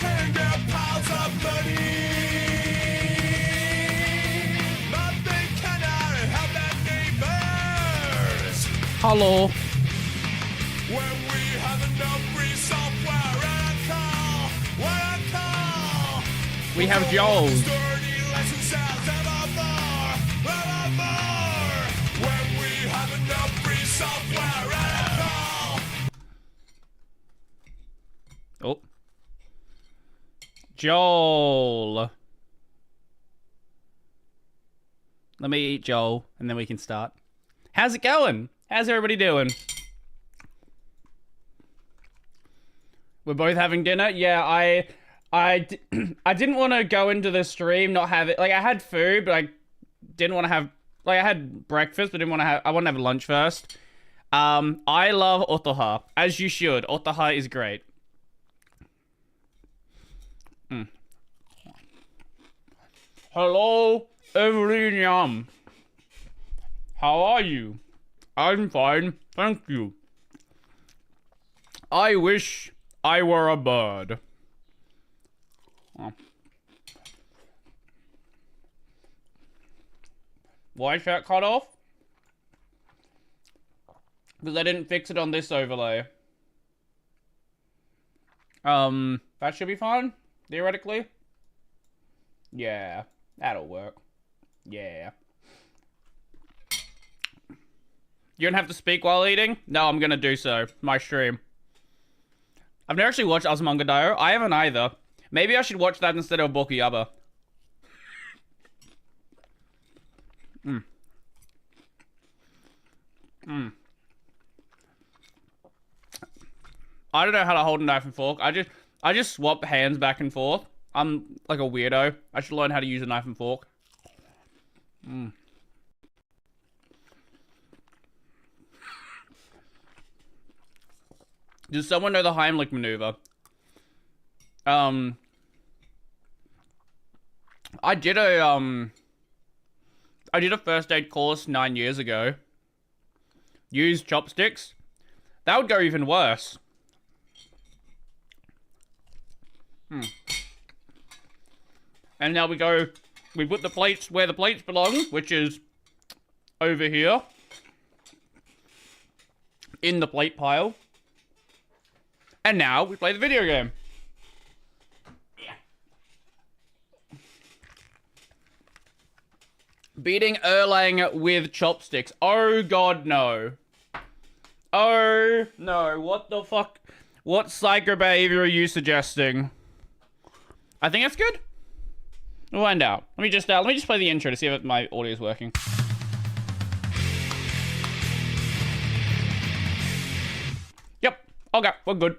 can get piles of money, but they cannot help their neighbors. Hello. When we have enough free software and a call, what a call. We have Joel. Sturdy lesson sounds evermore, evermore. When we have enough free software and a call. Oh. Joel. Let me eat Joel, and then we can start. How's it going? How's everybody doing? We're both having dinner? Yeah, I didn't want to go into the stream, not have it. Like, I had food, but I didn't want to have... Like, I had breakfast, but didn't want to have... I want to have lunch first. I love otoha, as you should. Otoha is great. Hello, Evelyn Yum. How are you? I'm fine, thank you. I wish I were a bird. Oh. Why is that cut off? Because I didn't fix it on this overlay. That should be fine, theoretically. Yeah, that'll work. Yeah. You don't have to speak while eating? No, I'm gonna do so. My stream. I've never actually watched Azumanga Daioh. I haven't either. Maybe I should watch that instead of Bokuyaba. I don't know how to hold a knife and fork. I just swap hands back and forth. I'm like a weirdo. I should learn how to use a knife and fork. Does someone know the Heimlich maneuver? I did a first aid course 9 years ago. Used chopsticks. That would go even worse. And now we put the plates where the plates belong, which is over here. In the plate pile. And now we play the video game. Yeah. Beating Erlang with chopsticks. Oh god, no. Oh no, what the fuck? What psycho behavior are you suggesting? I think that's good. We'll find out. Let me just play the intro to see if my audio is working. Yep. Okay, we're good.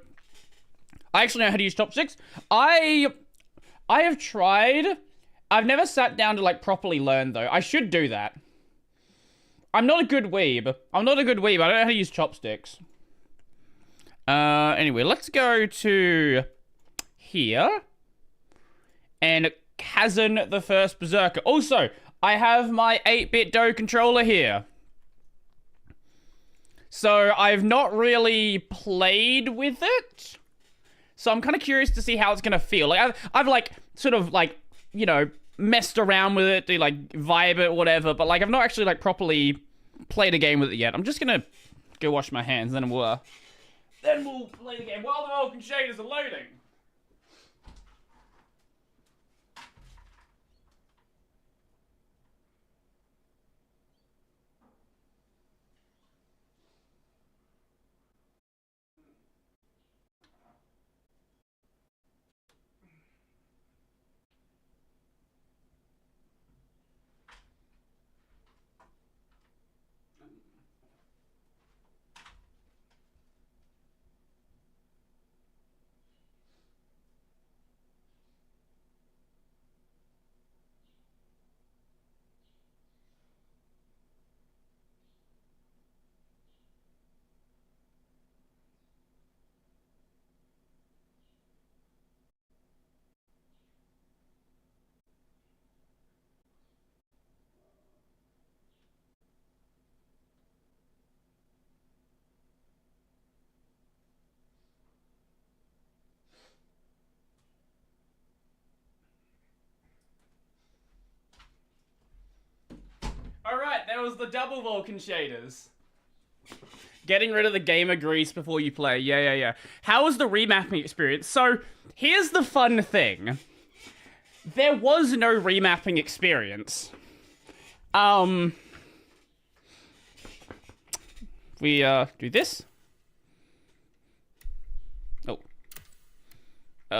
I actually know how to use chopsticks. I have tried. I've never sat down to like properly learn though. I should do that. I'm not a good weeb. I don't know how to use chopsticks. Anyway, let's go to here. And Khazan the First Berserker. Also, I have my 8-bit Do controller here. So, I've not really played with it. So, I'm kind of curious to see how it's going to feel. Like, I've like, sort of, like, you know, messed around with it, to, like, vibe it, whatever. But, like, I've not actually, like, properly played a game with it yet. I'm just going to go wash my hands, then we'll play the game while the Vulcan shaders are loading. Alright, there was the double Vulcan shaders. Getting rid of the gamer grease before you play. Yeah. How was the remapping experience? So, here's the fun thing. There was no remapping experience. We, do this. Oh.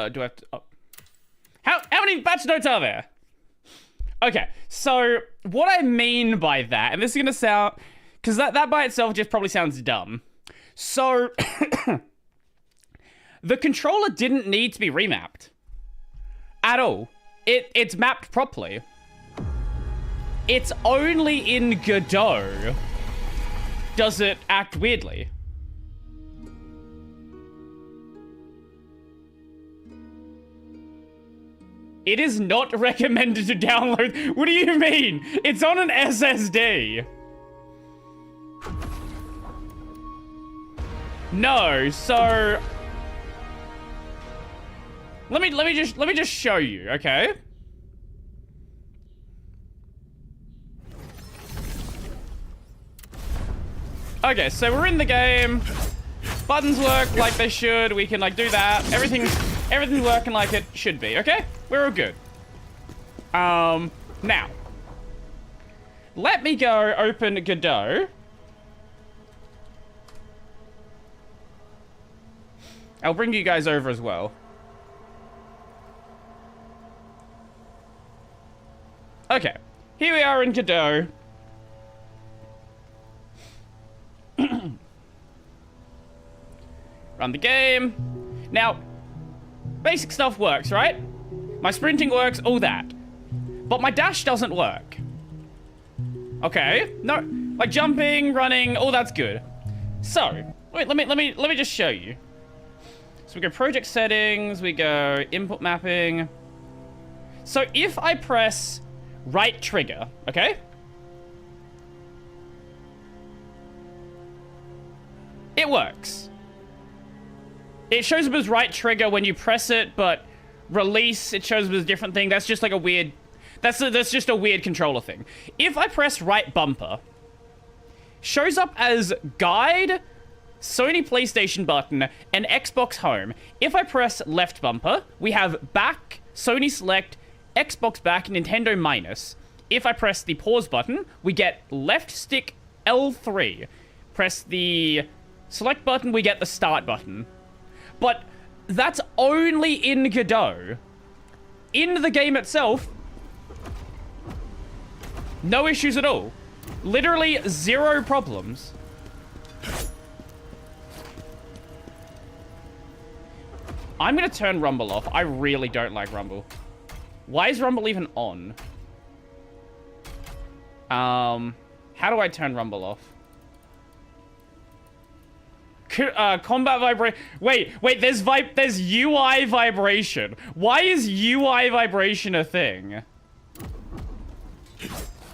Do I have to... Oh. How many batch notes are there? Okay, so what I mean by that, and this is gonna sound... Because that by itself just probably sounds dumb. So, the controller didn't need to be remapped. At all. It's mapped properly. It's only in Godot does it act weirdly. It is not recommended to download. What do you mean? It's on an SSD. No, so let me just show you, okay? Okay, so we're in the game. Buttons work like they should. We can like do that. Everything's working like it should be, okay? We're all good. Now. Let me go open Godot. I'll bring you guys over as well. Okay. Here we are in Godot. Run the game. Now, basic stuff works, right? My sprinting works, all that. But my dash doesn't work. Okay. No, like jumping, running, all that's good. So, wait, let me just show you. So we go project settings, we go input mapping. So if I press right trigger, okay? It works. It shows up as right trigger when you press it, but release, it shows up as a different thing. That's just like a weird... That's just a weird controller thing. If I press right bumper, shows up as guide, Sony PlayStation button, and Xbox home. If I press left bumper, we have back, Sony select, Xbox back, Nintendo minus. If I press the pause button, we get left stick L3. Press the select button, we get the start button. But that's only in Godot. In the game itself, no issues at all. Literally zero problems. I'm gonna turn Rumble off. I really don't like Rumble. Why is Rumble even on? How do I turn Rumble off? Combat vibration. Wait, there's UI vibration. Why is UI vibration a thing?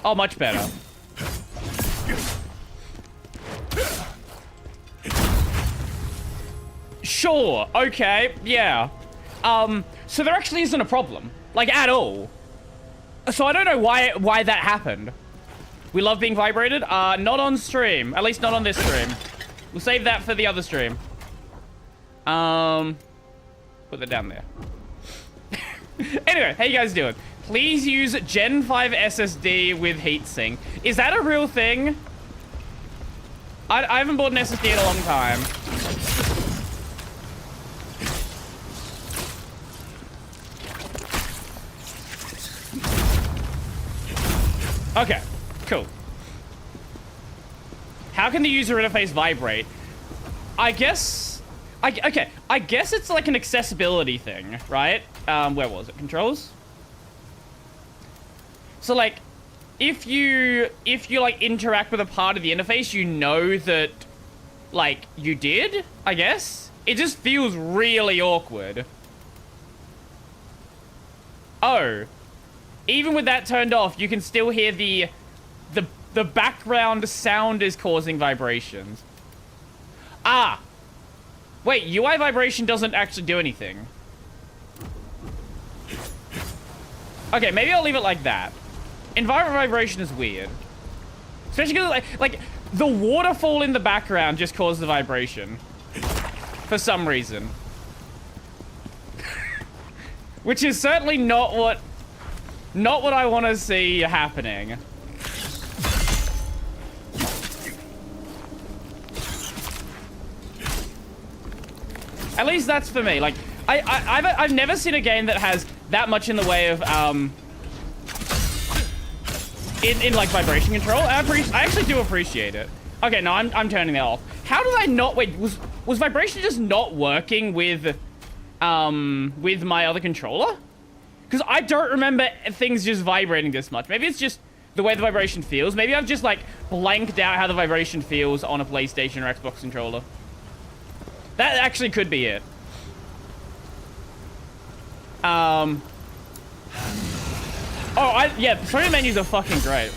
Oh, much better. Sure, okay, yeah. So there actually isn't a problem. Like, at all. So I don't know why that happened. We love being vibrated? Not on stream. At least not on this stream. We'll save that for the other stream. Put that down there. Anyway, how you guys doing? Please use Gen 5 SSD with heatsink. Is that a real thing? I haven't bought an SSD in a long time. Okay, cool. How can the user interface vibrate? I guess... I guess it's like an accessibility thing, right? Where was it? Controls? So, like, if you like, interact with a part of the interface, you know that, like, you did, I guess? It just feels really awkward. Oh. Even with that turned off, you can still hear the background sound is causing vibrations. Ah! Wait, UI vibration doesn't actually do anything. Okay, maybe I'll leave it like that. Environment vibration is weird. Especially because, like, the waterfall in the background just caused the vibration. For some reason. Which is certainly not what I want to see happening. At least that's for me. Like, I've never seen a game that has that much in the way of, in like, vibration control. I actually do appreciate it. Okay, no, I'm turning that off. How did I not... Wait, was vibration just not working with my other controller? Because I don't remember things just vibrating this much. Maybe it's just the way the vibration feels. Maybe I've just, like, blanked out how the vibration feels on a PlayStation or Xbox controller. That actually could be it. Oh, yeah, persona menus are fucking great.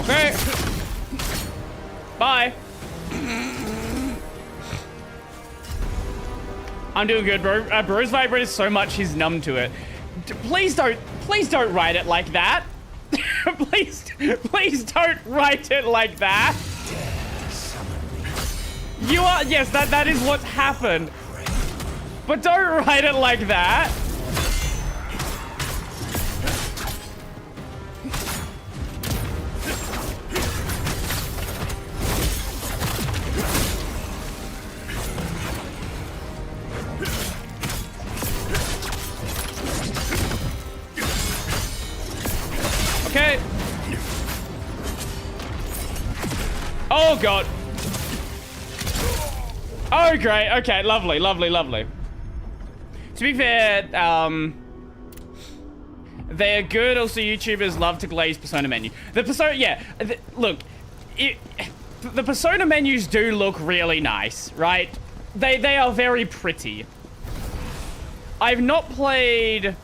Okay. Bye. I'm doing good, bro. Bro's vibrated so much he's numb to it. Please don't write it like that. please don't write it like that. You are, yes, that is what's happened. But don't write it like that. Okay. Oh, God. Oh, great. Okay, lovely, lovely, lovely. To be fair, they're good. Also, YouTubers love to glaze persona menu. The persona, yeah. Look, the persona menus do look really nice, right? They are very pretty. I've not played...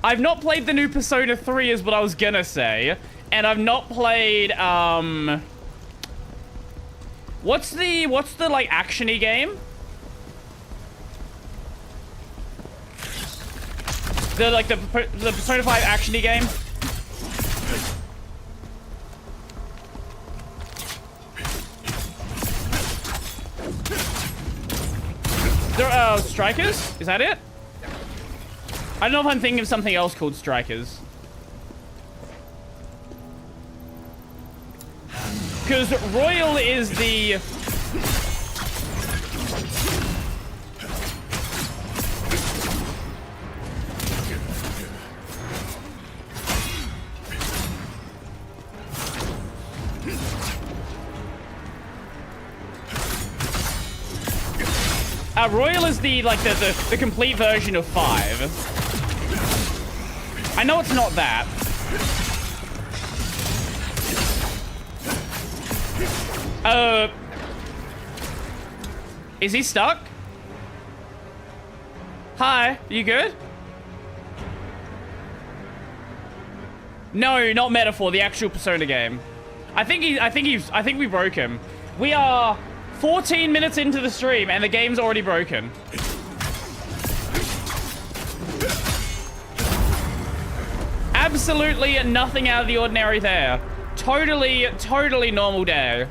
I've not played the new Persona 3 is what I was gonna say. And I've not played, what's the like action-y game? The Persona 5 action-y game? Strikers? Is that it? I don't know if I'm thinking of something else called Strikers. Because Royal is the... Royal is the, like, the complete version of 5. I know it's not that. Is he stuck? Hi, you good? No, not Metaphor, the actual Persona game. I think we broke him. We are 14 minutes into the stream and the game's already broken. Absolutely nothing out of the ordinary there. Totally normal day.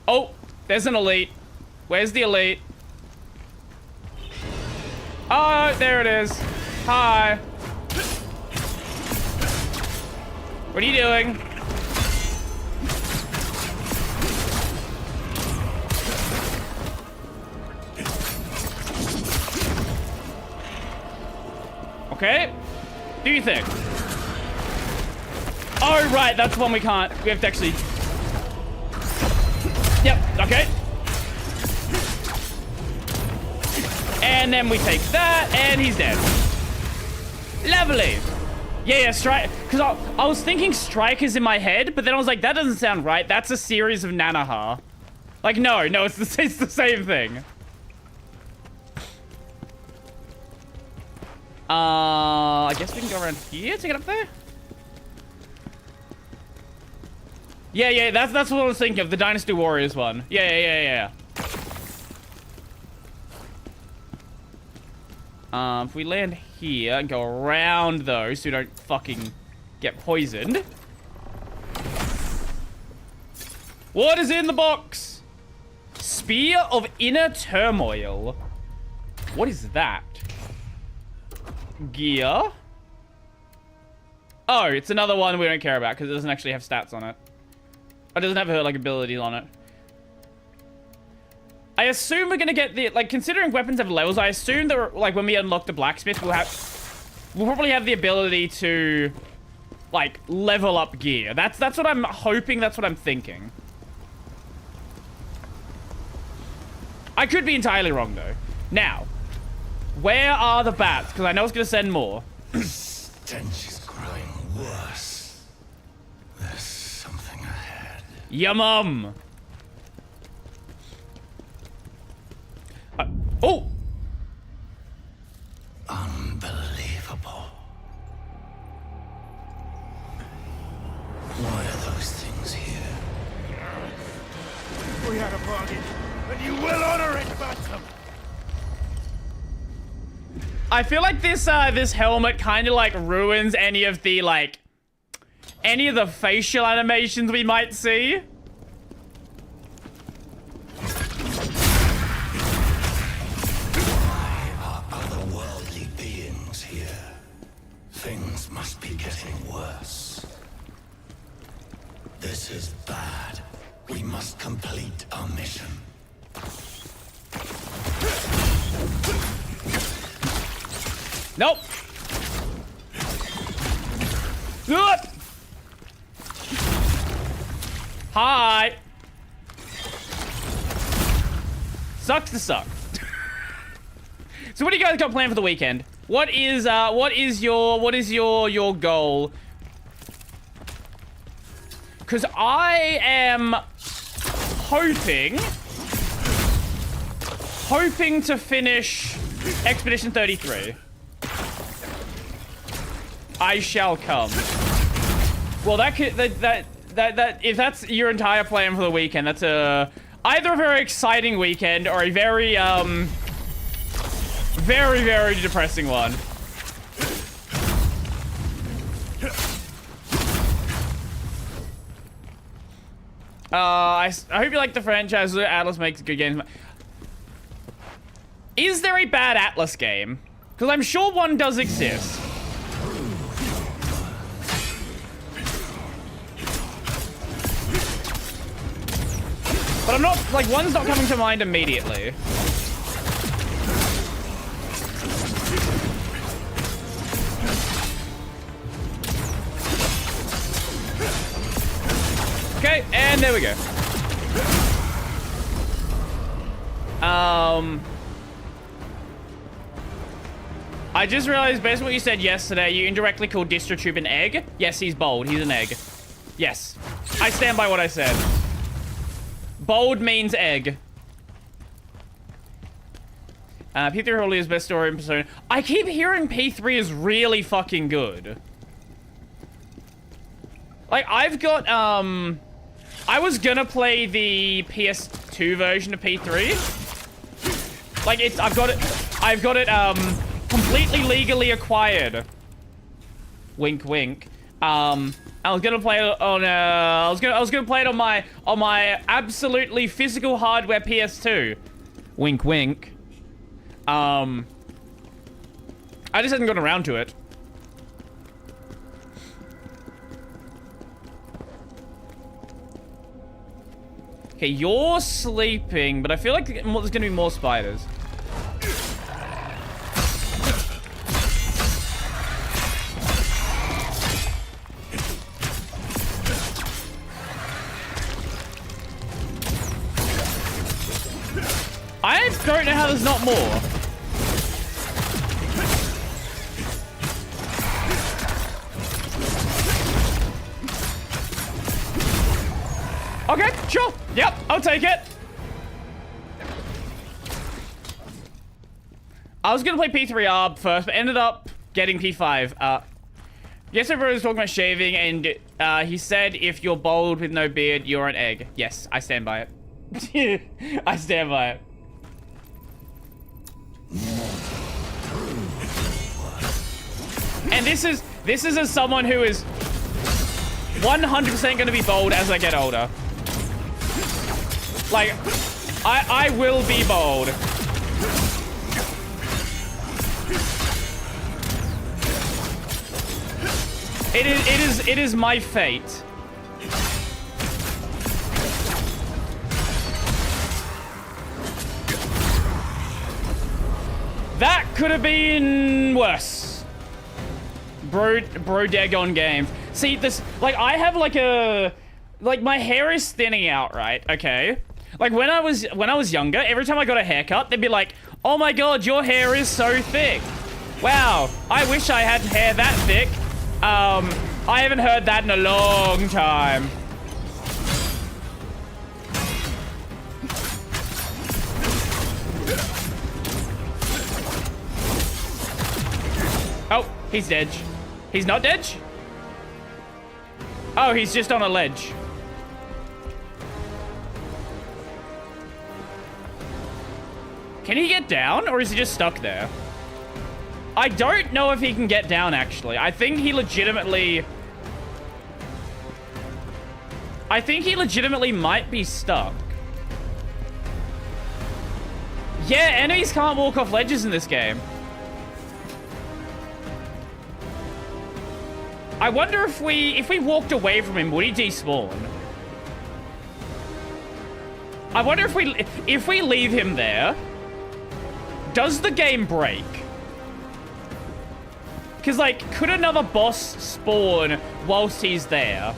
Oh, there's an elite. Where's the elite? Oh, there it is. Hi. What are you doing? Okay. Do you think? Oh, right. That's the one we can't. We have to actually... Yep. Okay. And then we take that, and he's dead. Lovely. Yeah, Because I was thinking strikers in my head, but then I was like, that doesn't sound right. That's a series of Nanoha. Like, no, it's the same thing. I guess we can go around here to get up there. Yeah, that's what I was thinking of, the Dynasty Warriors one. Yeah. If we land here and go around those so we don't fucking get poisoned. What is in the box? Spear of Inner Turmoil. What is that? Gear. Oh, it's another one we don't care about because it doesn't actually have stats on it. It doesn't have her, like, abilities on it. I assume we're gonna get the, like, considering weapons have levels, I assume that, like, when we unlock the blacksmith, we'll probably have the ability to, like, level up gear. That's what I'm hoping, that's what I'm thinking. I could be entirely wrong, though. Now, where are the bats? Because I know it's gonna send more. The stench is growing worse. There's something ahead. Yum. Oh! Unbelievable. Why are those things here? We had a bargain, and you will honor it, Phantom. I feel like this helmet kind of like ruins any of the facial animations we might see. Why are otherworldly beings here? Things must be getting worse. This is bad. We must complete our mission. Nope. Good. Hi. Sucks to suck. So what do you guys got planned for the weekend? What is your goal? Cause I am hoping to finish Expedition 33. I shall come. Well, that if that's your entire plan for the weekend, that's either a very exciting weekend or a very very depressing one. I hope you like the franchise. Atlas makes good games. Is there a bad Atlas game? Because I'm sure one does exist. But I'm not, like, one's not coming to mind immediately. Okay, and there we go. I just realized, based on what you said yesterday, you indirectly called DistroTube an egg. Yes, he's bold. He's an egg. Yes. I stand by what I said. Bold means egg. P3 Holy is best story in Persona. I keep hearing P3 is really fucking good. Like, I've got, I was gonna play the PS2 version of P3. Like, I've got it, completely legally acquired. Wink, wink. I was gonna play it on I was gonna play it on my absolutely physical hardware PS2. Wink, wink. I just hadn't gotten around to it. Okay, you're sleeping, but I feel like there's gonna be more spiders. I don't know how there's not more. Okay, sure. Yep, I'll take it. I was gonna play P3R first, but ended up getting P5. Yes, everyone was talking about shaving, and he said if you're bald with no beard, you're an egg. Yes, I stand by it. I stand by it. And this is as someone who is 100% going to be bald as I get older. Like, I will be bald. It is my fate. That could have been worse. Bro daggone games. See, this, like, I have like a, like, my hair is thinning out, right? Okay. Like, when I was younger, every time I got a haircut, they'd be like, oh my god, your hair is so thick. Wow, I wish I had hair that thick. I haven't heard that in a long time. Oh, he's dead. He's not dead? Oh, he's just on a ledge. Can he get down, or is he just stuck there? I don't know if he can get down, actually. I think he legitimately might be stuck. Yeah, enemies can't walk off ledges in this game. I wonder if we walked away from him, would he despawn? I wonder if we leave him there, does the game break? Because, like, could another boss spawn whilst he's there?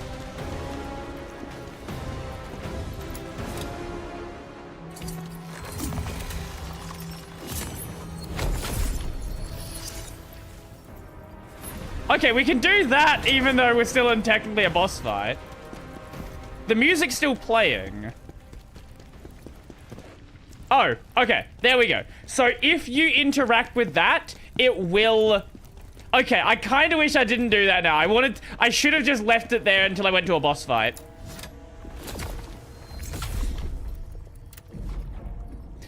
Okay, we can do that even though we're still in technically a boss fight. The music's still playing. Oh, okay. There we go. So if you interact with that, it will... Okay, I kind of wish I didn't do that now. I should have just left it there until I went to a boss fight.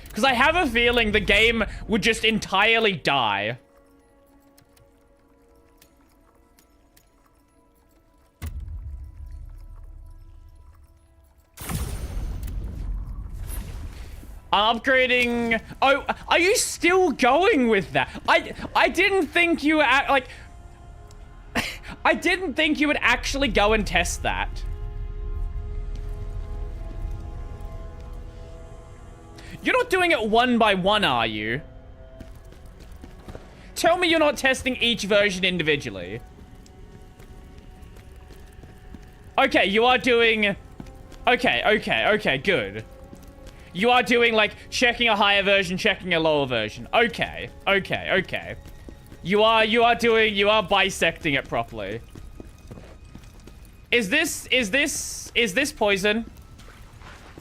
Because I have a feeling the game would just entirely die. Upgrading. Oh, are you still going with that? I didn't think you were like. I didn't think you would actually go and test that. You're not doing it one by one, are you? Tell me you're not testing each version individually. Okay, you are doing... Okay, good. You are doing, like, checking a higher version, checking a lower version. Okay. You are bisecting it properly. Is this poison?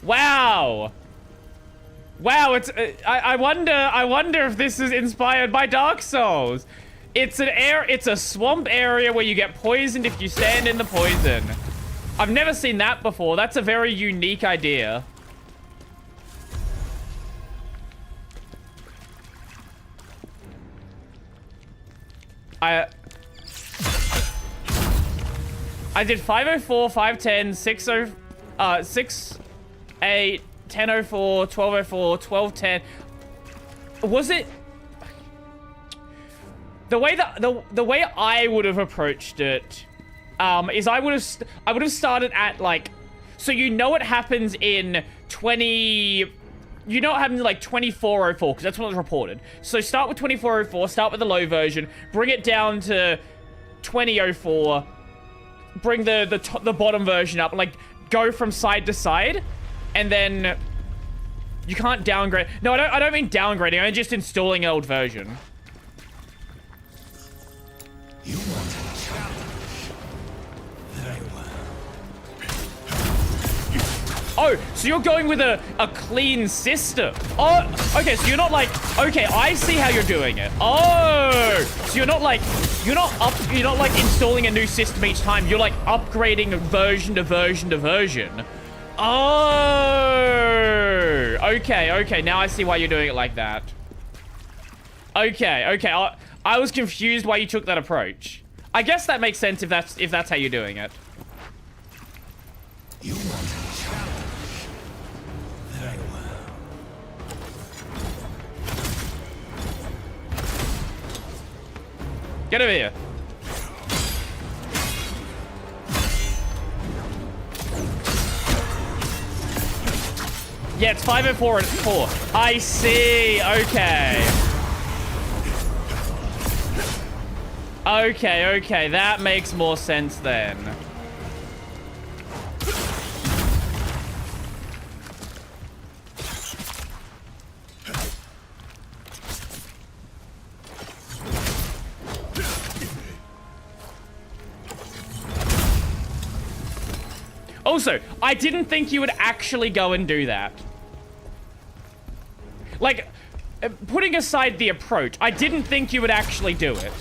Wow. Wow, it's, I wonder if this is inspired by Dark Souls. It's a swamp area where you get poisoned if you stand in the poison. I've never seen that before. That's a very unique idea. I did 504, 510, 60, 6, 8, 1004, 1204, 1210. Was it the way that the way I would have approached it is I would have started at, like, so you know what happens in 20, you know what happens in, like, 2404, because that's what was reported. So start with 2404, start with the low version, bring it down to 2004, bring the bottom version up, like, go from side to side, and then you can't downgrade. No, I don't mean downgrading, I mean just installing an old version. You want a challenge? Very well. Oh, so you're going with a clean system. Oh, okay, so you're not like, okay, I see how you're doing it. Oh, so you're not like, you're not like installing a new system each time. You're like upgrading version to version to version. Oh, okay. Now I see why you're doing it like that. Okay. I was confused why you took that approach. I guess that makes sense if that's how you're doing it. You want a challenge? Very well. Get over here. Yeah, it's 504 and 4. I see. Okay. Okay. That makes more sense then. Also, I didn't think you would actually go and do that. Like, putting aside the approach, I didn't think you would actually do it.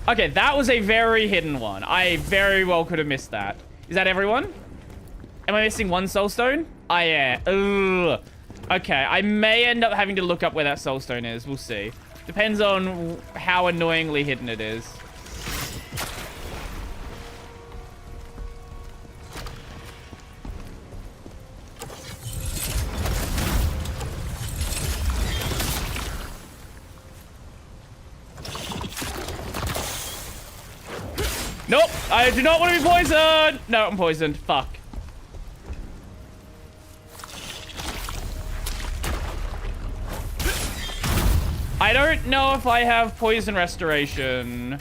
Okay, that was a very hidden one. I very well could have missed that. Is that everyone? Am I missing one soulstone? I am. Ugh. Okay, I may end up having to look up where that soulstone is. We'll see. Depends on how annoyingly hidden it is. Nope, I do not want to be poisoned. No, I'm poisoned. Fuck. I don't know if I have poison restoration.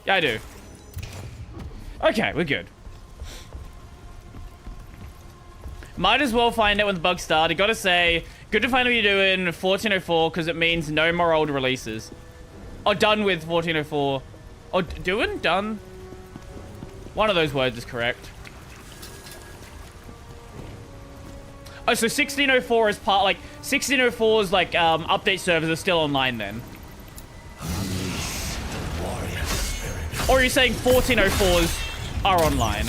Yeah, I do. Okay, we're good. Might as well find out when the bug started. Gotta say, good to find what you're doing 1404 because it means no more old releases. Oh, done with 1404. Oh, doing? Done? One of those words is correct. Oh, so 1604 is part, like, 1604's, like, update servers are still online then. Or are you saying 1404's are online?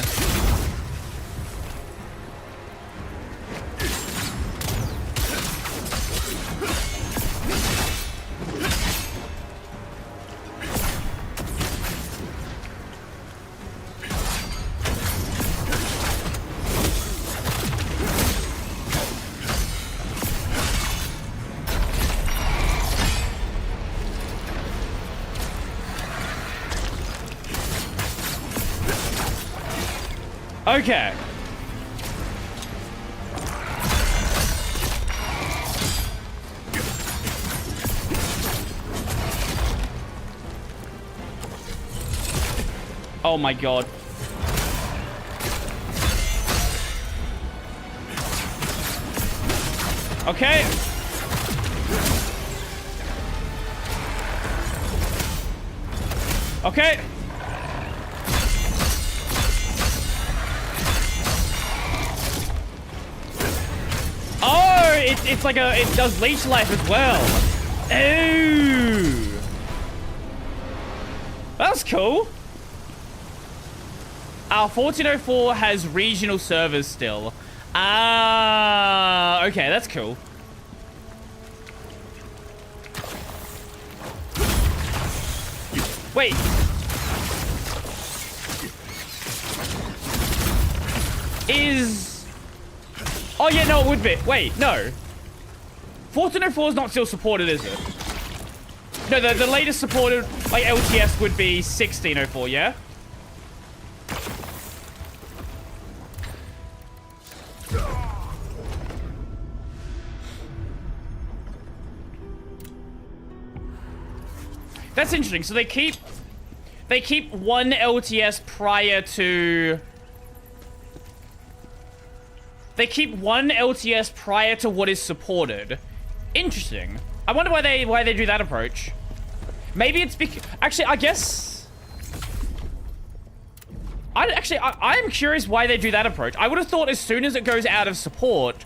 Okay. Oh my god. Okay. Okay. Oh, it's like a, it does leech life as well. Ooh. That's cool. Our 1404 has regional servers still. Ah, okay, that's cool. Wait. Is... Oh, yeah, no, it would be. Wait, no. 1404 is not still supported, is it? No, the latest supported, like, LTS would be 1604, yeah? That's interesting. So they keep one LTS prior to... They keep one LTS prior to what is supported. Interesting. I wonder why they do that approach. Maybe it's because... Actually, I guess... I'm curious why they do that approach. I would have thought as soon as it goes out of support,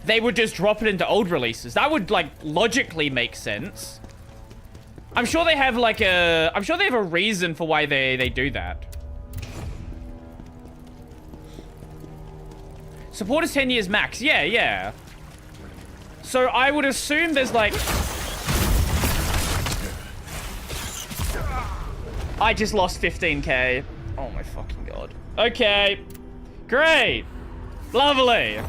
they would just drop it into old releases. That would, like, logically make sense. I'm sure they have, like, I'm sure they have a reason for why they do that. Support is 10 years max. Yeah, yeah. So I would assume there's, like... I just lost 15k. Oh my fucking god. Okay. Great. Lovely.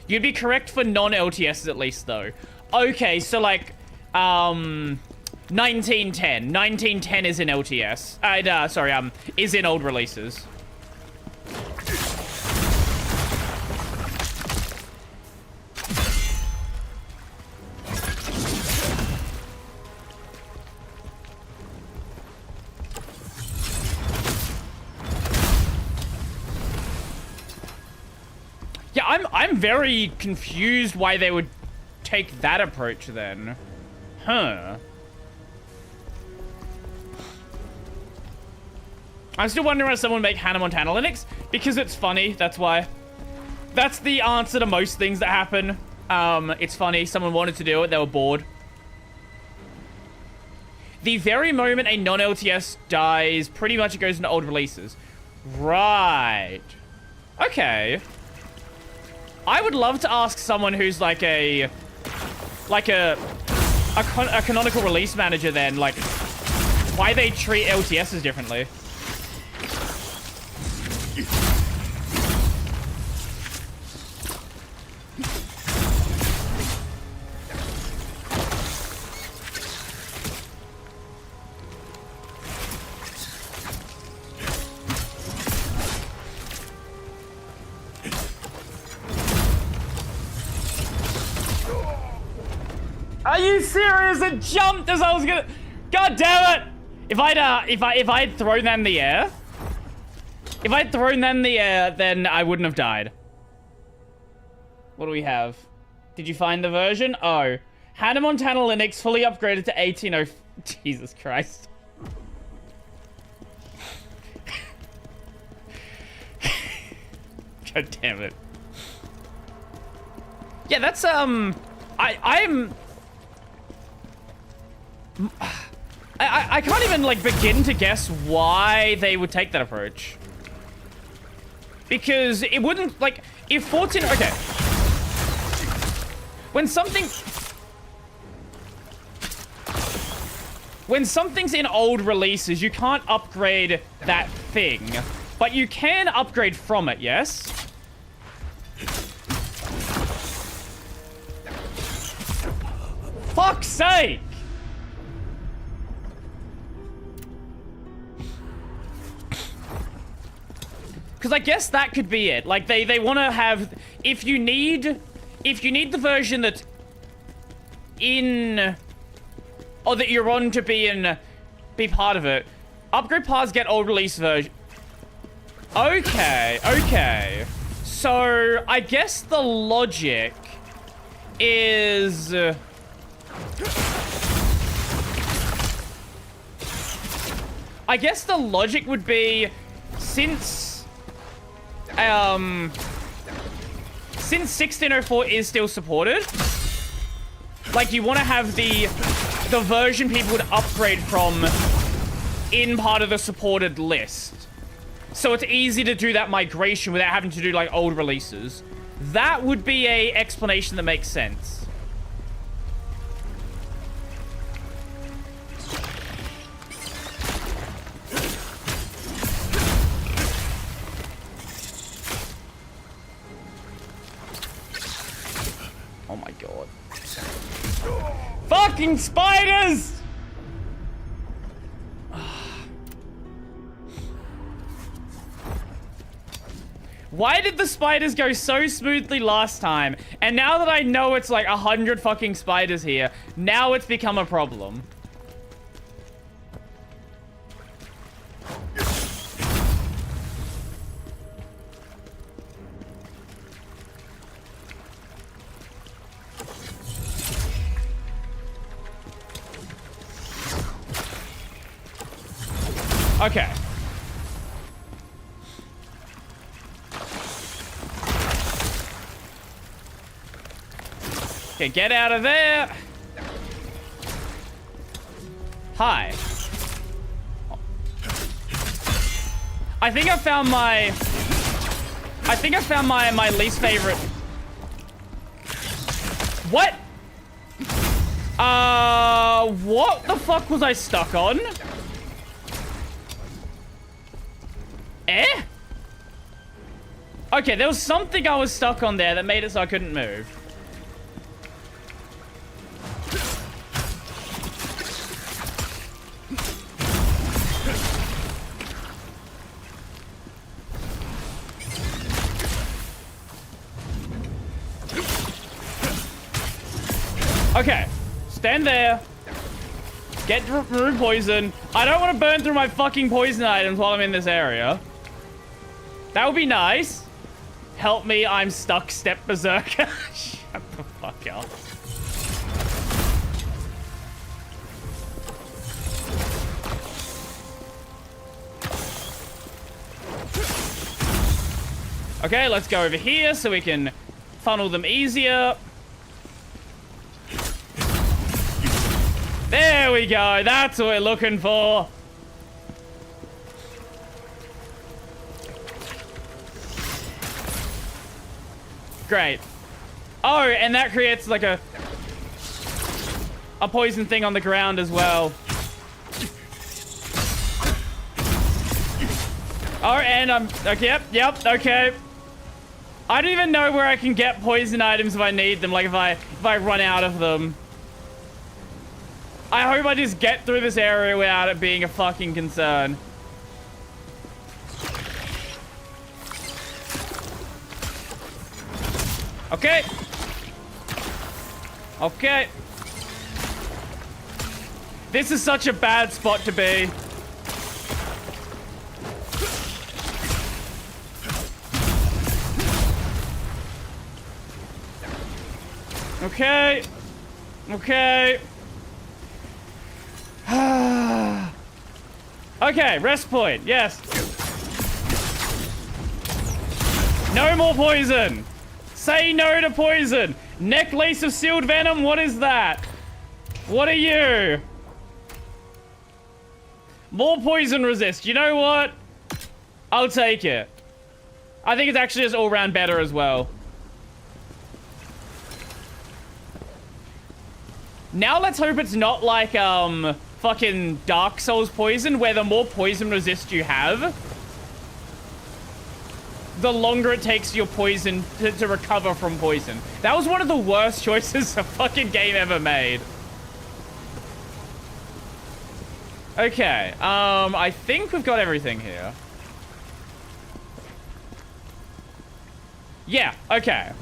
You'd be correct for non-LTSs at least, though. Okay, so like, 1910. 1910 is in LTS. Sorry, is in old releases. Yeah, I'm very confused why they would take that approach then. Huh. I'm still wondering why someone would make Hannah Montana Linux. Because it's funny, that's why. That's the answer to most things that happen. It's funny, someone wanted to do it, they were bored. The very moment a non-LTS dies, pretty much it goes into old releases. Right. Okay. I would love to ask someone who's like a canonical release manager then, like, why they treat LTSs differently. Are you serious? It jumped as I was gonna... God damn it! If I'd thrown that in the air... If I'd thrown that in the air, then I wouldn't have died. What do we have? Did you find the version? Oh. Hannah Montana Linux fully upgraded to 1804... Jesus Christ. God damn it. Yeah, that's, I can't even, like, begin to guess why they would take that approach. Because it wouldn't, like, if 14... Okay. When something's in old releases, you can't upgrade that thing. But you can upgrade from it, yes? Fuck's sake! Because I guess that could be it. Like, they want to have... If you need the version that's in... Or that you're on to be part of it, upgrade paths get old release version. Okay, okay. So, I guess the logic is... I guess the logic would be, since 1604 is still supported, like, you want to have the version people would upgrade from in part of the supported list. So it's easy to do that migration without having to do, like, old releases. That would be a explanation that makes sense. Oh my god. Fucking spiders! Why did the spiders go so smoothly last time? And now that I know it's like 100 fucking spiders here, now it's become a problem. Okay. Okay, get out of there. Hi. I think I found my least favorite. What? What the fuck was I stuck on? Eh? Okay, there was something I was stuck on there that made it so I couldn't move. Okay, stand there. Get through poison. I don't want to burn through my fucking poison items while I'm in this area. That would be nice. Help me, I'm stuck, step berserker. Shut the fuck up. Okay, let's go over here so we can funnel them easier. There we go. That's what we're looking for. Great. Oh, and that creates like a poison thing on the ground as well. Oh, and I'm okay. Yep. Okay. I don't even know where I can get poison items if I need them. Like if I run out of them. I hope I just get through this area without it being a fucking concern. Okay. Okay. This is such a bad spot to be. Okay. Okay. Okay, rest point. Yes. No more poison. Say no to poison. Necklace of sealed venom. What is that? What are you? More poison resist. You know what? I'll take it. I think it's actually just all around better as well. Now let's hope it's not like, fucking Dark Souls poison, where the more poison resist you have, the longer it takes your poison to recover from poison. That was one of the worst choices a fucking game ever made. Okay, I think we've got everything here. Yeah, okay.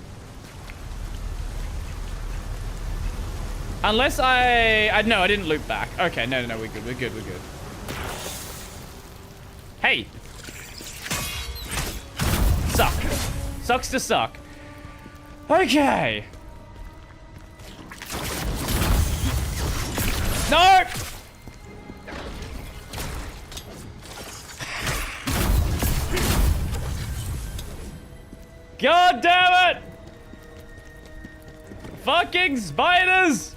Unless no, I didn't loop back. Okay, no, we're good. Hey. Suck. Sucks to suck. Okay. No! God damn it! Fucking spiders!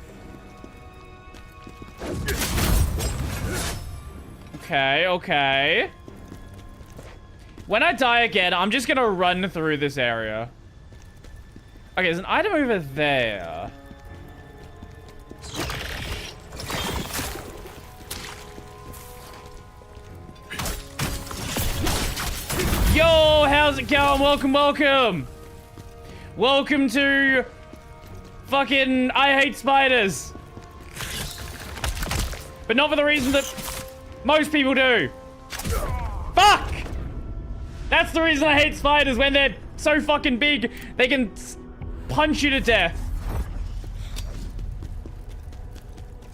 Okay. When I die again, I'm just gonna run through this area. Okay, there's an item over there. Yo, how's it going? Welcome. Welcome to fucking I hate spiders. But not for the reason that most people do. Fuck! That's the reason I hate spiders, when they're so fucking big, they can punch you to death.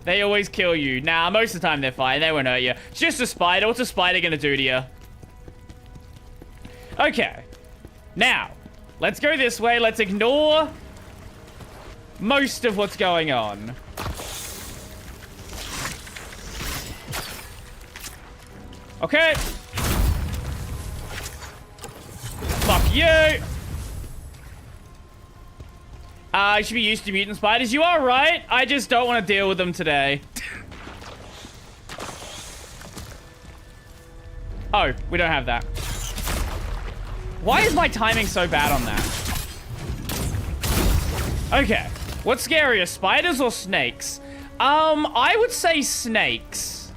They always kill you. Nah, most of the time they're fine. They won't hurt you. It's just a spider. What's a spider gonna do to you? Okay. Now, let's go this way. Let's ignore most of what's going on. Okay. Fuck you. I should be used to mutant spiders. You are right. I just don't want to deal with them today. Oh, we don't have that. Why is my timing so bad on that? Okay. What's scarier, spiders or snakes? I would say snakes.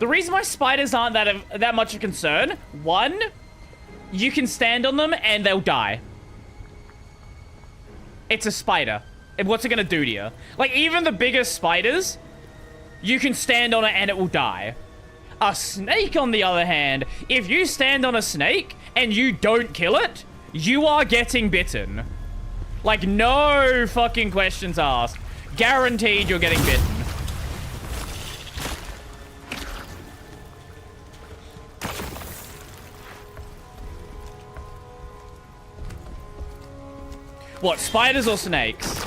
The reason why spiders aren't that much of a concern, one, you can stand on them and they'll die. It's a spider. What's it gonna do to you? Like, even the biggest spiders, you can stand on it and it will die. A snake, on the other hand, if you stand on a snake and you don't kill it, you are getting bitten. Like, no fucking questions asked. Guaranteed you're getting bitten. What, spiders or snakes?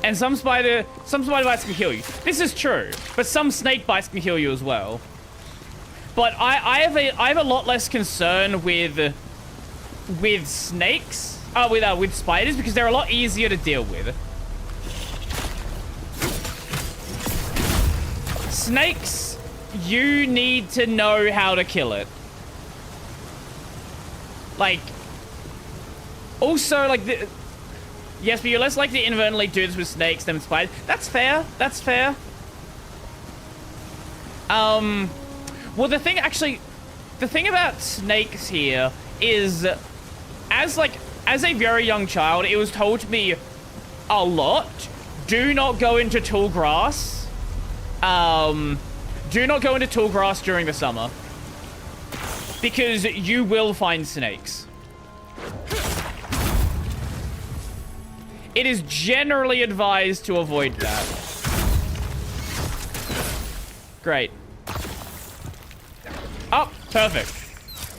And some spider bites can kill you. This is true, but some snake bites can kill you as well. But I have a lot less concern with snakes, with spiders, because they're a lot easier to deal with. Snakes, you need to know how to kill it. Like, also, like, yes, but you're less likely to inadvertently do this with snakes than with spiders. That's fair. That's fair. Well, the thing about snakes here is, as a very young child, it was told to me a lot, do not go into tall grass. Do not go into tall grass during the summer, because you will find snakes. It is generally advised to avoid that. Great. Oh, perfect.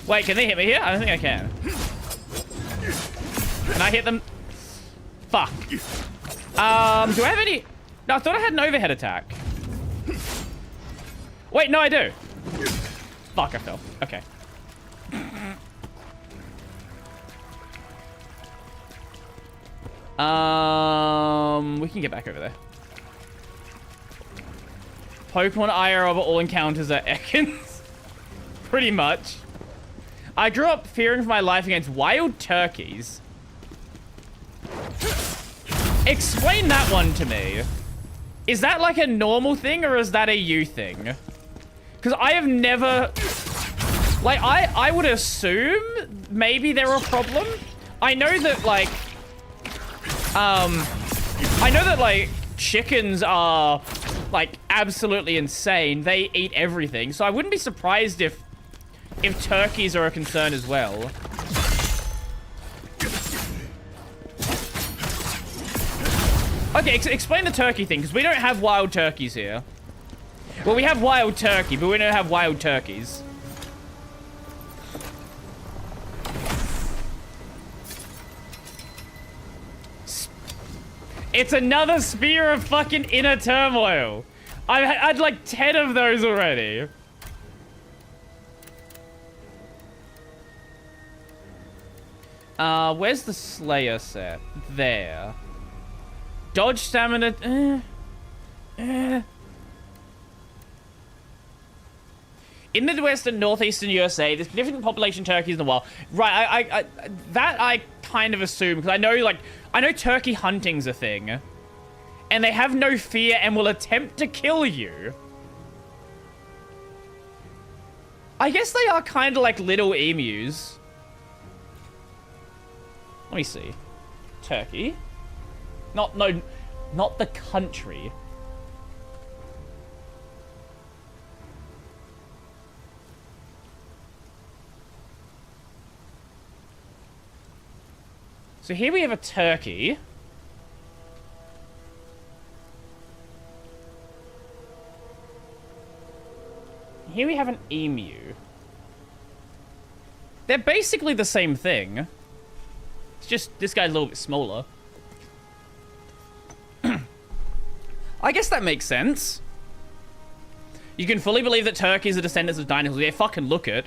Wait, can they hit me here? I don't think I can. Can I hit them? Fuck. Do I have any... No, I thought I had an overhead attack. Wait, no, I do. Fuck, I fell. Okay. We can get back over there. Pokemon IRL, but all encounters are Ekans. Pretty much. I grew up fearing for my life against wild turkeys. Explain that one to me. Is that like a normal thing, or is that a you thing? Because I have never... Like, I would assume maybe they're a problem. I know that, like... I know that, like, chickens are, like, absolutely insane. They eat everything. So I wouldn't be surprised if turkeys are a concern as well. Okay, explain the turkey thing, because we don't have wild turkeys here. Well, we have wild turkey, but we don't have wild turkeys. It's another sphere of fucking inner turmoil. I've had like 10 of those already. Where's the Slayer set? There. Dodge stamina. In the Midwest and northeastern USA, there's different population turkeys in the wild. Right, that I kind of assume, because I know turkey hunting's a thing. And they have no fear and will attempt to kill you. I guess they are kind of like little emus. Let me see. Turkey. Not the country. So here we have a turkey. Here we have an emu. They're basically the same thing. It's just this guy's a little bit smaller. I guess that makes sense. You can fully believe that turkeys are descendants of dinosaurs. Yeah, fucking look it.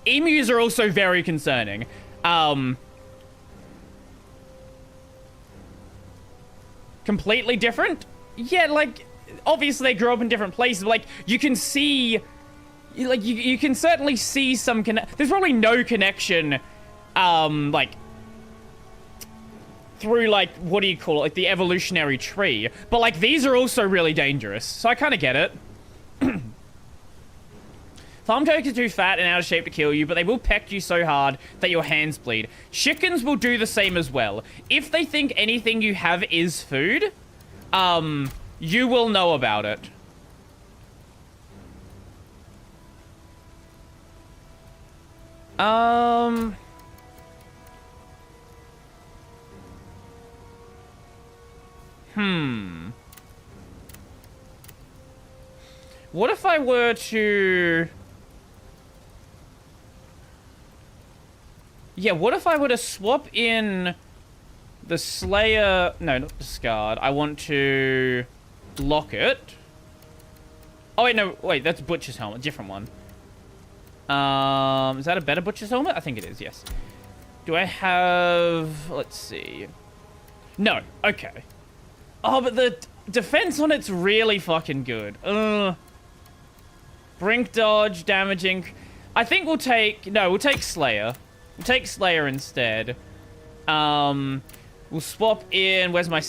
Emus are also very concerning. Completely different? Yeah, like, obviously they grew up in different places, but, like, you can see, like, you can certainly see some there's probably no connection, like, through, like, what do you call it, like, the evolutionary tree. But, like, these are also really dangerous, so I kind of get it. Farm turkeys are too fat and out of shape to kill you, but they will peck you so hard that your hands bleed. Chickens will do the same as well. If they think anything you have is food, you will know about it. What if I were to... Yeah, what if I were to swap in the Slayer... No, not discard. I want to lock it. Oh, wait, no. Wait, that's Butcher's helmet. Different one. Is that a better Butcher's helmet? I think it is, yes. Do I have... Let's see. No. Okay. Oh, but the defense on it's really fucking good. Brink dodge, damaging. I think we'll take... No, we'll take Slayer. We'll take Slayer instead. We'll swap in... Where's my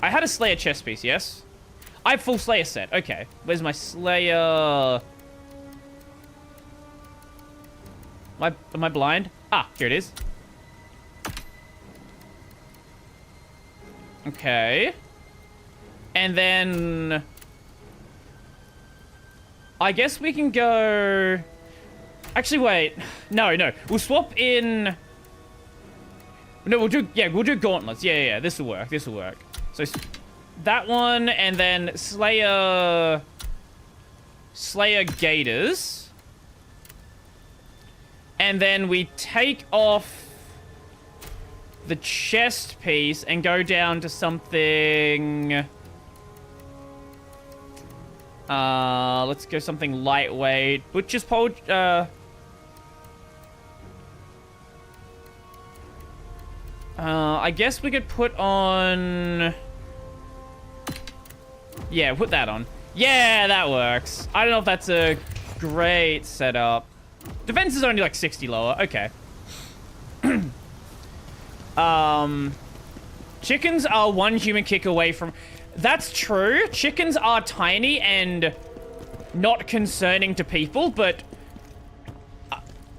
I had a Slayer chest piece, yes? I have full Slayer set. Okay. Where's my Slayer... Am I blind? Ah, here it is. Okay. And then... I guess we can go... Actually, wait. No. We'll swap in... No, we'll do gauntlets. Yeah. This will work. So, that one, and then Slayer Gators. And then we take off the chest piece and go down to something... let's go something lightweight. Butcher's pole, I guess we could put on... Yeah, put that on. Yeah, that works. I don't know if that's a great setup. Defense is only like 60 lower. Okay. Chickens are one human kick away from... That's true. Chickens are tiny and not concerning to people, but...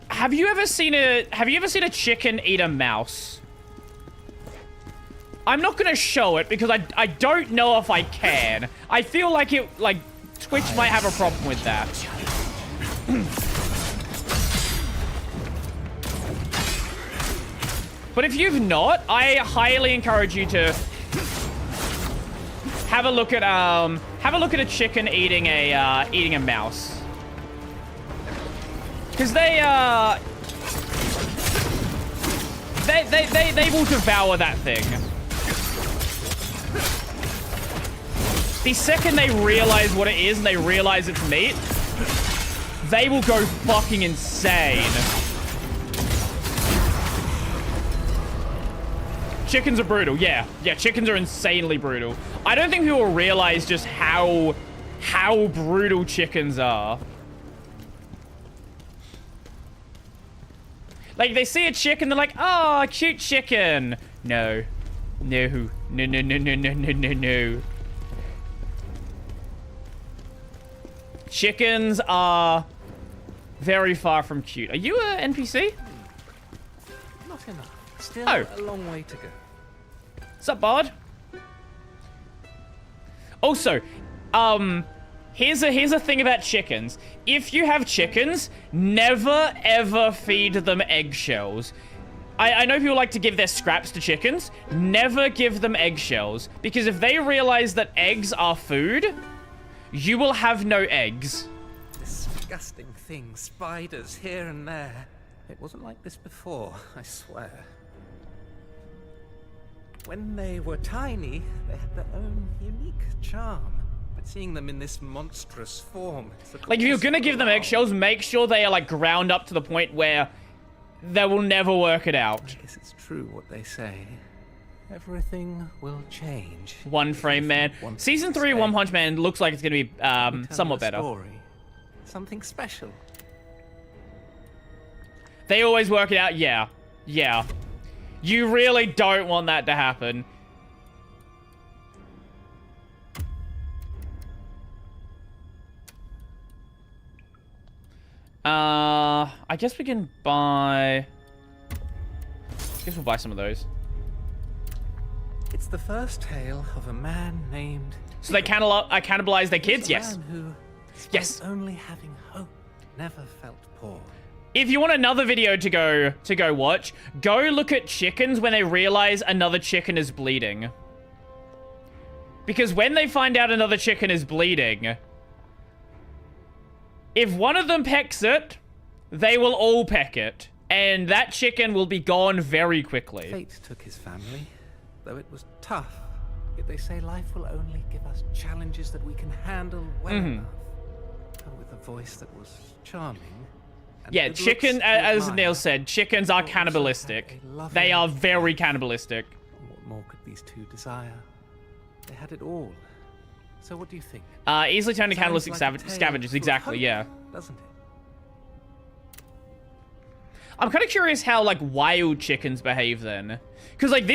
Have you ever seen a chicken eat a mouse? I'm not gonna show it because I don't know if I can. I feel like Twitch might have a problem with that. But if you've not, I highly encourage you to have a look at a chicken eating a mouse. Because they will devour that thing. The second they realize what it is and they realize it's meat, they will go fucking insane. Chickens are brutal, yeah. Yeah, chickens are insanely brutal. I don't think people realize just how brutal chickens are. Like, they see a chicken, they're like, oh, a cute chicken. No. No. No. Chickens are very far from cute. Are you a NPC? Not enough. Still a long way to go. What's up, Bard? Also, here's a thing about chickens. If you have chickens, never ever feed them eggshells. I know people like to give their scraps to chickens. Never give them eggshells. Because if they realize that eggs are food, you will have no eggs. Disgusting things, spiders here and there. It wasn't like this before, I swear. When they were tiny, they had their own unique charm. But seeing them in this monstrous form... Like, if you're gonna give them eggshells, make sure they are, like, ground up to the point where they will never work it out. I guess it's true what they say. Everything will change. One Frame Man. Season 3 One Punch Man looks like it's gonna be somewhat better. Story. Something special. They always work it out. Yeah. Yeah. You really don't want that to happen. I guess we can buy... I guess we'll buy some of those. It's the first tale of a man named... So they cannibalize their kids? Yes. Man who, Yes. only having hope, never felt poor. If you want another video to go watch, go look at chickens when they realize another chicken is bleeding. Because when they find out another chicken is bleeding, if one of them pecks it, they will all peck it. And that chicken will be gone very quickly. Fate took his family, though it was tough. Yet they say life will only give us challenges that we can handle well enough. And with a voice that was charming. And Yeah, good chicken, looks to as admire, Neil said, chickens are also cannibalistic. had a loving They are very life. cannibalistic. And what more could these two desire? They had it all. So what do you think? Easily turned to Sounds cannibalistic like a tale scavengers, full of exactly, hope, yeah. Doesn't it? I'm kind of curious how, like, wild chickens behave then. Because, like,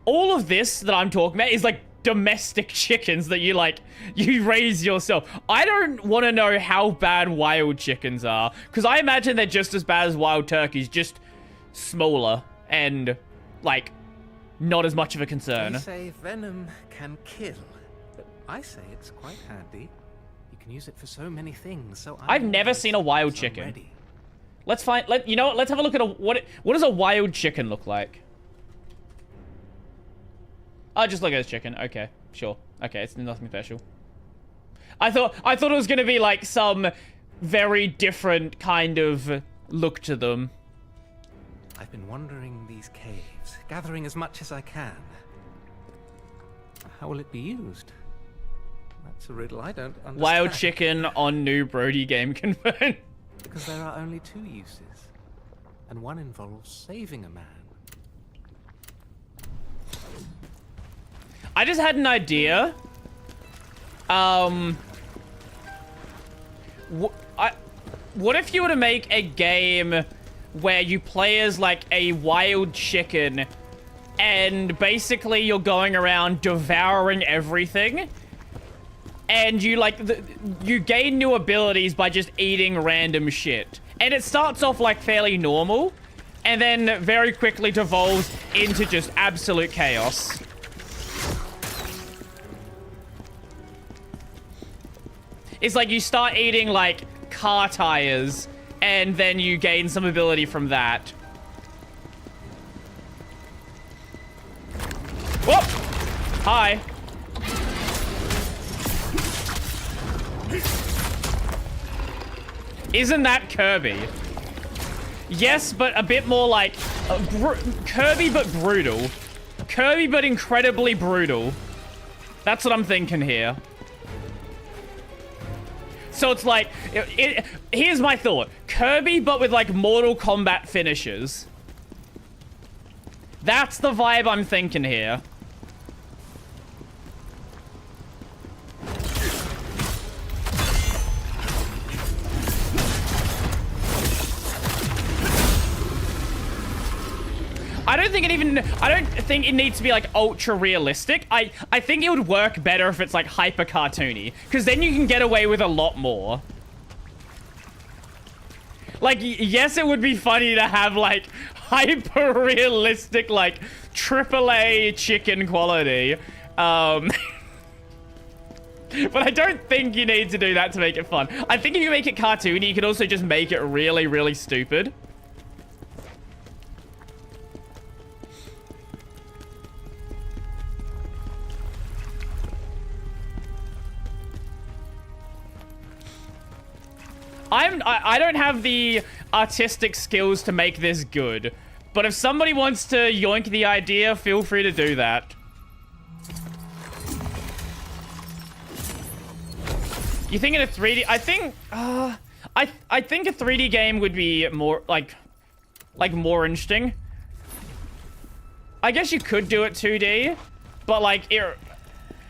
all of this that I'm talking about is, like, domestic chickens that you raise yourself. I don't want to know how bad wild chickens are. Because I imagine they're just as bad as wild turkeys, just smaller and, like, not as much of a concern. They say venom can kill, but I say it's quite handy. You can use it for so many things. So I've never seen a wild chicken. Let's you know what? Let's have a look at what does a wild chicken look like? Oh, just look at this chicken. Okay, sure. Okay, it's nothing special. I thought it was gonna be like some very different kind of look to them. I've been wandering these caves, gathering as much as I can. How will it be used? That's a riddle I don't understand. Wild chicken on new Brody game confirmed. Because there are only two uses, and one involves saving a man. I just had an idea. What if you were to make a game where you play as, like, a wild chicken, and basically you're going around devouring everything, and you, like, you gain new abilities by just eating random shit. And it starts off, like, fairly normal, and then very quickly devolves into just absolute chaos. It's like you start eating, like, car tires, and then you gain some ability from that. Whoop! Hi. Isn't that Kirby? Yes, but a bit more like Kirby, but brutal. Kirby, but incredibly brutal. That's what I'm thinking here. So it's like, here's my thought. Kirby, but with, like, Mortal Kombat finishes. That's the vibe I'm thinking here. I don't think it needs to be, like, ultra realistic. I think it would work better if it's, like, hyper cartoony, because then you can get away with a lot more. Like, yes, it would be funny to have, like, hyper realistic, like, AAA chicken quality. But I don't think you need to do that to make it fun. I think if you make it cartoony, you can also just make it really, really stupid. I don't have the artistic skills to make this good. But if somebody wants to yoink the idea, feel free to do that. You think in a 3D... I think a 3D game would be more, like more interesting. I guess you could do it 2D, but, like,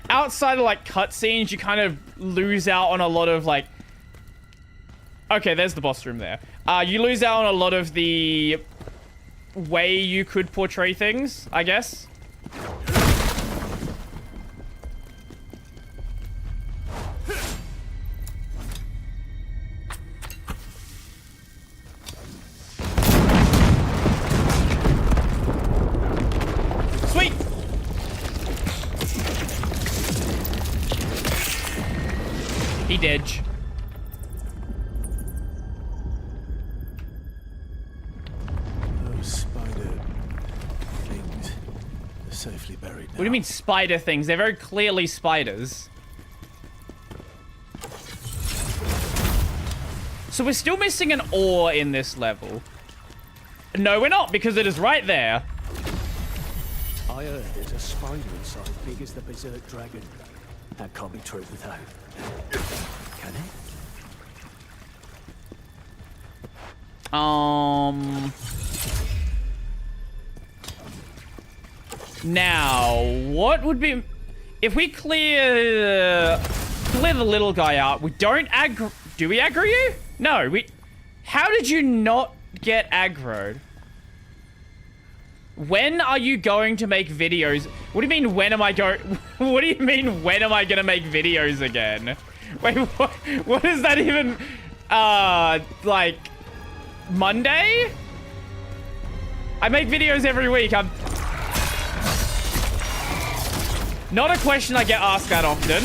outside of, like, cutscenes, you kind of lose out on a lot of, like... Okay, there's the boss room there. You lose out on a lot of the way you could portray things, I guess. Sweet! He did. Safely buried now. What do you mean spider things? They're very clearly spiders. So we're still missing an ore in this level. No, we're not, because it is right there. I heard there's a spider inside big as the Berserk dragon. That can't be true without. Can it? Now, what would be... If we clear the little guy out, we don't aggro... Do we aggro you? No, we... How did you not get aggroed? When are you going to make videos? What do you mean, when am I going... What do you mean, when am I going to make videos again? Wait, what is that even... like... Monday? I make videos every week. I'm... Not a question I get asked that often.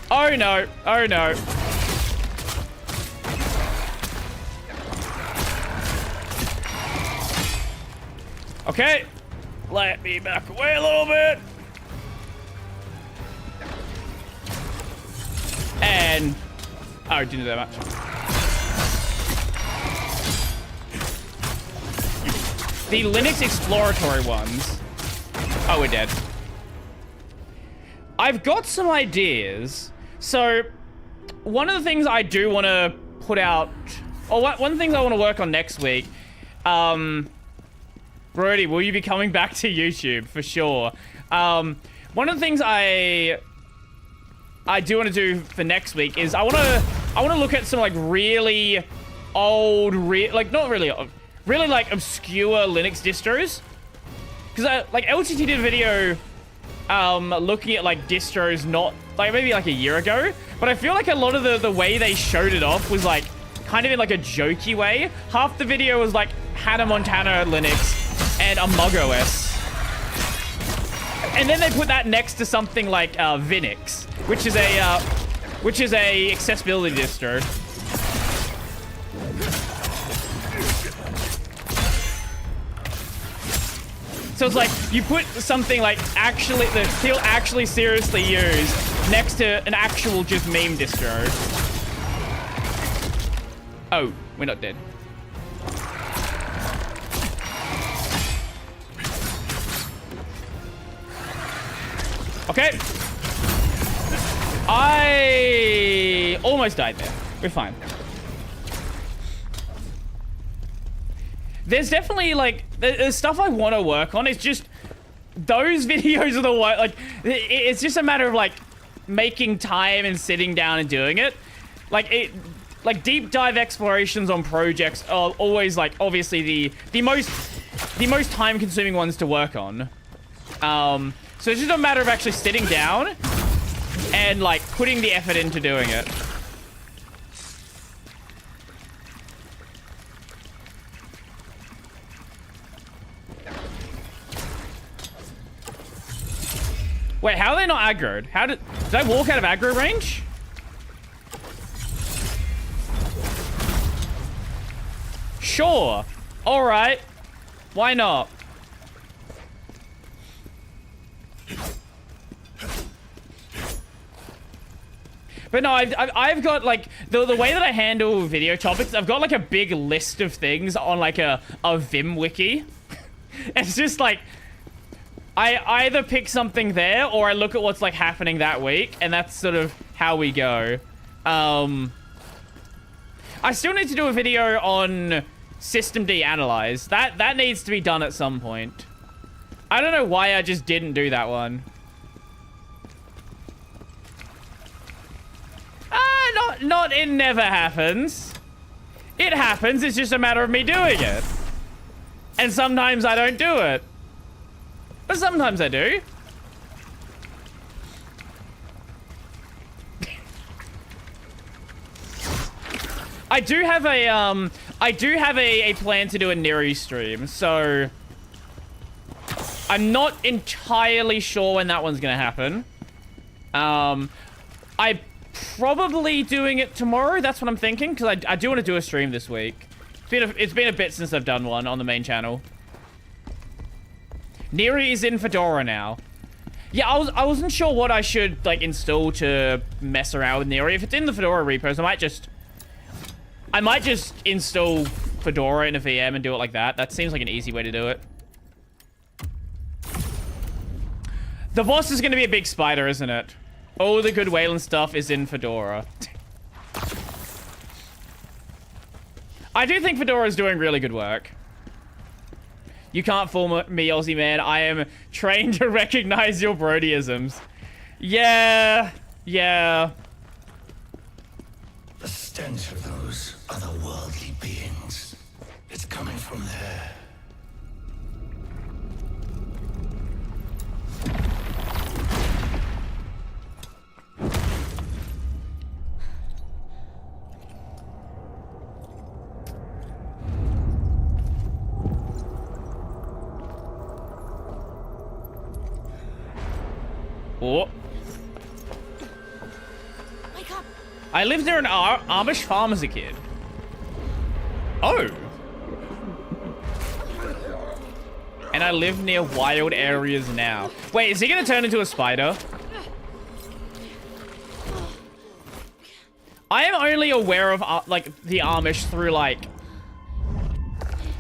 Oh no. Oh no. Okay. Let me back away a little bit. And... Oh, didn't do that much. The Linux exploratory ones. Oh, we're dead. I've got some ideas. So, one of the things I do want to put out... Or one of the things I want to work on next week... Brody, will you be coming back to YouTube? For sure. One of the things I do want to do for next week is I want to look at some, like, really old... not really old... Really, like, obscure Linux distros. Because, like, LTT did a video looking at, like, distros not... Like, maybe, like, a year ago. But I feel like a lot of the way they showed it off was, like, kind of in, like, a jokey way. Half the video was, like, Hannah Montana Linux and Among OS. And then they put that next to something like Vinix, which is a accessibility distro. So it's like, you put something like actually, that feel actually seriously used next to an actual just meme distro. Oh, we're not dead. Okay. I almost died there. We're fine. There's definitely, like, there's stuff I want to work on. It's just, those videos are the one, like, it's just a matter of, like, making time and sitting down and doing it. Like, deep dive explorations on projects are always, like, obviously the most time consuming ones to work on. So it's just a matter of actually sitting down and, like, putting the effort into doing it. Wait, how are they not aggroed? Did I walk out of aggro range? Sure. All right. Why not? But no, I've got like the way that I handle video topics. I've got like a big list of things on like a Vim wiki. It's just like I either pick something there or I look at what's like happening that week, and that's sort of how we go. I still need to do a video on Systemd Analyze. That needs to be done at some point. I don't know why I just didn't do that one. Not it never happens. It happens, it's just a matter of me doing it. And sometimes I don't do it. But sometimes I do. I do have a plan to do a Neri stream, so I'm not entirely sure when that one's gonna happen. I probably doing it tomorrow. That's what I'm thinking, because I do want to do a stream this week. It's been a bit since I've done one on the main channel. Neri is in Fedora now. Yeah, I wasn't sure what I should like install to mess around with Neri. If it's in the Fedora repos, I might just install Fedora in a VM and do it like that. That seems like an easy way to do it. The boss is going to be a big spider, isn't it? All the good Wayland stuff is in Fedora. I do think Fedora is doing really good work. You can't fool me, Aussie man. I am trained to recognize your Brodyisms. Yeah. The stench of those otherworldly beings. It's coming from there. Oh. Wake up. I lived near an Amish farm as a kid. Oh. And I live near wild areas now. Wait, is he gonna turn into a spider? I am only aware of like the Amish through like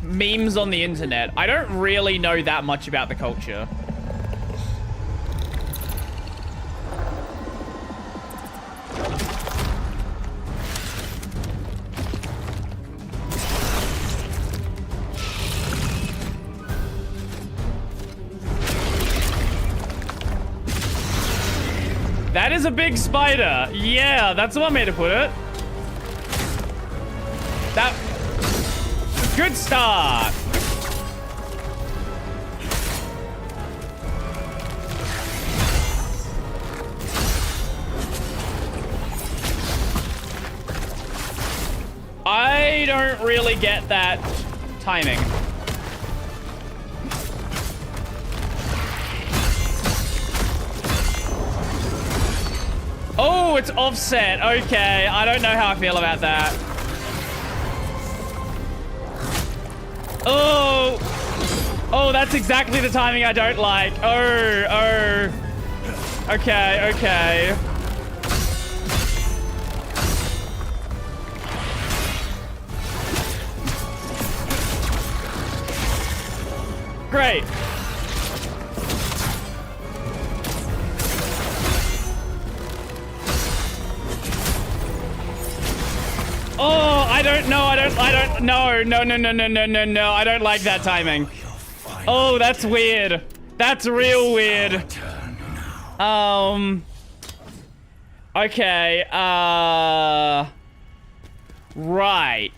memes on the internet. I don't really know that much about the culture. That is a big spider. Yeah, that's one way to put it. Good start. I don't really get that timing. Oh, it's offset. Okay, I don't know how I feel about that. Oh, that's exactly the timing I don't like. Oh. Okay. Great. Oh, I don't know. No. I don't like that timing. Oh, that's weird. That's real weird. Okay. Right.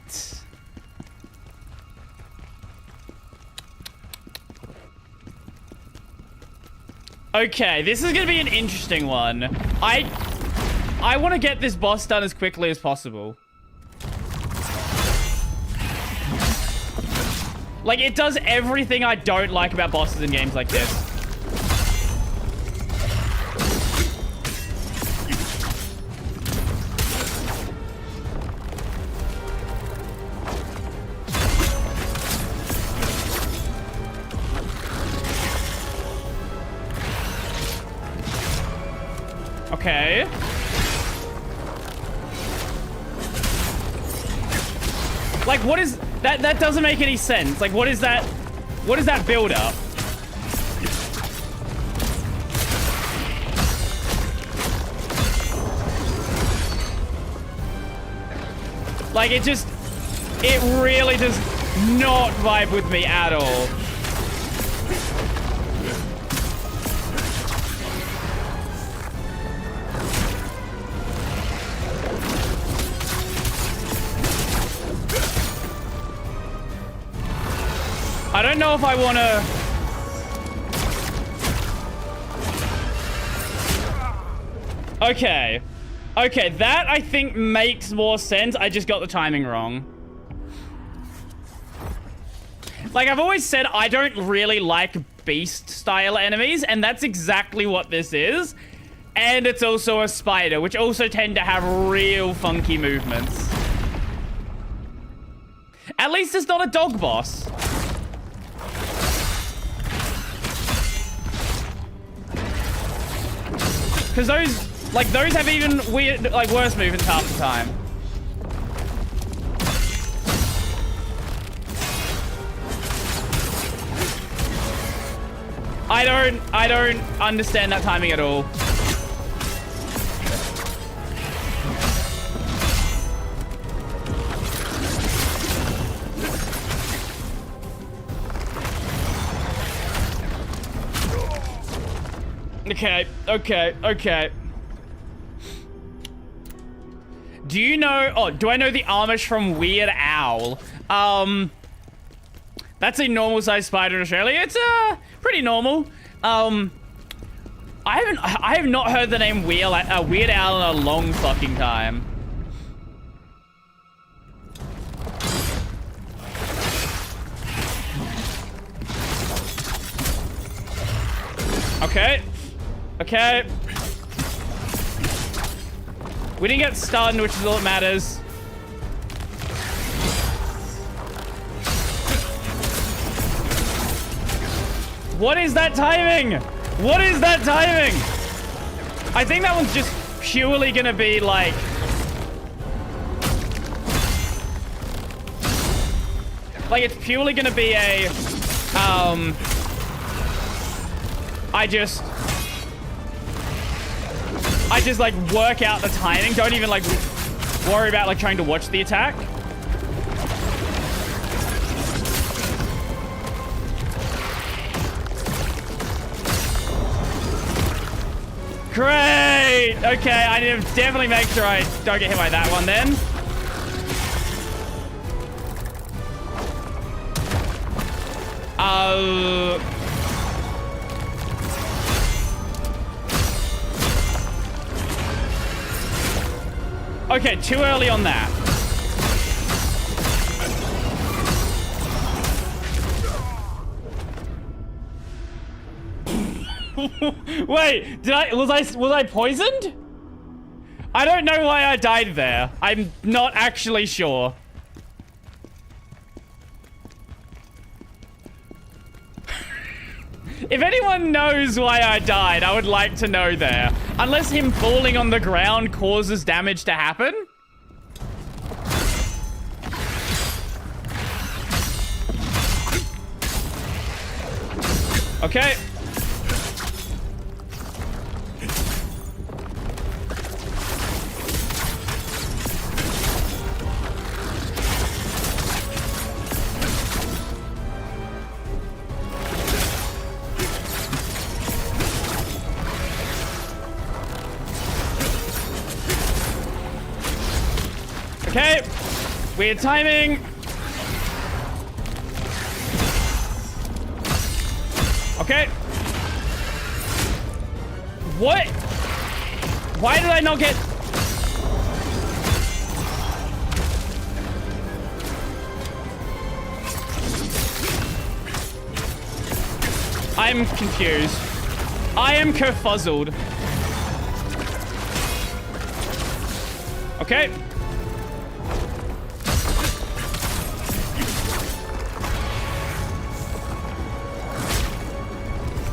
Okay, this is gonna be an interesting one. I want to get this boss done as quickly as possible. Like, it does everything I don't like about bosses in games like this. Okay. Like, what is that? That doesn't make any sense. Like, what is that? What is that build up? Like, it really does not vibe with me at all. I don't know if I want to... Okay. Okay, that I think makes more sense. I just got the timing wrong. Like, I've always said I don't really like beast-style enemies, and that's exactly what this is. And it's also a spider, which also tend to have real funky movements. At least it's not a dog boss. Because those have even weird, like, worse movements half the time. I don't understand that timing at all. Okay. Do you know... Oh, do I know the Amish from Weird Owl? That's a normal-sized spider in Australia. It's, pretty normal. I have not heard the name Weird Owl in a long fucking time. Okay. We didn't get stunned, which is all that matters. What is that timing? What is that timing? I think that one's just purely gonna be like... Like, it's purely gonna be a... I just like work out the timing. Don't even like worry about like trying to watch the attack. Great! Okay, I need to definitely make sure I don't get hit by that one then. Okay, too early on that. Wait, was I poisoned? I don't know why I died there. I'm not actually sure. If anyone knows why I died, I would like to know there. Unless him falling on the ground causes damage to happen. Okay. Okay, weird timing. Okay. What? Why did I not get... I'm confused. I am kerfuzzled. Okay.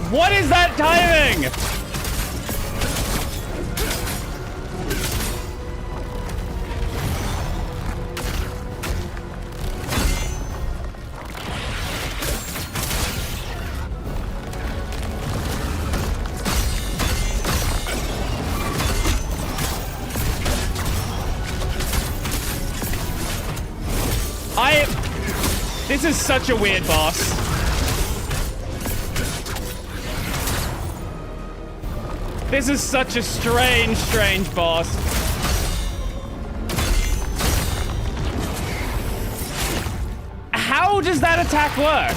What is that timing? This is such a weird boss. This is such a strange, strange boss. How does that attack work?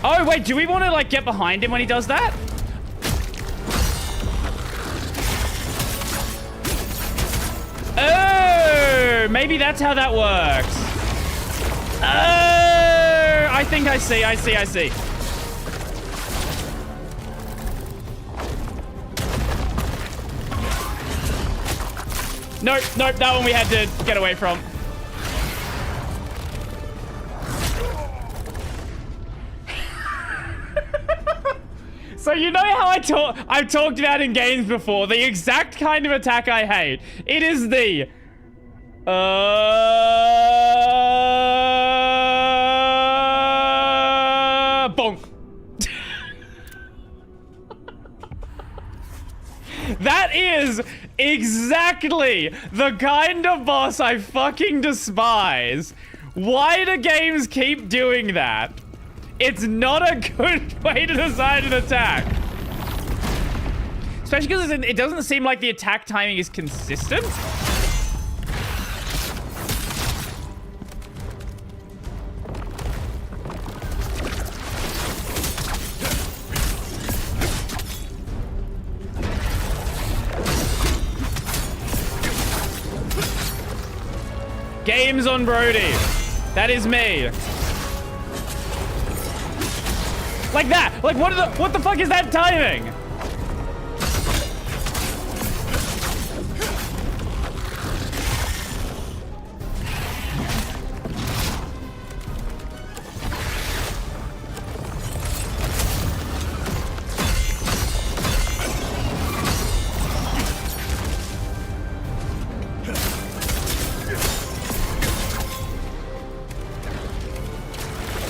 Oh, wait, do we want to, like, get behind him when he does that? Oh, maybe that's how that works. Oh, I think I see. Nope, that one we had to get away from. So you know how I've talked about in games before, the exact kind of attack I hate. It is the bonk. That is exactly the kind of boss I fucking despise. Why do games keep doing that? It's not a good way to design an attack. Especially because it doesn't seem like the attack timing is consistent. Games on Brody. That is me. Like that. Like what the fuck is that timing?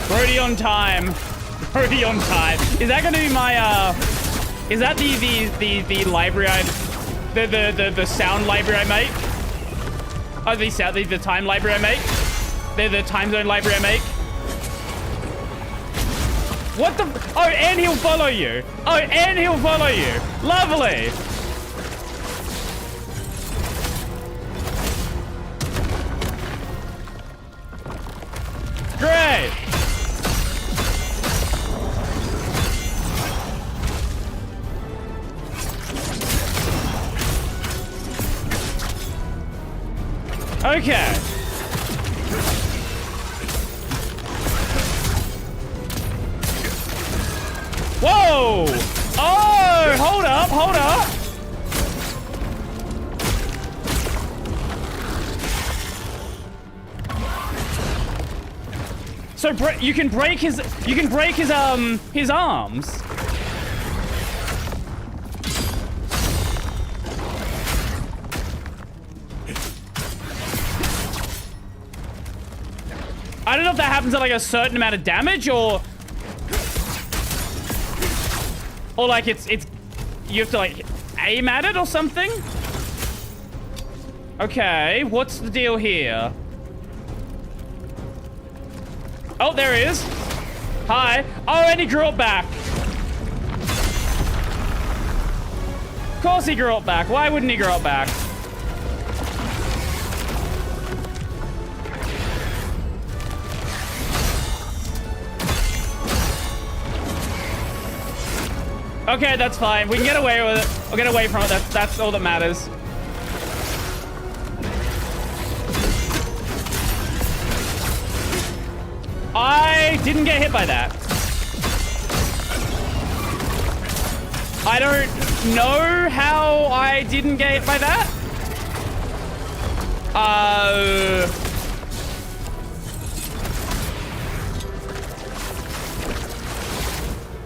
Brody on time. Brody on time. Is that gonna be my is that the library the sound library I make? Oh, the time library I make? The time zone library I make? What the? Oh, and he'll follow you. Oh, and he'll follow you. Lovely. Great. Okay. Whoa! Oh, hold up. So you can break his arms. I don't know if that happens at like a certain amount of damage or like it's you have to like aim at it or something. Okay, what's the deal here? Oh, there he is. Hi. Oh, and he grew up back. Of course he grew up back. Why wouldn't he grow up back? Okay, that's fine. We can get away with it. We'll get away from it. That's all that matters. I didn't get hit by that. I don't know how I didn't get hit by that.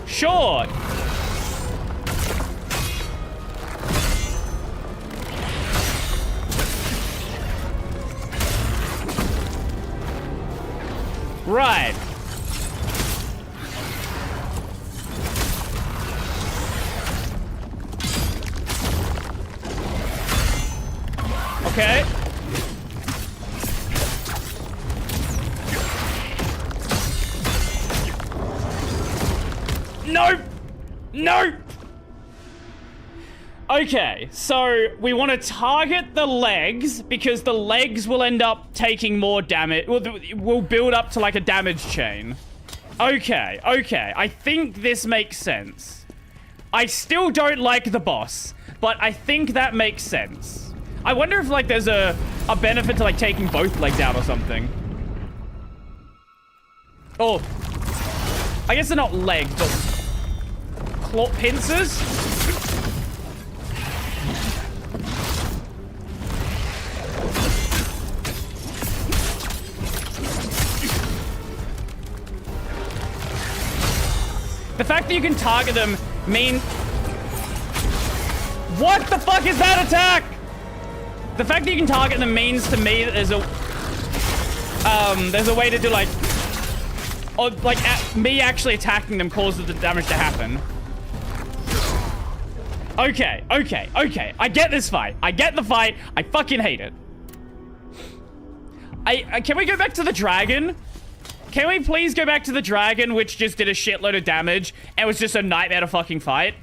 Sure. Right. Okay. No! No! Okay, so we want to target the legs because the legs will end up taking more damage. Will build up to like a damage chain. Okay, okay. I think this makes sense. I still don't like the boss, but I think that makes sense. I wonder if like there's a benefit to like taking both legs out or something. Oh. I guess they're not legs, but claw pincers? The fact that you can target them means... What the fuck is that attack? The fact that you can target them means to me that there's a way to do like... Or like me actually attacking them causes the damage to happen. Okay, okay, okay. I get this fight. I get the fight. I fucking hate it. Can we go back to the dragon? Can we please go back to the dragon, which just did a shitload of damage and was just a nightmare to fucking fight?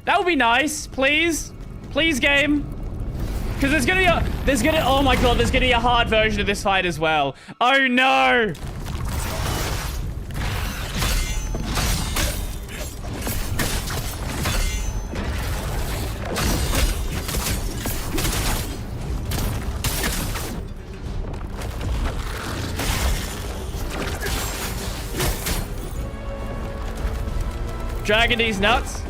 That would be nice, please. Please, game. Because there's gonna be oh my god, there's gonna be a hard version of this fight as well. Oh no! Dragging these nuts.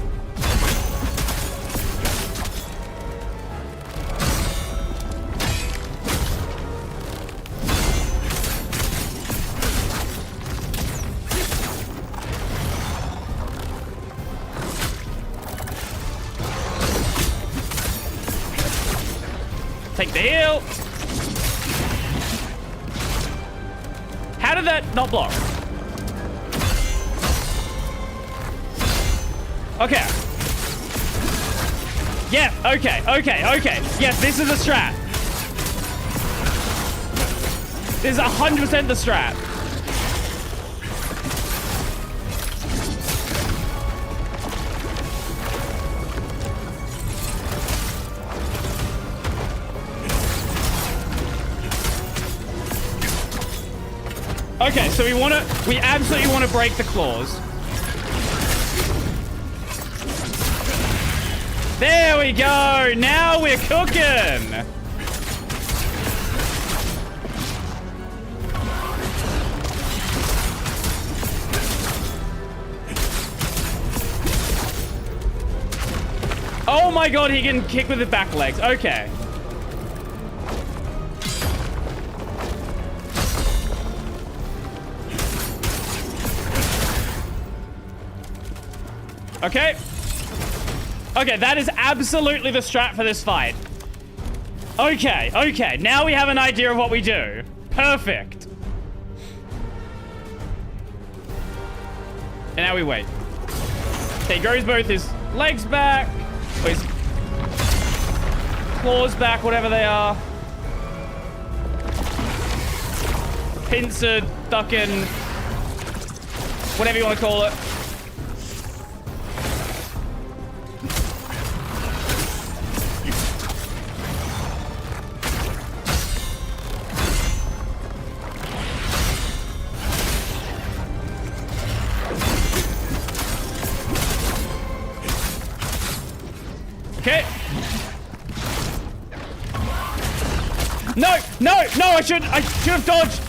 Take the heal. How did that not block? Okay. Yeah, okay, okay, okay. Yes, this is a strat. This is 100% the strat. Okay, so we absolutely want to break the claws. There we go. Now we're cooking. Oh my god, he can kick with the back legs. Okay. Okay. Okay, that is absolutely the strat for this fight. Okay, okay. Now we have an idea of what we do. Perfect. And now we wait. Okay, he grows both his legs back. Or his claws back, whatever they are. Pincer, ducking, whatever you want to call it. Okay. No, no, no, I should have dodged.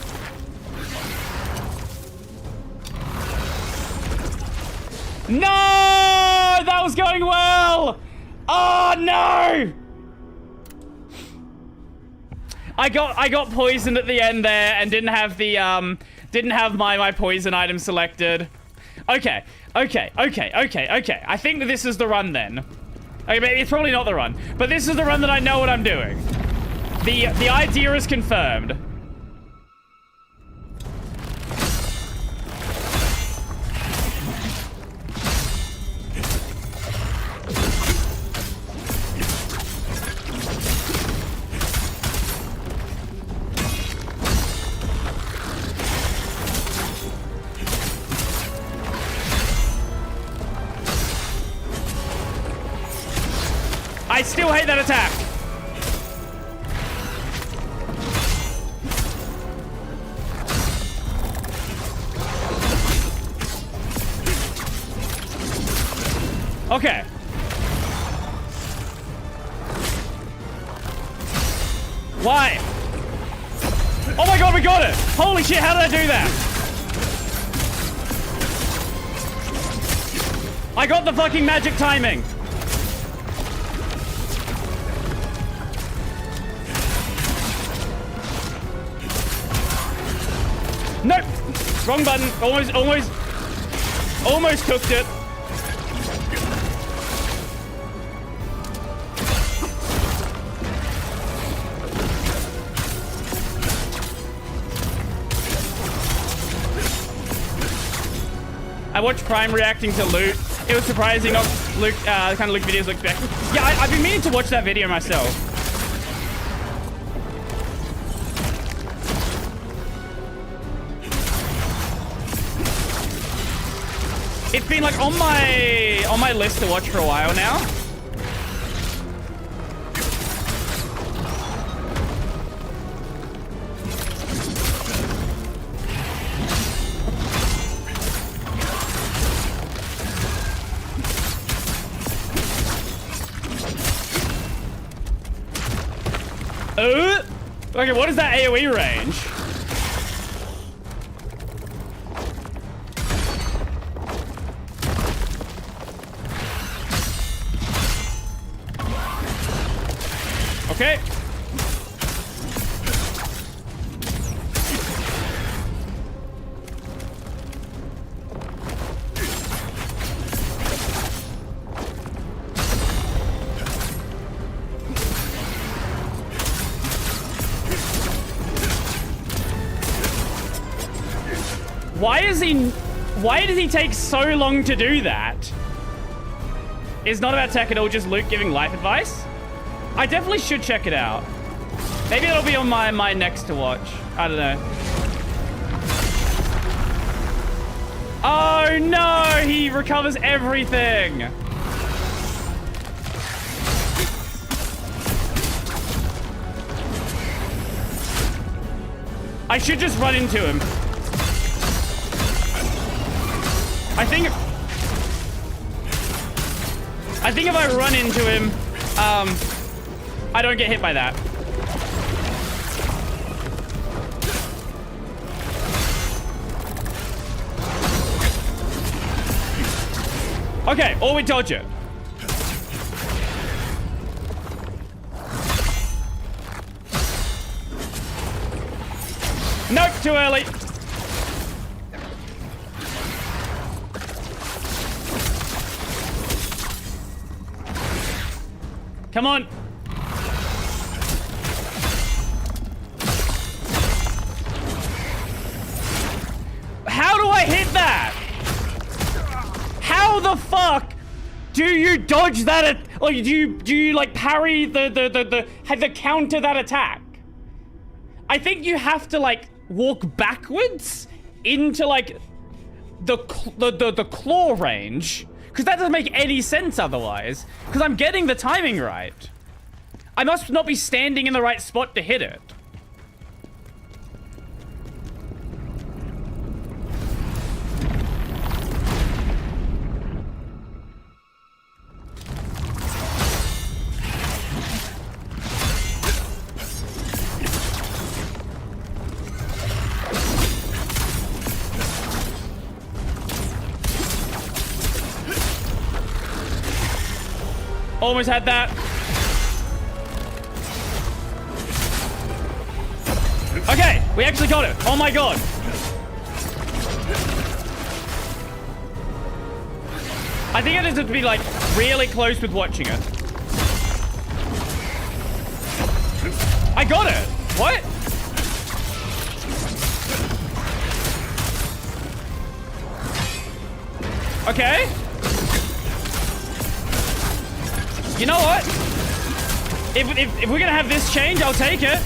No, that was going well. Oh no. I got poisoned at the end there and didn't have the my poison item selected. Okay. Okay, okay, okay, okay. I think this is the run then. Okay, but it's probably not the run. But this is the run that I know what I'm doing. The idea is confirmed. I still hate that attack. Okay. Why? Oh my god, we got it! Holy shit, how did I do that? I got the fucking magic timing. Nope! Wrong button. Almost cooked it. I watched Prime reacting to loot. It was surprising. Luke, the kind of Luke videos look back. Yeah, I've been meaning to watch that video myself. It's been like on my list to watch for a while now. Okay, what is that AoE range? Okay. Why does he take so long to do that? It's not about tech at all, just Luke giving life advice? I definitely should check it out. Maybe it'll be on my next to watch. I don't know. Oh no, he recovers everything. I should just run into him. I think if I run into him, I don't get hit by that. Okay, or we dodge it. Nope, too early. Come on. How do I hit that? How the fuck do you dodge that? Or do you like parry the counter that attack? I think you have to like walk backwards into like the claw range. Because that doesn't make any sense otherwise. Because I'm getting the timing right. I must not be standing in the right spot to hit it. Almost had that. Okay, we actually got it. Oh my god. I think I just have to be like really close with watching it. I got it. What? Okay. You know what? If we're gonna have this change, I'll take it.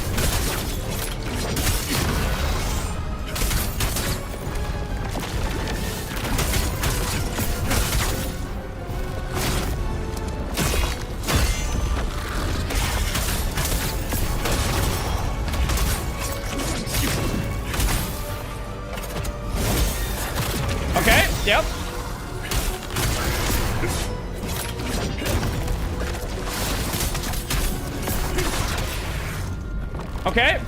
Okay.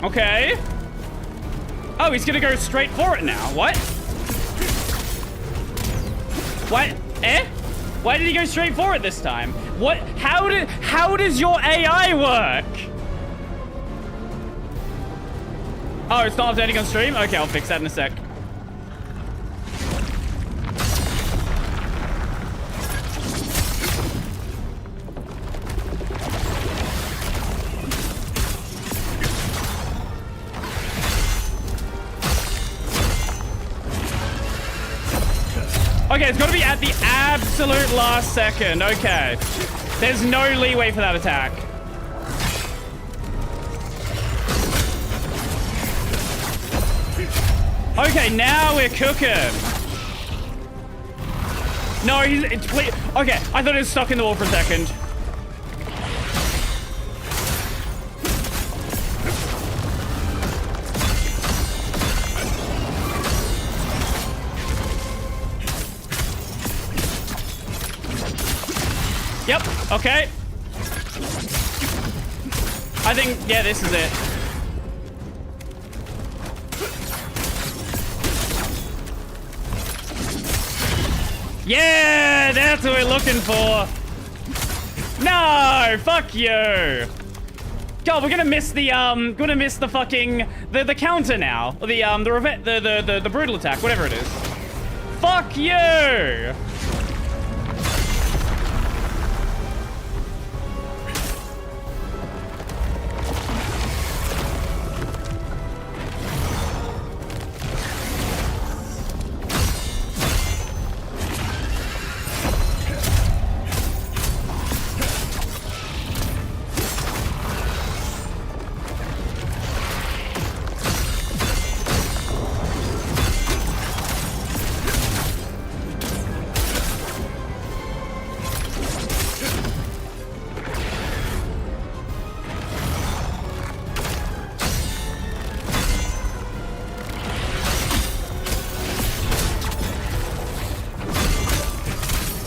Okay. Oh, he's gonna go straight for it now. What? What? Eh? Why did he go straight for it this time? What? How does your AI work? Oh, it's not updating on stream? Okay, I'll fix that in a sec. Okay, it's got to be at the absolute last second. Okay. There's no leeway for that attack. Okay, now we're cooking. No, please. Okay, I thought it was stuck in the wall for a second. Yep, okay. I think, yeah, this is it. Yeah, that's what we're looking for. No, fuck you. God, we're gonna miss the fucking, the counter now. The brutal attack, whatever it is. Fuck you.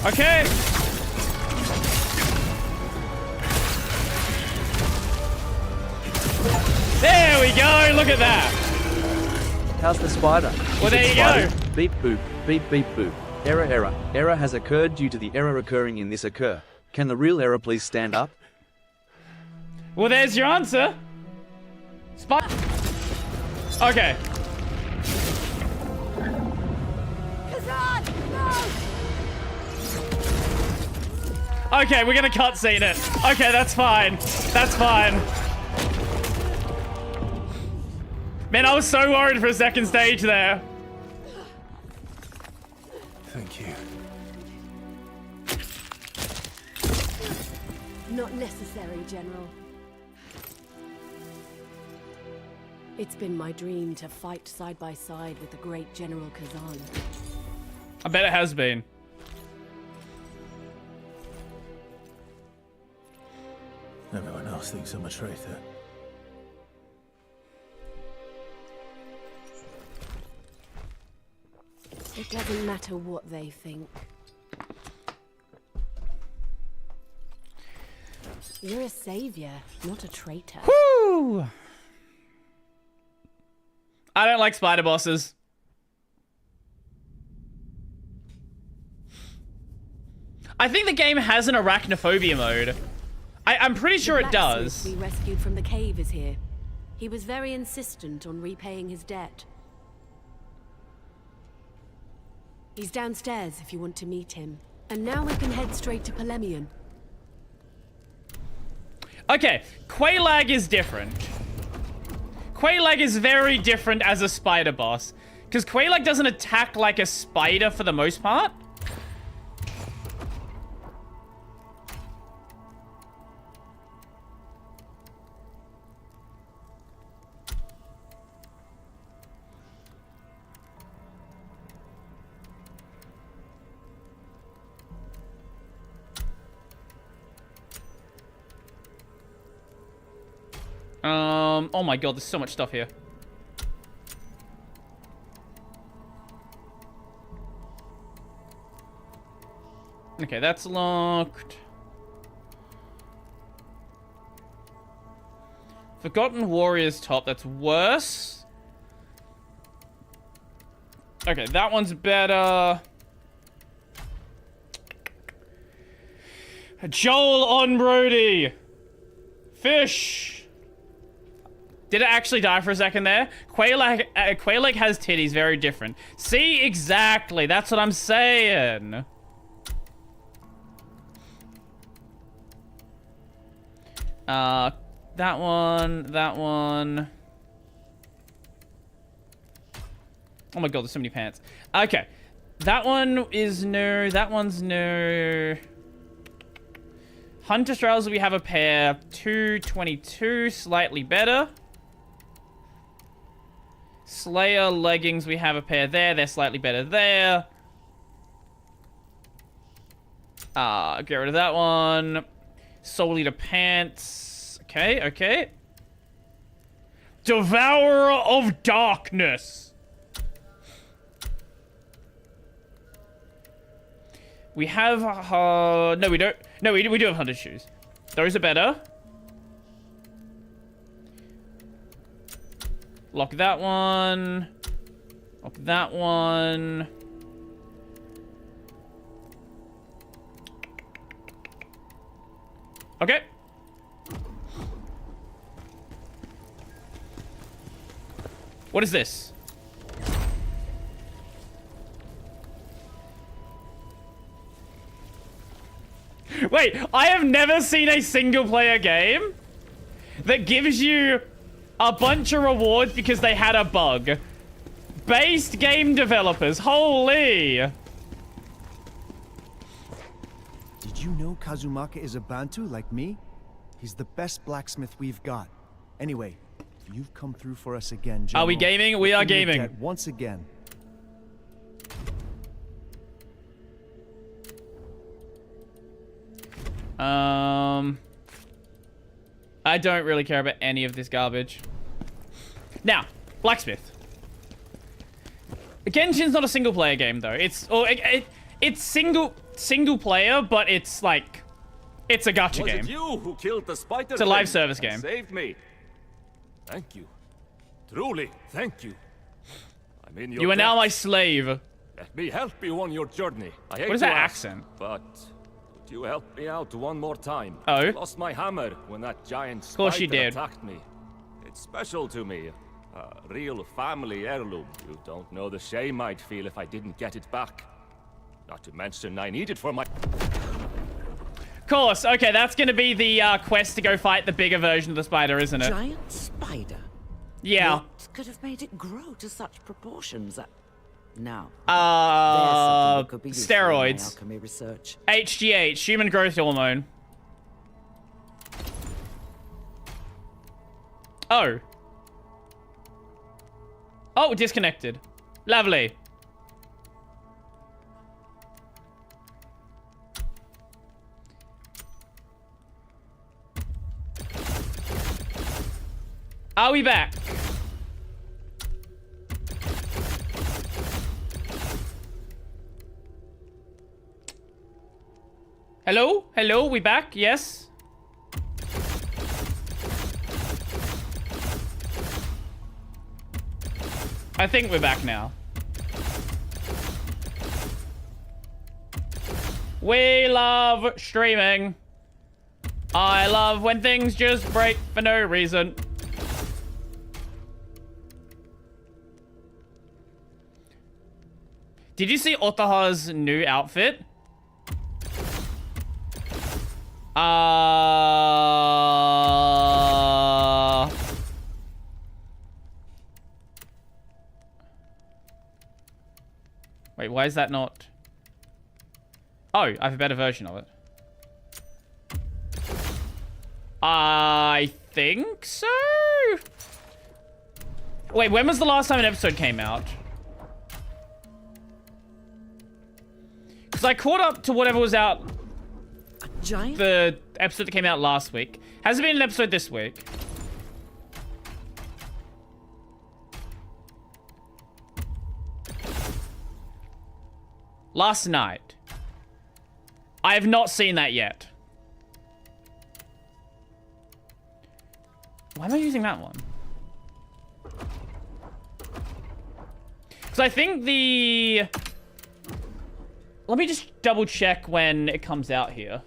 Okay. There we go. Look at that. How's the spider? Well, there you go. Beep boop, beep beep boop. Error, error. Error has occurred due to the error occurring in this occur. Can the real error please stand up? Well, there's your answer. Okay. Khazan, no! Okay, we're gonna cutscene it. Okay, that's fine. That's fine. Man, I was so worried for a second stage there. Thank you. Not necessary, General. It's been my dream to fight side by side with the great General Khazan. I bet it has been. Everyone else thinks I'm a traitor. It doesn't matter what they think. You're a savior, not a traitor. Woo! I don't like spider bosses. I think the game has an arachnophobia mode. I'm pretty sure it does. The blacksmith we rescued from the cave is here. He was very insistent on repaying his debt. He's downstairs if you want to meet him. And now we can head straight to Polemion. Okay, Quelaag is different. Quelaag is very different as a spider boss. Because Quelaag doesn't attack like a spider for the most part. Oh my god, there's so much stuff here. Okay, that's locked. Forgotten Warriors top, that's worse. Okay, that one's better. Joel on Brody. Fish. Did it actually die for a second there? Quaylake has titties, very different. See, exactly. That's what I'm saying. That one. Oh my god, there's so many pants. Okay. That one is new. That one's new. Hunter Strails, we have a pair. 222, slightly better. Slayer leggings, we have a pair there. They're slightly better there. Get rid of that one. Soul Eater pants. Okay, okay. Devourer of Darkness. We have, no we don't. No, we do have hunter shoes. Those are better. Lock that one. Lock that one. Okay. What is this? Wait, I have never seen a single-player game that gives you a bunch of rewards because they had a bug. Based game developers, holy! Did you know Kazumaka is a Bantu like me? He's the best blacksmith we've got. Anyway, you've come through for us again, General. Are we gaming? We are In your gaming. debt once again. I don't really care about any of this garbage. Now, blacksmith. Genshin's not a single-player game though. It's it's single player, but it's like it's a gacha game. Was it you who killed the spider? It's a live thing service and game. Saved me. Thank you. Truly, thank you. I'm in your You are now debt. my slave. Let me help you on your journey. I hate What is to that ask, accent? But could you help me out one more time? Oh? I lost my hammer when that giant spider course you did. attacked me. It's special to me. A real family heirloom. You don't know the shame I'd feel if I didn't get it back. Not to mention I need it for my... Course, okay, that's gonna be the quest to go fight the bigger version of the spider, isn't it? Giant spider? Yeah. What could have made it grow to such proportions? Now, could be useful in my steroids. alchemy research. HGH, human growth hormone. Oh. Oh, disconnected. Lovely. Are we back? Hello? Hello? We back? Yes? I think we're back now. We love streaming. I love when things just break for no reason. Did you see Otaha's new outfit? Wait, why is that not... Oh, I have a better version of it. I think so? Wait, when was the last time an episode came out? Because I caught up to whatever was out... Giant? The episode that came out last week. Has there been an episode this week? Last night. I have not seen that yet. Why am I using that one? Because I think the... Let me just double check when it comes out here.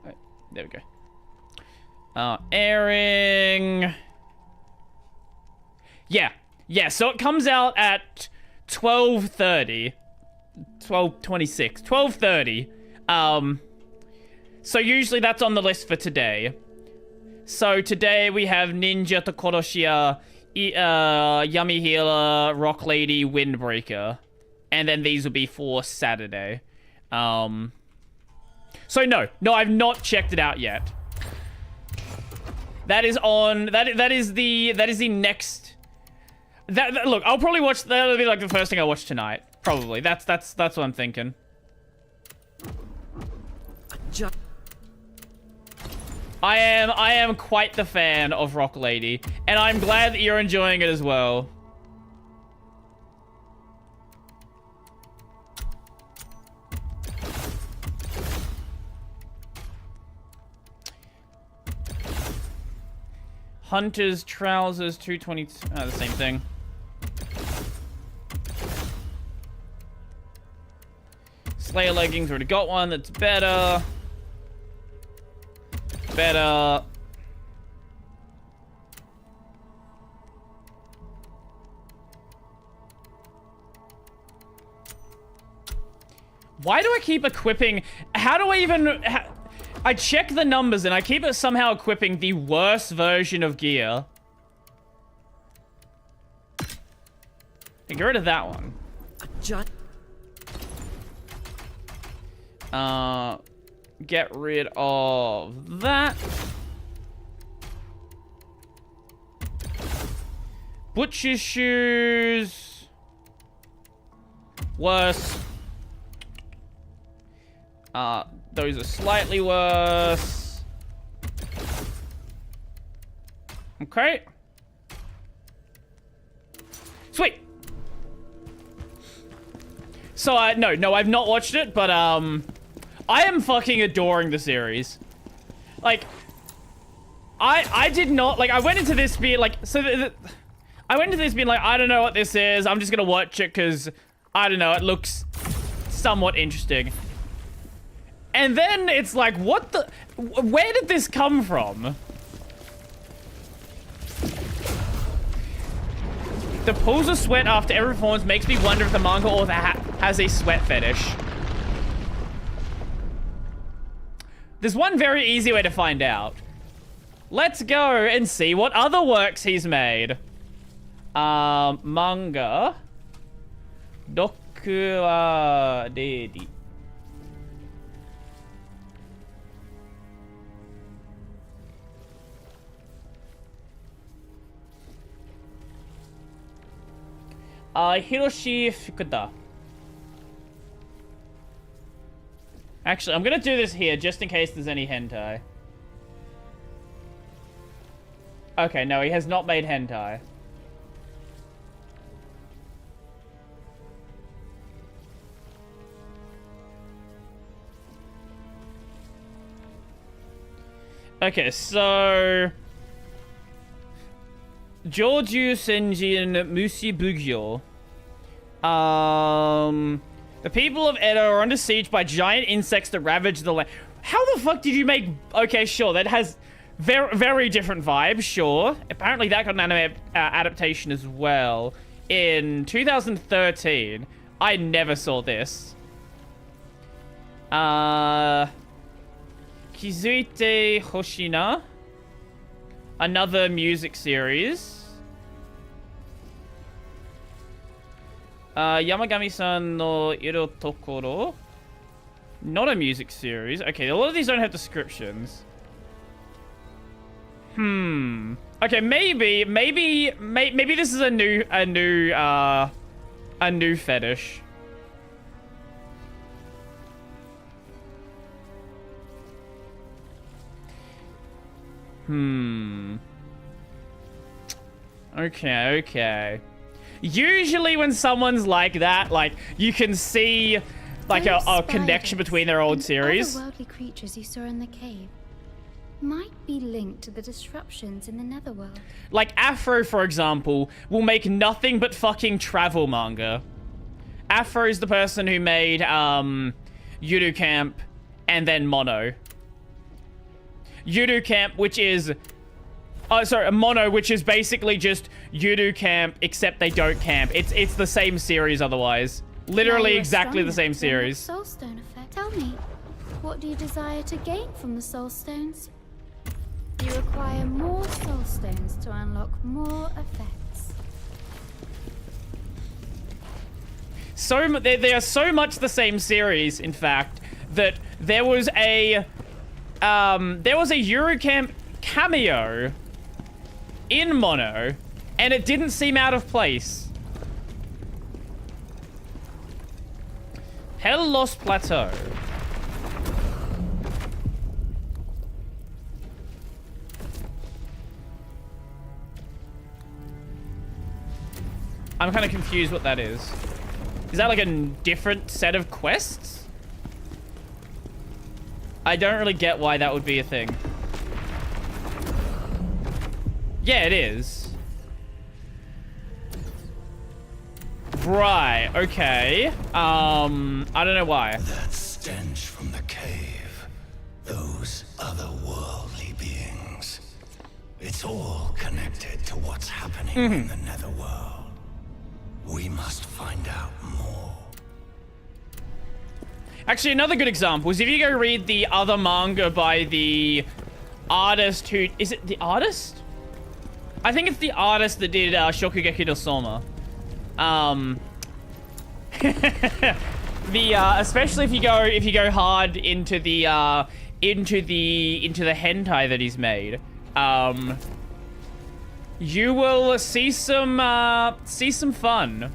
Right, there we go. Airing... Yeah, so it comes out at 12:30. 12:26. 12:30. So usually that's on the list for today. So today we have Ninja Tokoroshia, Yummy Healer, Rock Lady, Windbreaker. And then these will be for Saturday. So no, I've not checked it out yet. That is on, that is the next... look, I'll probably watch, that'll be like the first thing I watch tonight. Probably. That's what I'm thinking. I am quite the fan of Rock Lady, and I'm glad that you're enjoying it as well. Hunter's trousers, 222. The same thing. Slayer leggings, already got one. That's better. Better. Why do I keep equipping? How do I even... I check the numbers and I keep it somehow equipping the worst version of gear. Get rid of that one. Get rid of that. Butcher's shoes. Worse. Those are slightly worse. Okay. Sweet. So, no, I've not watched it, but, I am fucking adoring the series. Like, I did not, like, I went into this being, like, I went into this being like, I don't know what this is, I'm just gonna watch it, because, I don't know, it looks somewhat interesting. And then it's like, what the... Where did this come from? The pools of sweat after every performance makes me wonder if the manga author has a sweat fetish. There's one very easy way to find out. Let's go and see what other works he's made. Manga. Doku wa dedi. Hiroshi Fukuda. Actually, I'm gonna do this here just in case there's any hentai. Okay, no, he has not made hentai. Okay, so... Joju Senjin Musi Bugyo. The people of Edo are under siege by giant insects that ravage the land. How the fuck did you make... Okay, sure, that has very, very different vibes, sure. Apparently that got an anime adaptation as well. In 2013. I never saw this. Kizuite Hoshina. Another music series. Yamagami-san no Iro Tokoro. Not a music series. Okay, a lot of these don't have descriptions. Okay, maybe this is a new fetish. Okay. Usually when someone's like that, like, you can see, like, a connection between their old series. The otherworldly creatures you saw in the cave might be linked to the disruptions in the netherworld. Like, Afro, for example, will make nothing but fucking travel manga. Afro is the person who made, Yudu Camp and then Mono. Yudu Camp, which is... Mono, which is basically just Yudu Camp, except they don't camp. It's the same series otherwise. Literally exactly the same series. Soulstone effect. Tell me, what do you desire to gain from the Soul Stones? You require more Soul Stones to unlock more effects. So they are so much the same series, in fact, that there was a Eurocamp cameo in Mono, and it didn't seem out of place. Hell Lost Plateau. I'm kind of confused what that is. Is that like a different set of quests? I don't really get why that would be a thing. Yeah, it is. Right, okay. I don't know why. That stench from the cave. Those otherworldly beings. It's all connected to what's happening in the netherworld. We must find out more. Actually, another good example is if you go read the other manga by the artist who... Is it the artist? I think it's the artist that did Shokugeki no Soma. Especially if you go hard into the hentai that he's made, you will see some fun.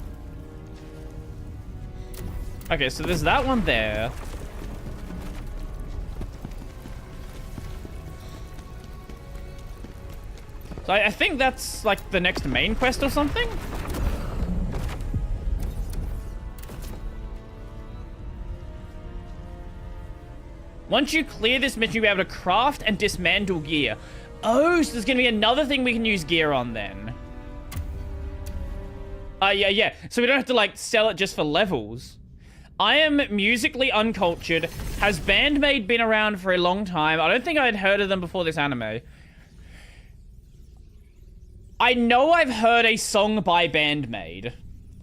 Okay, so there's that one there. So I think that's like the next main quest or something. Once you clear this mission, you'll be able to craft and dismantle gear. Oh, so there's going to be another thing we can use gear on then. Yeah. So we don't have to, like, sell it just for levels. I am musically uncultured. Has Bandmade been around for a long time? I don't think I'd heard of them before this anime. I know I've heard a song by Bandmade,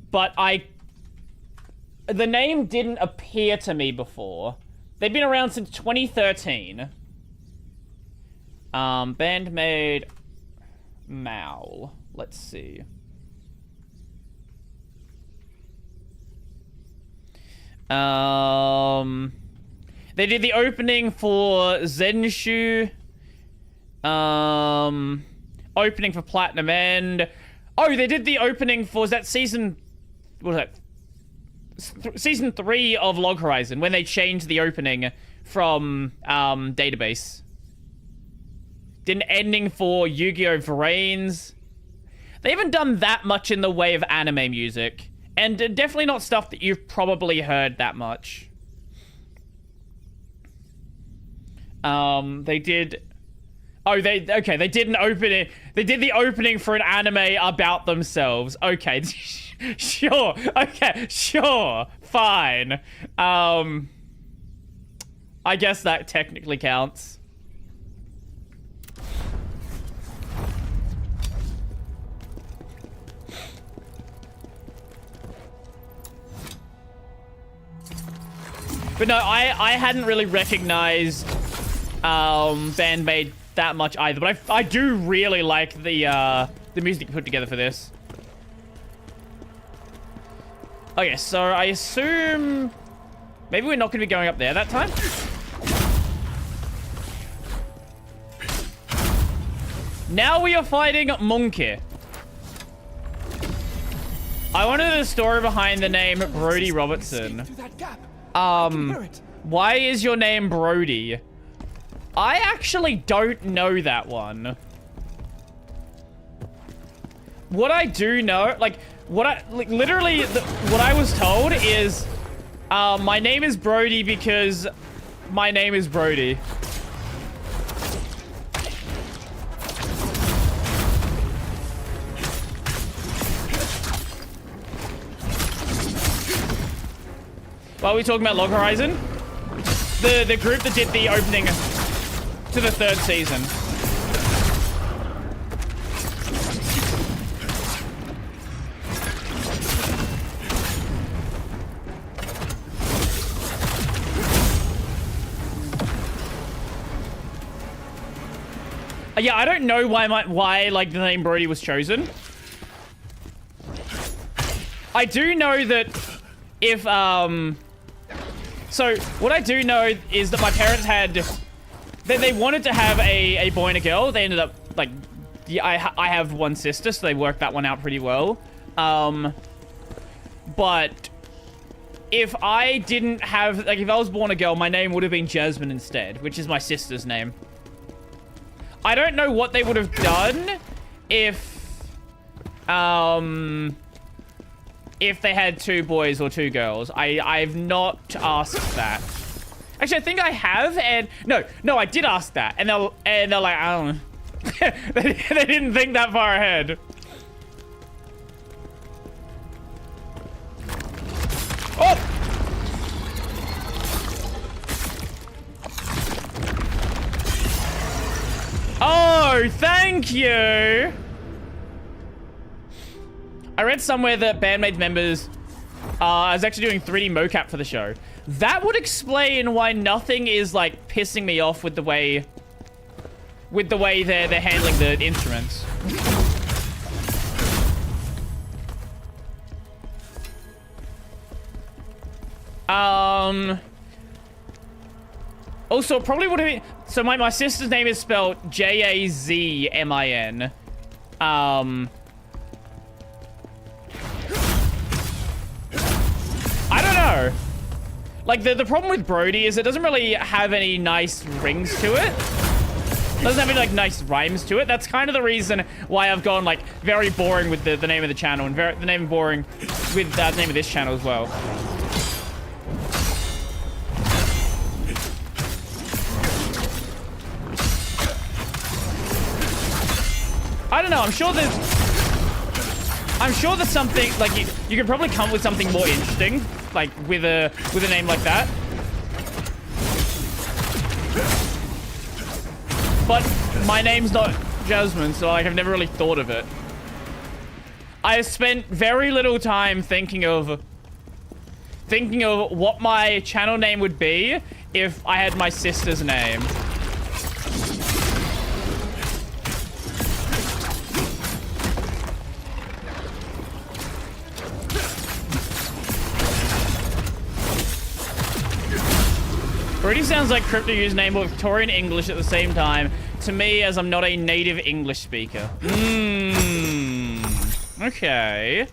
but the name didn't appear to me before. They've been around since 2013. Bandmade Mal. Let's see. They did the opening for Zenshu. Opening for Platinum End. Oh, they did the opening for, is that season... What was that? Season 3 of Log Horizon, when they changed the opening from Database. Did an ending for Yu-Gi-Oh! Vrains. They haven't done that much in the way of anime music. And definitely not stuff that you've probably heard that much. They did... Oh, they did an opening. They did the opening for an anime about themselves. Okay, sure. Okay, sure. Fine. I guess that technically counts. But no, I hadn't really recognized Bandmade that much either, but I do really like the music you put together for this. Okay, so I assume maybe we're not going to be going up there that time. Now we are fighting Monkey. I want to know the story behind the name Brody Robertson. Why is your name Brody? I actually don't know that one. What I do know, like, what I like, literally what I was told is my name is Brody because my name is Brody. While are we talking about Log Horizon? The group that did the opening to the 3rd season. Yeah, I don't know why like the name Brody was chosen. I do know that if so what I do know is that my parents had they wanted to have a boy and a girl. They ended up like yeah, I have one sister, so they worked that one out pretty well. But if I didn't have like if I was born a girl, my name would have been Jasmine instead, which is my sister's name. I don't know what they would have done if they had 2 boys or 2 girls. I've not asked that. Actually, I think I have, and no, I did ask that, and they're like, I don't know. they didn't think that far ahead. Oh! Oh, thank you! I read somewhere that Bandmates members is actually doing 3D mocap for the show. That would explain why nothing is, like, pissing me off with the way they're handling the instruments. Also, it probably would have been... So my sister's name is spelled Jazmin. I don't know. Like, the problem with Brody is it doesn't really have any nice rings to it. It doesn't have any, like, nice rhymes to it. That's kind of the reason why I've gone, like, very boring with the name of the channel and the name boring with the name of this channel as well. I don't know. I'm sure there's something like you could probably come up with something more interesting, like with a name like that. But my name's not Jasmine, so like I've never really thought of it. I spent very little time thinking of what my channel name would be if I had my sister's name. Brody sounds like crypto username or Victorian English at the same time to me, as I'm not a native English speaker. Okay.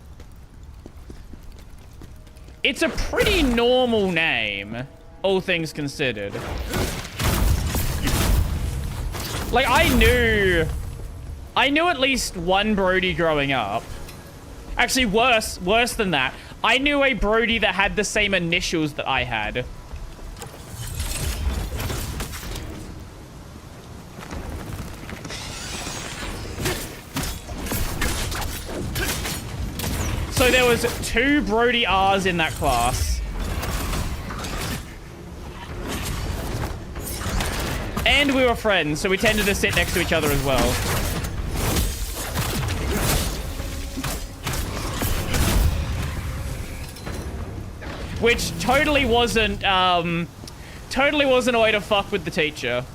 It's a pretty normal name, all things considered. Like, I knew at least one Brody growing up. Actually, worse than that. I knew a Brody that had the same initials that I had. So there was 2 Brody R's in that class. And we were friends, so we tended to sit next to each other as well. Which totally wasn't a way to fuck with the teacher.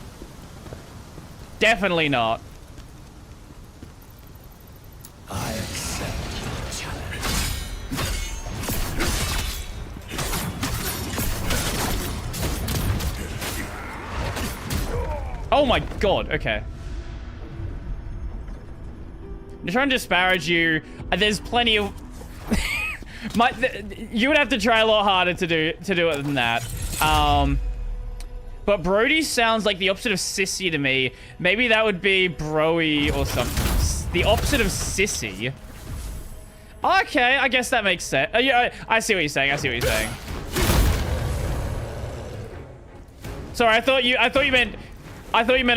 Definitely not. I accept your challenge. Oh my god, okay. I'm trying to disparage you. There's plenty of... you would have to try a lot harder to do it than that. But Brody sounds like the opposite of sissy to me. Maybe that would be broy or something. The opposite of sissy. Okay, I guess that makes sense. Yeah, I see what you're saying. I see what you're saying. Sorry, I thought you meant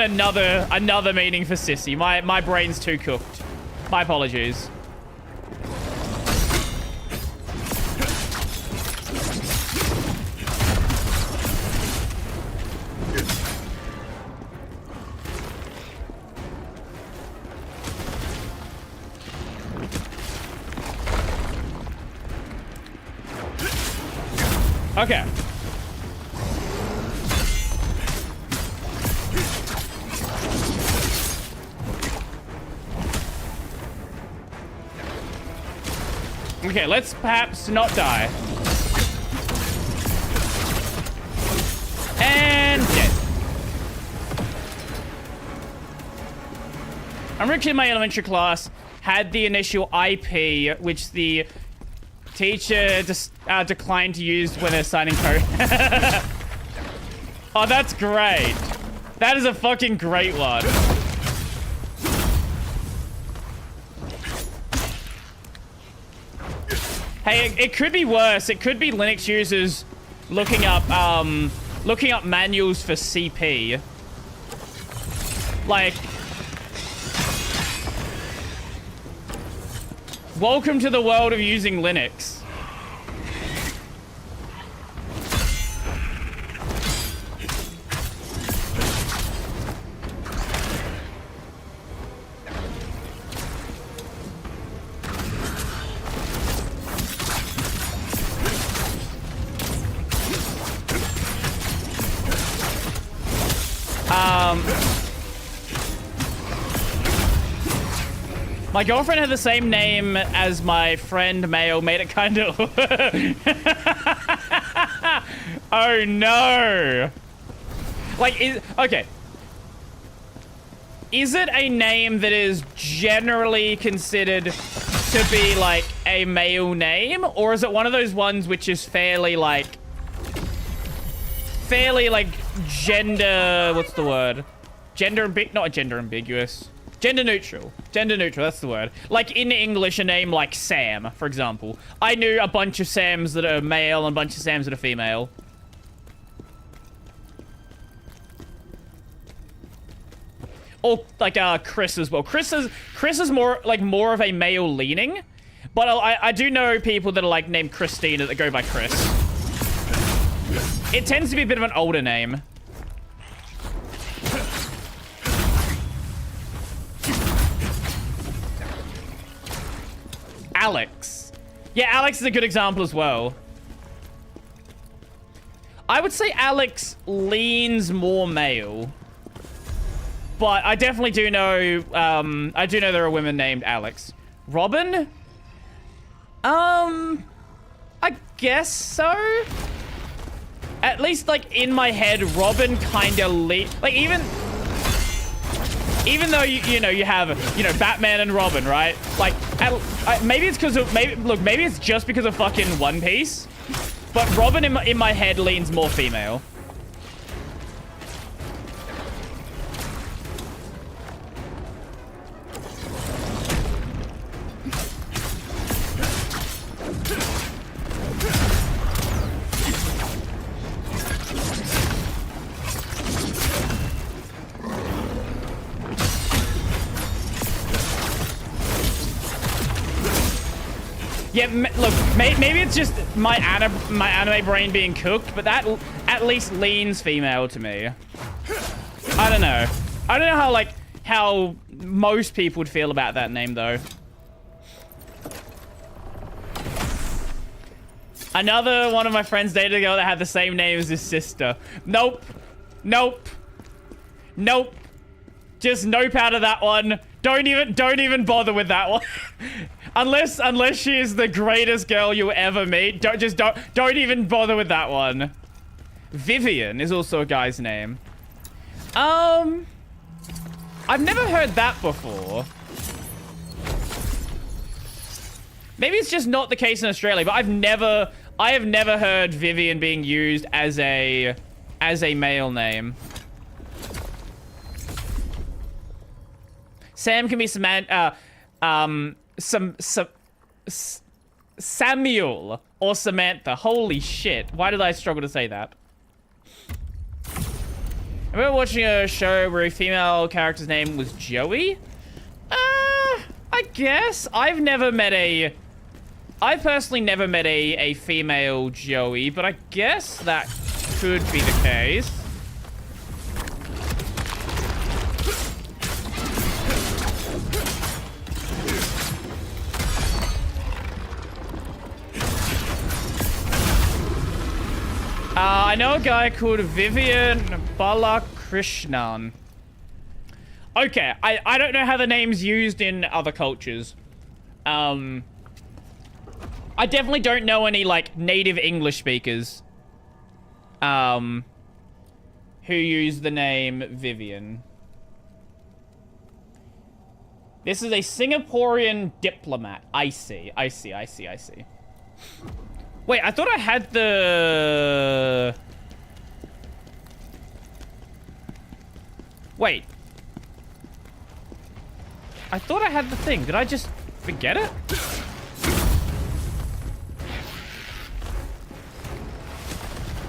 another meaning for sissy. My brain's too cooked. My apologies. Okay. Okay, let's perhaps not die. And dead. I'm Richard in my elementary class had the initial IP, which the teacher declined to use when they're signing code. Oh, that's great. That is a fucking great one. Hey, it could be worse. It could be Linux users looking up manuals for CP. Like, welcome to the world of using Linux. My girlfriend had the same name as my friend Mail, made it kind of... Oh no! Like, okay. Is it a name that is generally considered to be like a male name? Or is it one of those ones which is fairly like gender, what's the word? Not gender ambiguous. Gender neutral. Gender neutral, that's the word. Like in English, a name like Sam, for example. I knew a bunch of Sams that are male and a bunch of Sams that are female. Or like Chris as well. Chris is more of a male leaning. But I do know people that are like named Christina that go by Chris. It tends to be a bit of an older name. Alex. Yeah, Alex is a good example as well. I would say Alex leans more male. But I definitely do know, I do know there are women named Alex. Robin? I guess so. At least, like, in my head, Robin kind of like, even though, you know, you have, you know, Batman and Robin, right? Like, maybe it's because of, maybe it's just because of fucking One Piece. But Robin in my head leans more female. Yeah, look, maybe it's just my anime brain being cooked, but that at least leans female to me. I don't know. I don't know how most people would feel about that name, though. Another one of my friends dated a girl that had the same name as his sister. Nope. Nope. Nope. Just nope out of that one. Don't even bother with that one. Unless she is the greatest girl you'll ever meet. Don't even bother with that one. Vivian is also a guy's name. I've never heard that before. Maybe it's just not the case in Australia, but I have never heard Vivian being used as a male name. Sam can be Samuel or Samantha. Holy shit. Why did I struggle to say that? I remember watching a show where a female character's name was Joey. I guess. I've personally never met a female Joey, but I guess that could be the case. I know a guy called Vivian Balakrishnan. Okay, I don't know how the name's used in other cultures. I definitely don't know any, like, native English speakers who use the name Vivian. This is a Singaporean diplomat. I see. Wait, I thought I had the... Wait. I thought I had the thing. Did I just forget it?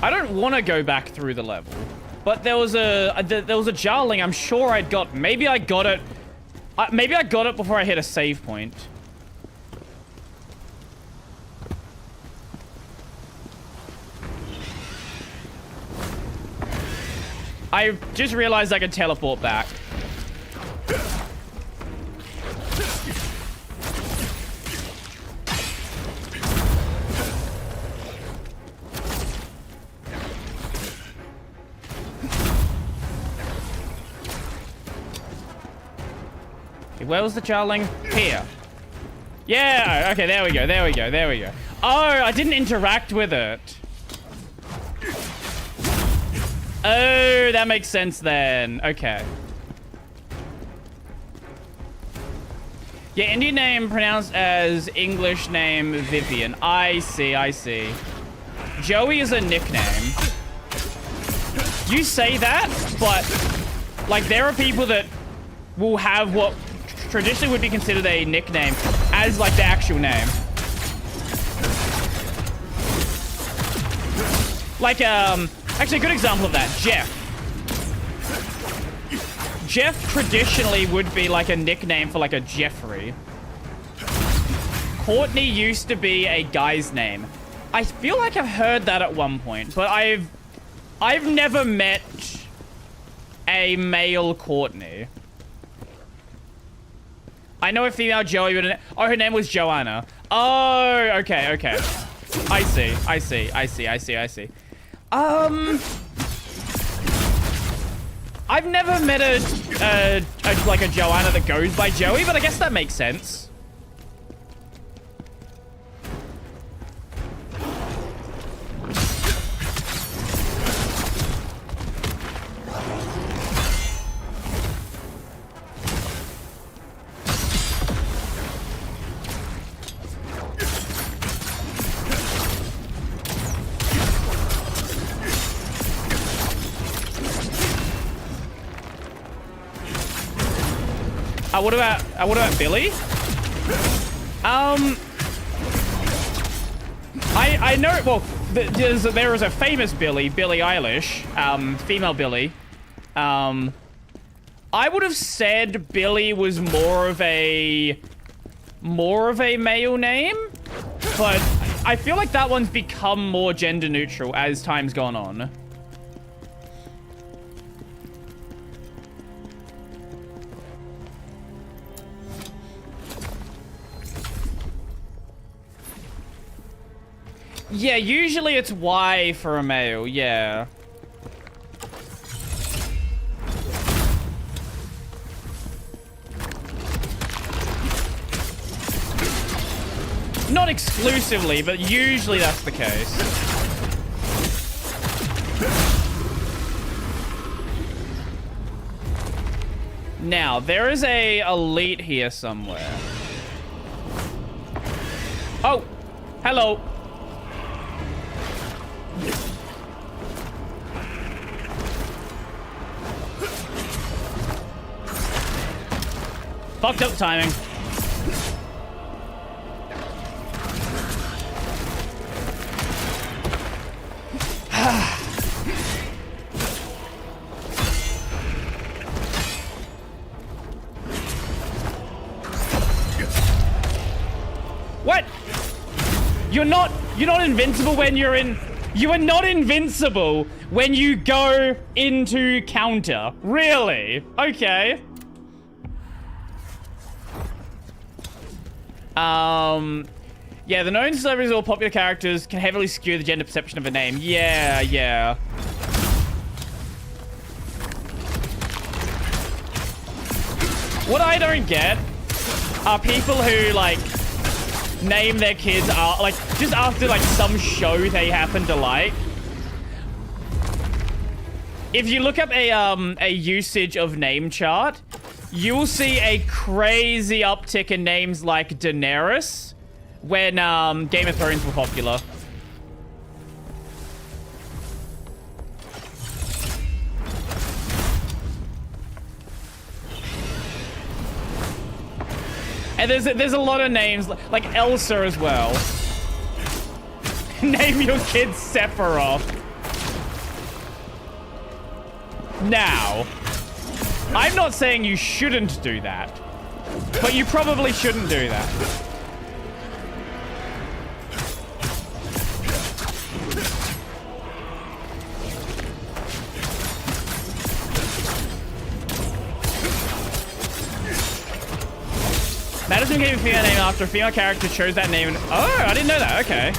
I don't want to go back through the level. But there was a jarling I'm sure I'd got. Maybe I got it. Maybe I got it before I hit a save point. I just realized I could teleport back. Okay, where was the jarling? Here. Yeah, okay, there we go. Oh, I didn't interact with it. Oh, that makes sense then. Okay. Yeah, Indian name pronounced as English name Vivian. I see. Joey is a nickname. You say that, but like there are people that will have what traditionally would be considered a nickname as like the actual name. Like, actually, a good example of that, Jeff. Jeff traditionally would be like a nickname for like a Jeffrey. Courtney used to be a guy's name. I feel like I've heard that at one point, but I've never met a male Courtney. I know a female Joey, but her name was Joanna. Oh, okay. I see. I've never met like a Joanna that goes by Joey, but I guess that makes sense. What about Billy? I know, well, there is a famous Billy Eilish, female Billy. I would have said Billy was more of a male name, but I feel like that one's become more gender neutral as time's gone on. Yeah, usually it's Y for a male, yeah. Not exclusively, but usually that's the case. Now, there is a elite here somewhere. Oh, hello. Fucked up timing. You're not invincible when you're in... You are not invincible when you go into counter. Really? Okay. Yeah, the known celebrities or popular characters can heavily skew the gender perception of a name. Yeah, yeah. What I don't get are people who, like, name their kids, like, just after, like, some show they happen to like. If you look up a usage of name chart, you'll see a crazy uptick in names like Daenerys when Game of Thrones were popular. And there's a lot of names, like Elsa as well. Name your kid Sephiroth. Now, I'm not saying you shouldn't do that, but you probably shouldn't do that. Madison gave a female name after a female character chose that name. Oh, I didn't know that. Okay.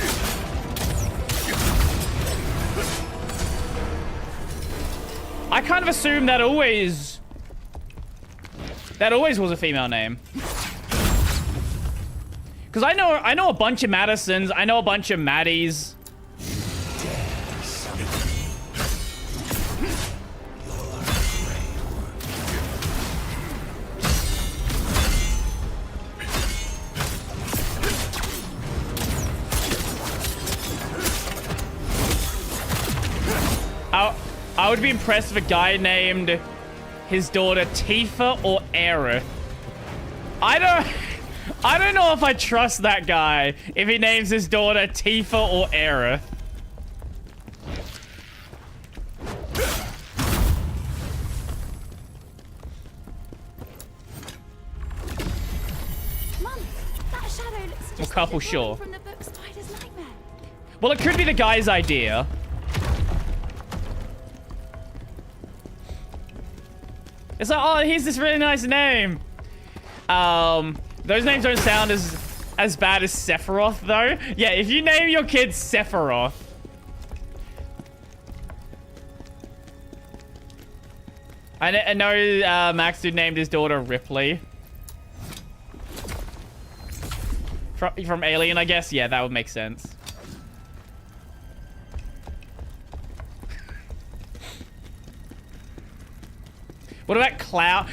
I kind of assumed that always was a female name. Because I know a bunch of Madisons. I know a bunch of Maddies. I would be impressed if a guy named his daughter Tifa or Aerith. I don't know if I trust that guy if he names his daughter Tifa or Aerith. Mum, that shadow looks just A couple, like the sure. from the book Spider's Nightmare. Well, it could be the guy's idea. It's like, oh, here's this really nice name. Those names don't sound as bad as Sephiroth, though. Yeah, if you name your kid Sephiroth. I know Max dude named his daughter Ripley. From Alien, I guess. Yeah, that would make sense. What about Cloud?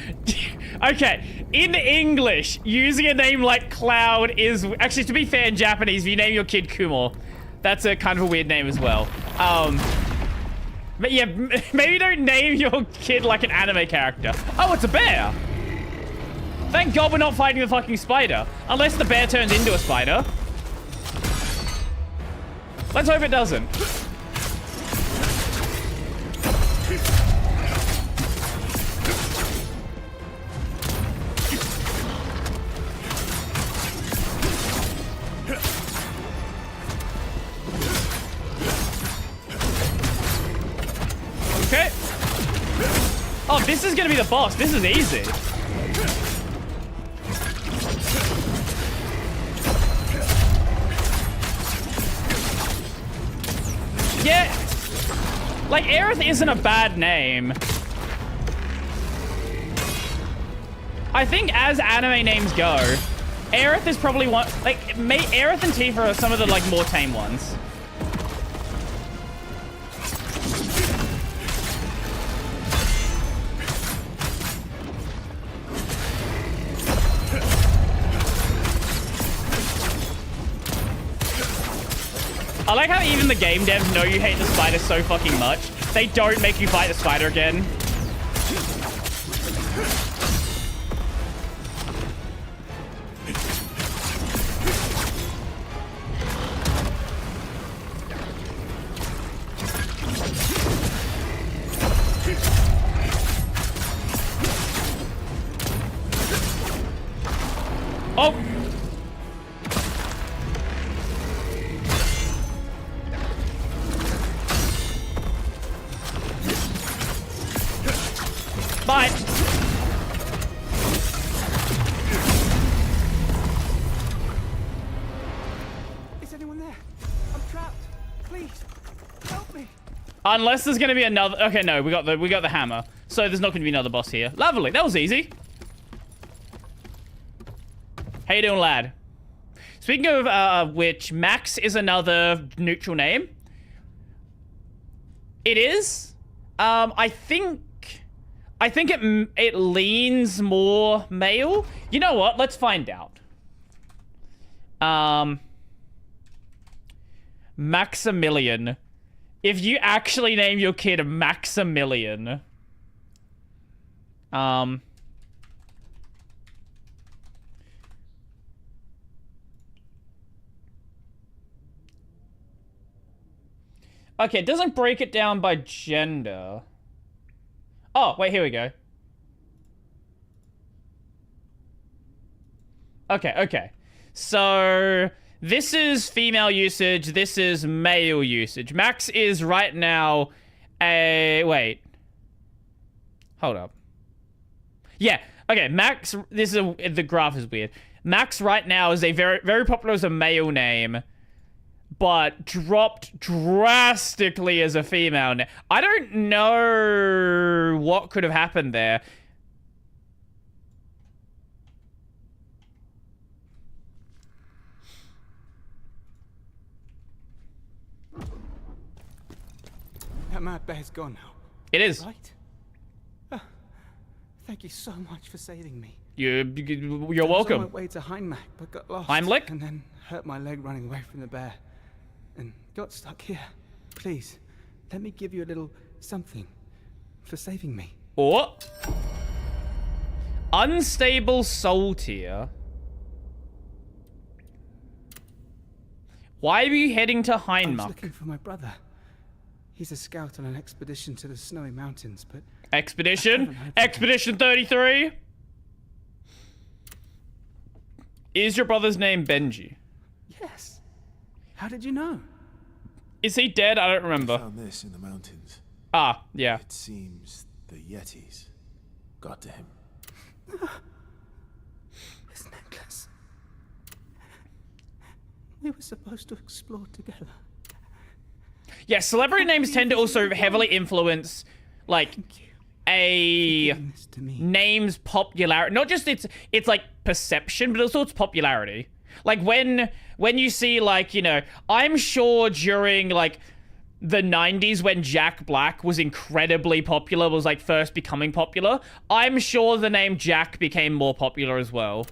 Okay, in English, using a name like Cloud is... Actually, to be fair, in Japanese, if you name your kid Kumo, that's a kind of a weird name as well. But yeah, maybe don't name your kid like an anime character. Oh, it's a bear! Thank God we're not fighting the fucking spider. Unless the bear turns into a spider. Let's hope it doesn't. Okay. Oh, this is gonna be the boss. This is easy. Yeah. Like, Aerith isn't a bad name. I think as anime names go, Aerith is probably one... Like, Aerith and Tifa are some of the, like, more tame ones. I like how even the game devs know you hate the spider so fucking much. They don't make you fight the spider again. Oh! Unless there's gonna be another. Okay, no, we got the hammer, so there's not gonna be another boss here. Lovely, that was easy. How you doing, lad? Speaking of which, Max is another neutral name. It is. I think it leans more male. You know what? Let's find out. Maximilian. If you actually name your kid Maximilian. Okay, it doesn't break it down by gender. Oh, wait, here we go. Okay. So, this is female usage, this is male usage. Max is right now a... Wait. Hold up. Yeah, okay, Max... the graph is weird. Max right now is a very popular as a male name, but dropped drastically as a female name. I don't know what could have happened there. That mad bear's gone now. It is. Right? Thank you so much for saving me. You're I was welcome. on my way to Heinmach, but got lost. Heimlich? And then hurt my leg running away from the bear. And got stuck here. Please, let me give you a little something for saving me. Or... Unstable soul tier. Why are you heading to I was Heinmach? looking for my brother. He's a scout on an expedition to the snowy mountains, but... Expedition? Expedition 33? Is your brother's name Benji? Yes. How did you know? Is he dead? I don't remember. I found this in the mountains. Ah, yeah. It seems the Yetis got to him. His necklace. We were supposed to explore together. Yeah, celebrity names tend to also heavily influence, like, a name's popularity. Not just it's like perception, but also its popularity. Like when you see, like, you know, I'm sure during like the 90s when Jack Black was incredibly popular, was like first becoming popular, I'm sure the name Jack became more popular as well.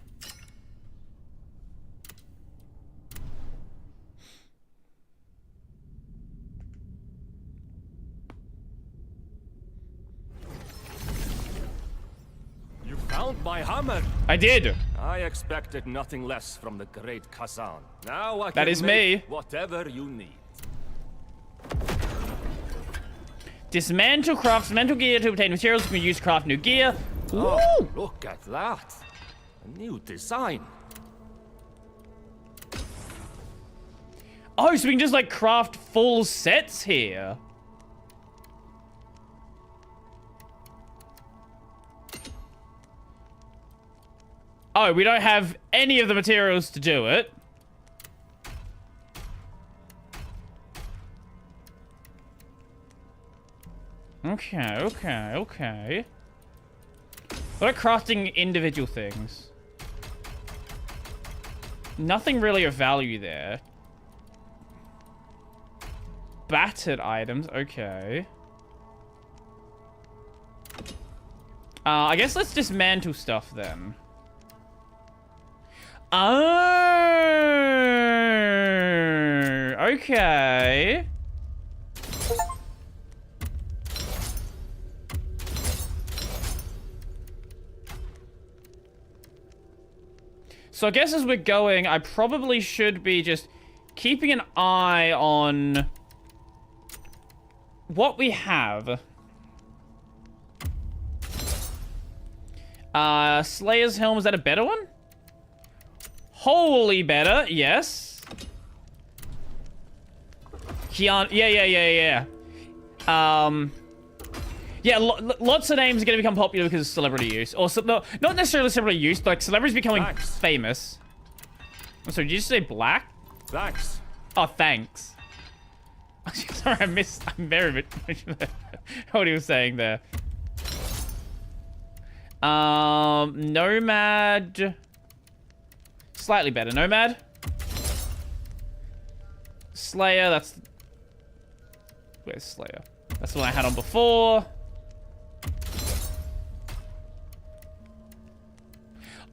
Found my hammer. I did. I expected nothing less from the great Khazan. Now I can That is make me. whatever you need. Dismantle crafts mental gear to obtain materials you can use to craft new gear. Oh, Woo! look at that. A new design. Oh, so we can just like craft full sets here. Oh, we don't have any of the materials to do it. Okay. What are crafting individual things? Nothing really of value there. Battered items, okay. I guess let's dismantle stuff then. Oh, okay. So I guess as we're going, I probably should be just keeping an eye on what we have. Slayer's Helm, is that a better one? Wholly better, yes. Kian, yeah. Yeah, lots of names are going to become popular because of celebrity use. Or, no, not necessarily celebrity use, but like celebrities becoming famous. I'm sorry, did you just say black? Thanks. Oh, thanks. Sorry, I'm very what he was saying there. Nomad. Slightly better. Nomad. Slayer, that's... Where's Slayer? That's the one I had on before.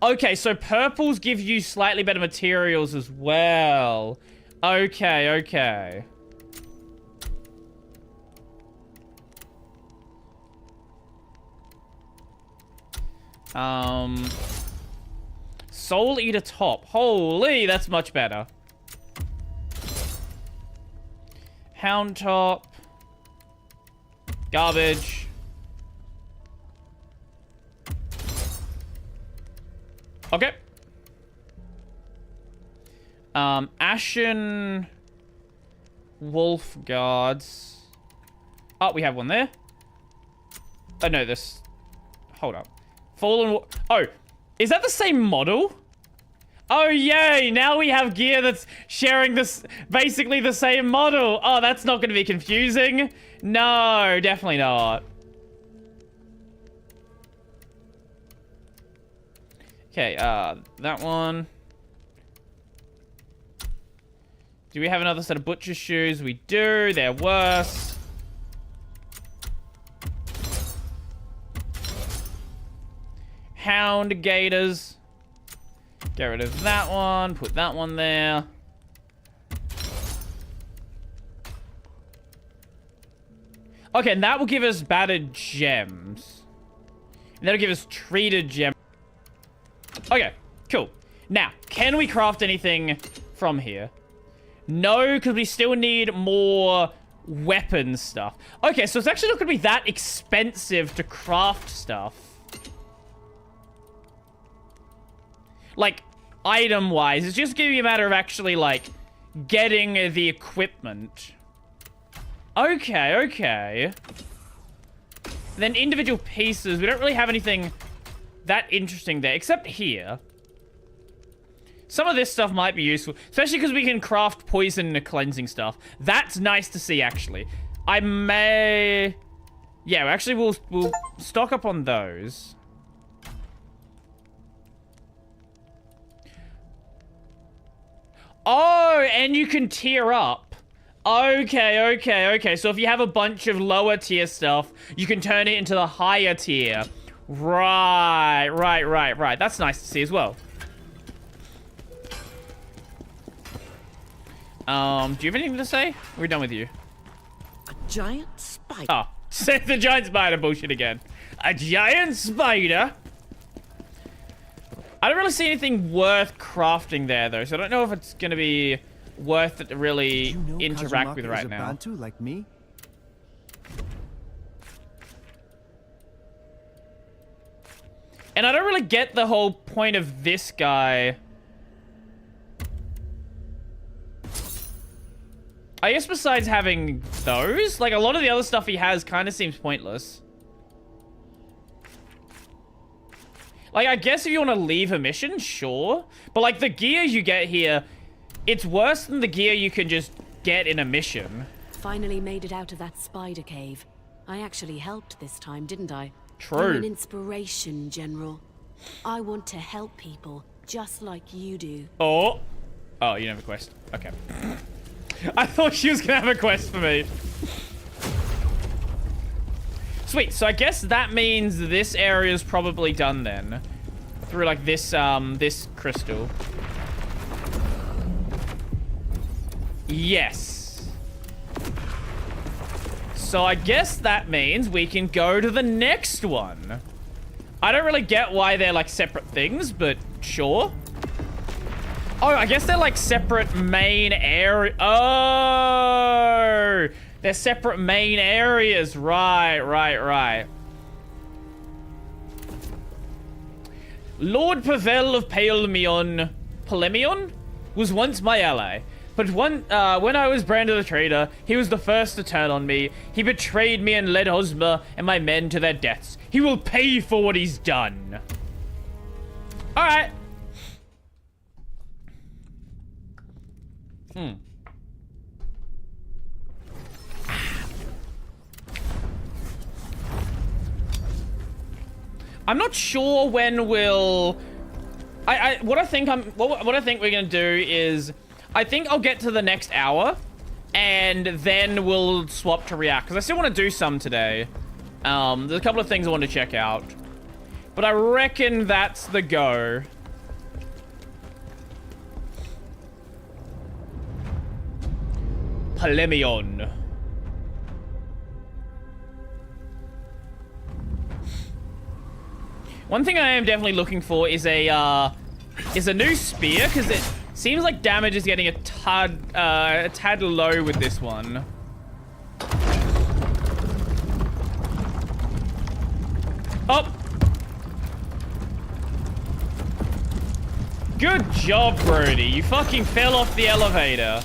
Okay, so purples give you slightly better materials as well. Okay, okay. Soul Eater top. Holy, that's much better. Hound top. Garbage. Okay. Ashen Wolf Guards. Oh, we have one there. Oh, no, this... Hold up. Fallen... Oh, is that the same model? Oh, yay! Now we have gear that's sharing this... Basically the same model. Oh, that's not going to be confusing. No, definitely not. Okay, that one. Do we have another set of butcher shoes? We do. They're worse. Hound gaiters. Get rid of that one. Put that one there. Okay, and that will give us battered gems. And that'll give us treated gems. Okay, cool. Now, can we craft anything from here? No, because we still need more weapon stuff. Okay, so it's actually not going to be that expensive to craft stuff. Like, item-wise. It's just going to be a matter of actually, like, getting the equipment. Okay, okay. Then individual pieces. We don't really have anything that interesting there, except here. Some of this stuff might be useful, especially because we can craft poison cleansing stuff. That's nice to see, actually. I may... Yeah, actually, we'll stock up on those. Oh, and you can tier up. Okay, okay, okay. So if you have a bunch of lower tier stuff, you can turn it into the higher tier. Right. That's nice to see as well. Do you have anything to say? We're done with you. A giant spider. Oh, say the giant spider bullshit again. A giant spider? I don't really see anything worth crafting there, though, so I don't know if it's going to be worth it to really interact with right now. Bantu like me? And I don't really get the whole point of this guy. I guess besides having those, like a lot of the other stuff he has kind of seems pointless. Like, I guess if you want to leave a mission, sure. But like the gear you get here, it's worse than the gear you can just get in a mission. Finally made it out of that spider cave. I actually helped this time, didn't I? True. I'm an inspiration, General. I want to help people, just like you do. Oh. Oh, you don't have a quest. Okay. I thought she was gonna have a quest for me. Sweet, so I guess that means this area is probably done then. Through like this, this crystal. Yes. So I guess that means we can go to the next one. I don't really get why they're like separate things, but sure. Oh, I guess they're like separate main area. Oh, they're separate main areas. Right. Lord Pavel of Polemion was once my ally. But when I was branded a traitor, he was the first to turn on me. He betrayed me and led Ozma and my men to their deaths. He will pay for what he's done. All right. I'm not sure when we'll... what I think we're gonna do is... I think I'll get to the next hour, and then we'll swap to react, because I still want to do some today. There's a couple of things I want to check out. But I reckon that's the go. Polemion. One thing I am definitely looking for is a new spear, because it seems like damage is getting a tad low with this one. Oh! Good job, Brody. You fucking fell off the elevator.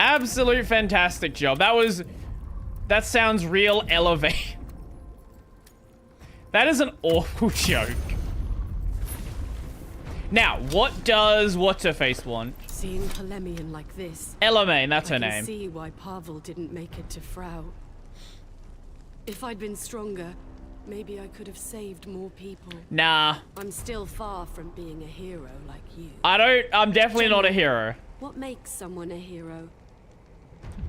Absolute fantastic job. That sounds real elevate. That is an awful joke. Now, what does What's-Her-Face want? Seeing Polemion like this. Elamaine, that's her name. I can see why Pavel didn't make it to Frau. If I'd been stronger, maybe I could have saved more people. Nah. I'm still far from being a hero like you. I'm definitely not a hero. What makes someone a hero?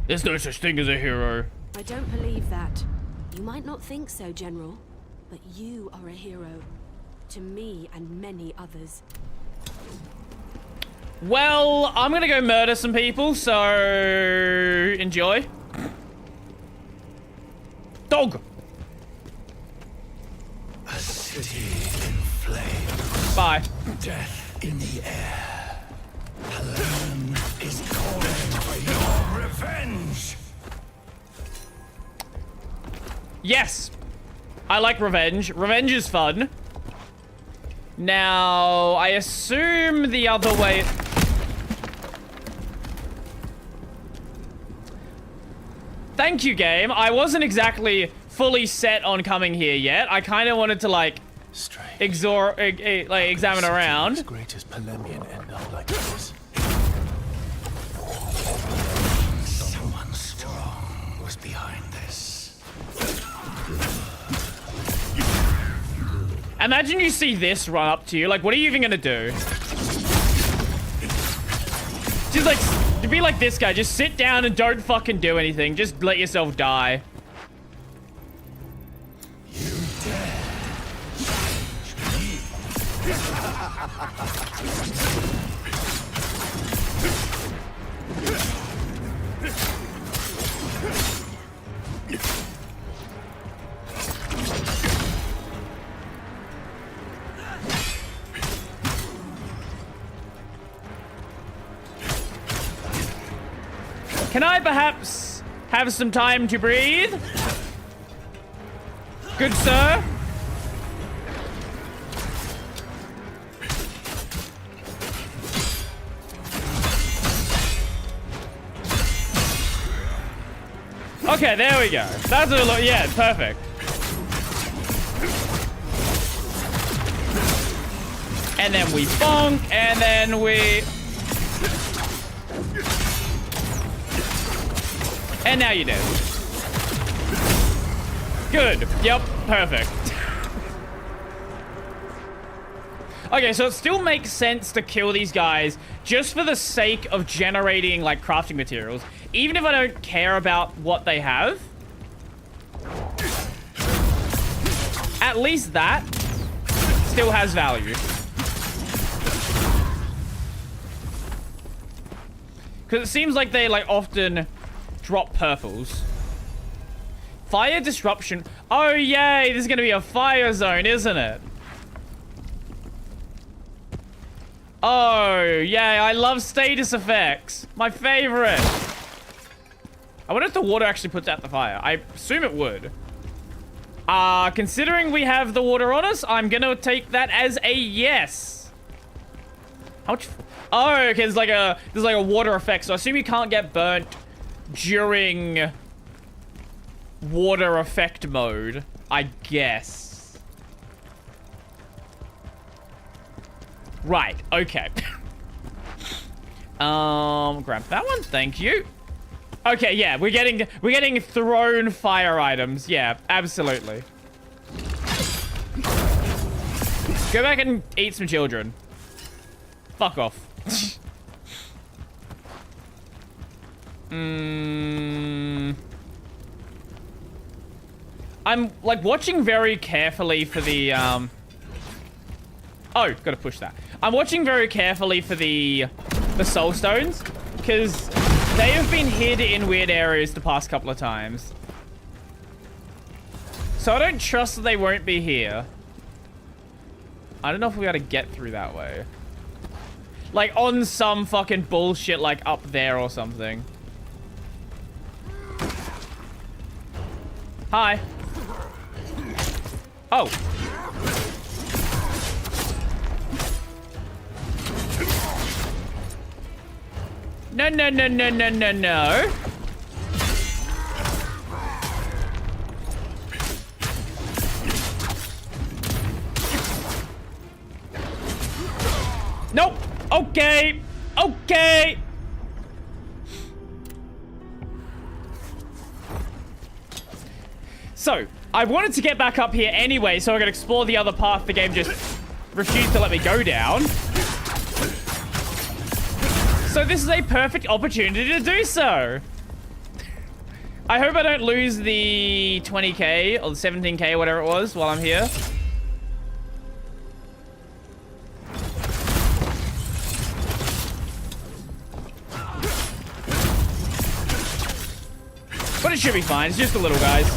There's no such thing as a hero. I don't believe that. You might not think so, General, but you are a hero. To me and many others. Well, I'm gonna go murder some people, so... enjoy. Dog! A city in flames. Bye. Death in the air. Palermo is calling for your revenge. Yes. I like revenge. Revenge is fun. Now, I assume the other way... Thank you, game. I wasn't exactly fully set on coming here yet. I kind of wanted to, like, examine around. As great as Polemion end up like this. Someone strong was behind this. Imagine you see this run up to you. Like, what are you even gonna do? Just like, to be like this guy. Just sit down and don't fucking do anything. Just let yourself die. You dead. Can I perhaps have some time to breathe? Good sir? Okay, there we go. That's a lot. Yeah, perfect. And then we bonk, and then we... And now you're dead. Good. Yep, perfect. Okay, so it still makes sense to kill these guys just for the sake of generating, like, crafting materials. Even if I don't care about what they have. At least that still has value. Because it seems like they, like, often drop purples. Fire disruption. Oh, yay. This is going to be a fire zone, isn't it? Oh, yay. I love status effects. My favorite. I wonder if the water actually puts out the fire. I assume it would. Considering we have the water on us, I'm going to take that as a yes. How much... Oh, okay. There's like a water effect. So I assume you can't get burnt during water effect mode, I guess. Right, okay. Grab that one, thank you. Okay, yeah, we're getting thrown fire items. Yeah, absolutely. Go back and eat some children. Fuck off. I'm like watching very carefully for the oh, gotta push that. I'm watching very carefully for the soul stones because they have been hid in weird areas the past couple of times. So I don't trust that they won't be here. I don't know if we gotta get through that way. Like on some fucking bullshit like up there or something. Hi. Oh. No, no, no, no, no, no, no. Nope. Okay. Okay. So, I wanted to get back up here anyway, so I could explore the other path the game just refused to let me go down. So this is a perfect opportunity to do so. I hope I don't lose the 20k or the 17k, whatever it was, while I'm here. But it should be fine. It's just a little, guys.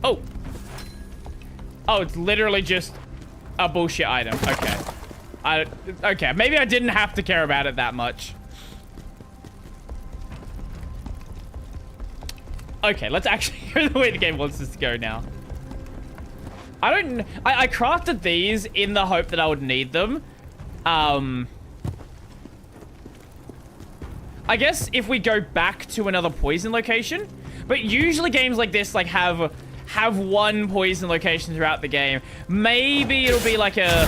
Oh. Oh, it's literally just a bullshit item. Okay. Okay, maybe I didn't have to care about it that much. Okay, let's actually go the way the game wants us to go now. I crafted these in the hope that I would need them. I guess if we go back to another poison location, but usually games like this like have one poison location throughout the game. Maybe it'll be like a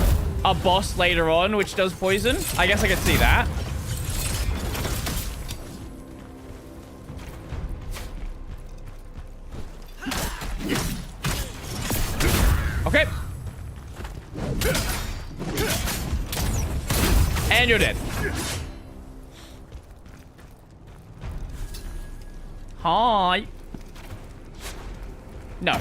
boss later on which does poison. I guess I could see that. Okay. And you're dead. Hi. No.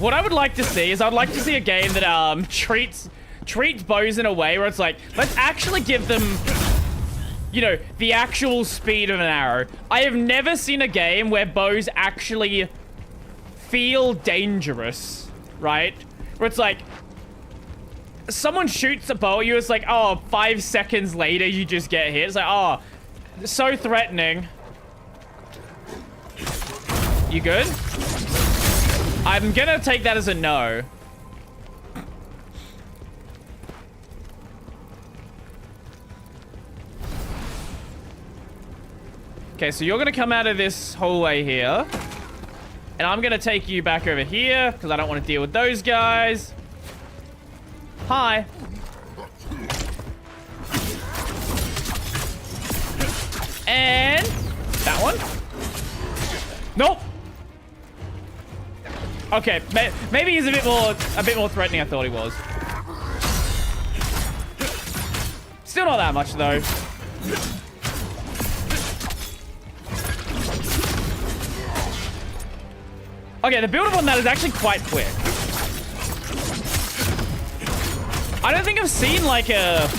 What I would like to see is I'd like to see a game that treats bows in a way where it's like, let's actually give them, you know, the actual speed of an arrow. I have never seen a game where bows actually feel dangerous, right? Where it's like, someone shoots a bow at you, it's like, oh, 5 seconds later you just get hit. It's like, oh, so threatening. You good? I'm gonna take that as a no. Okay, so you're gonna come out of this hallway here. And I'm gonna take you back over here, because I don't want to deal with those guys. Hi. And that one. Nope. Okay, maybe he's a bit more threatening I thought he was. Still not that much though. Okay, the build-up on that is actually quite quick. I don't think I've seen like a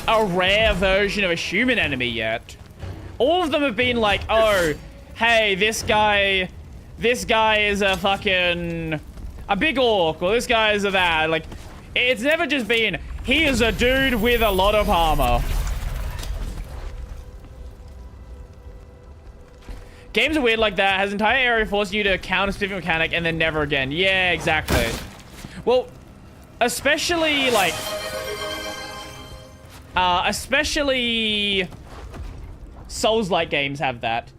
rare version of a human enemy yet. All of them have been like, oh, hey, this guy is a fucking a big orc, or this guy is a that. Like, it's never just been, he is a dude with a lot of armor. Games are weird like that. Has entire area forced you to counter specific mechanic and then never again. Yeah, exactly. Well, especially like especially Souls-like games have that.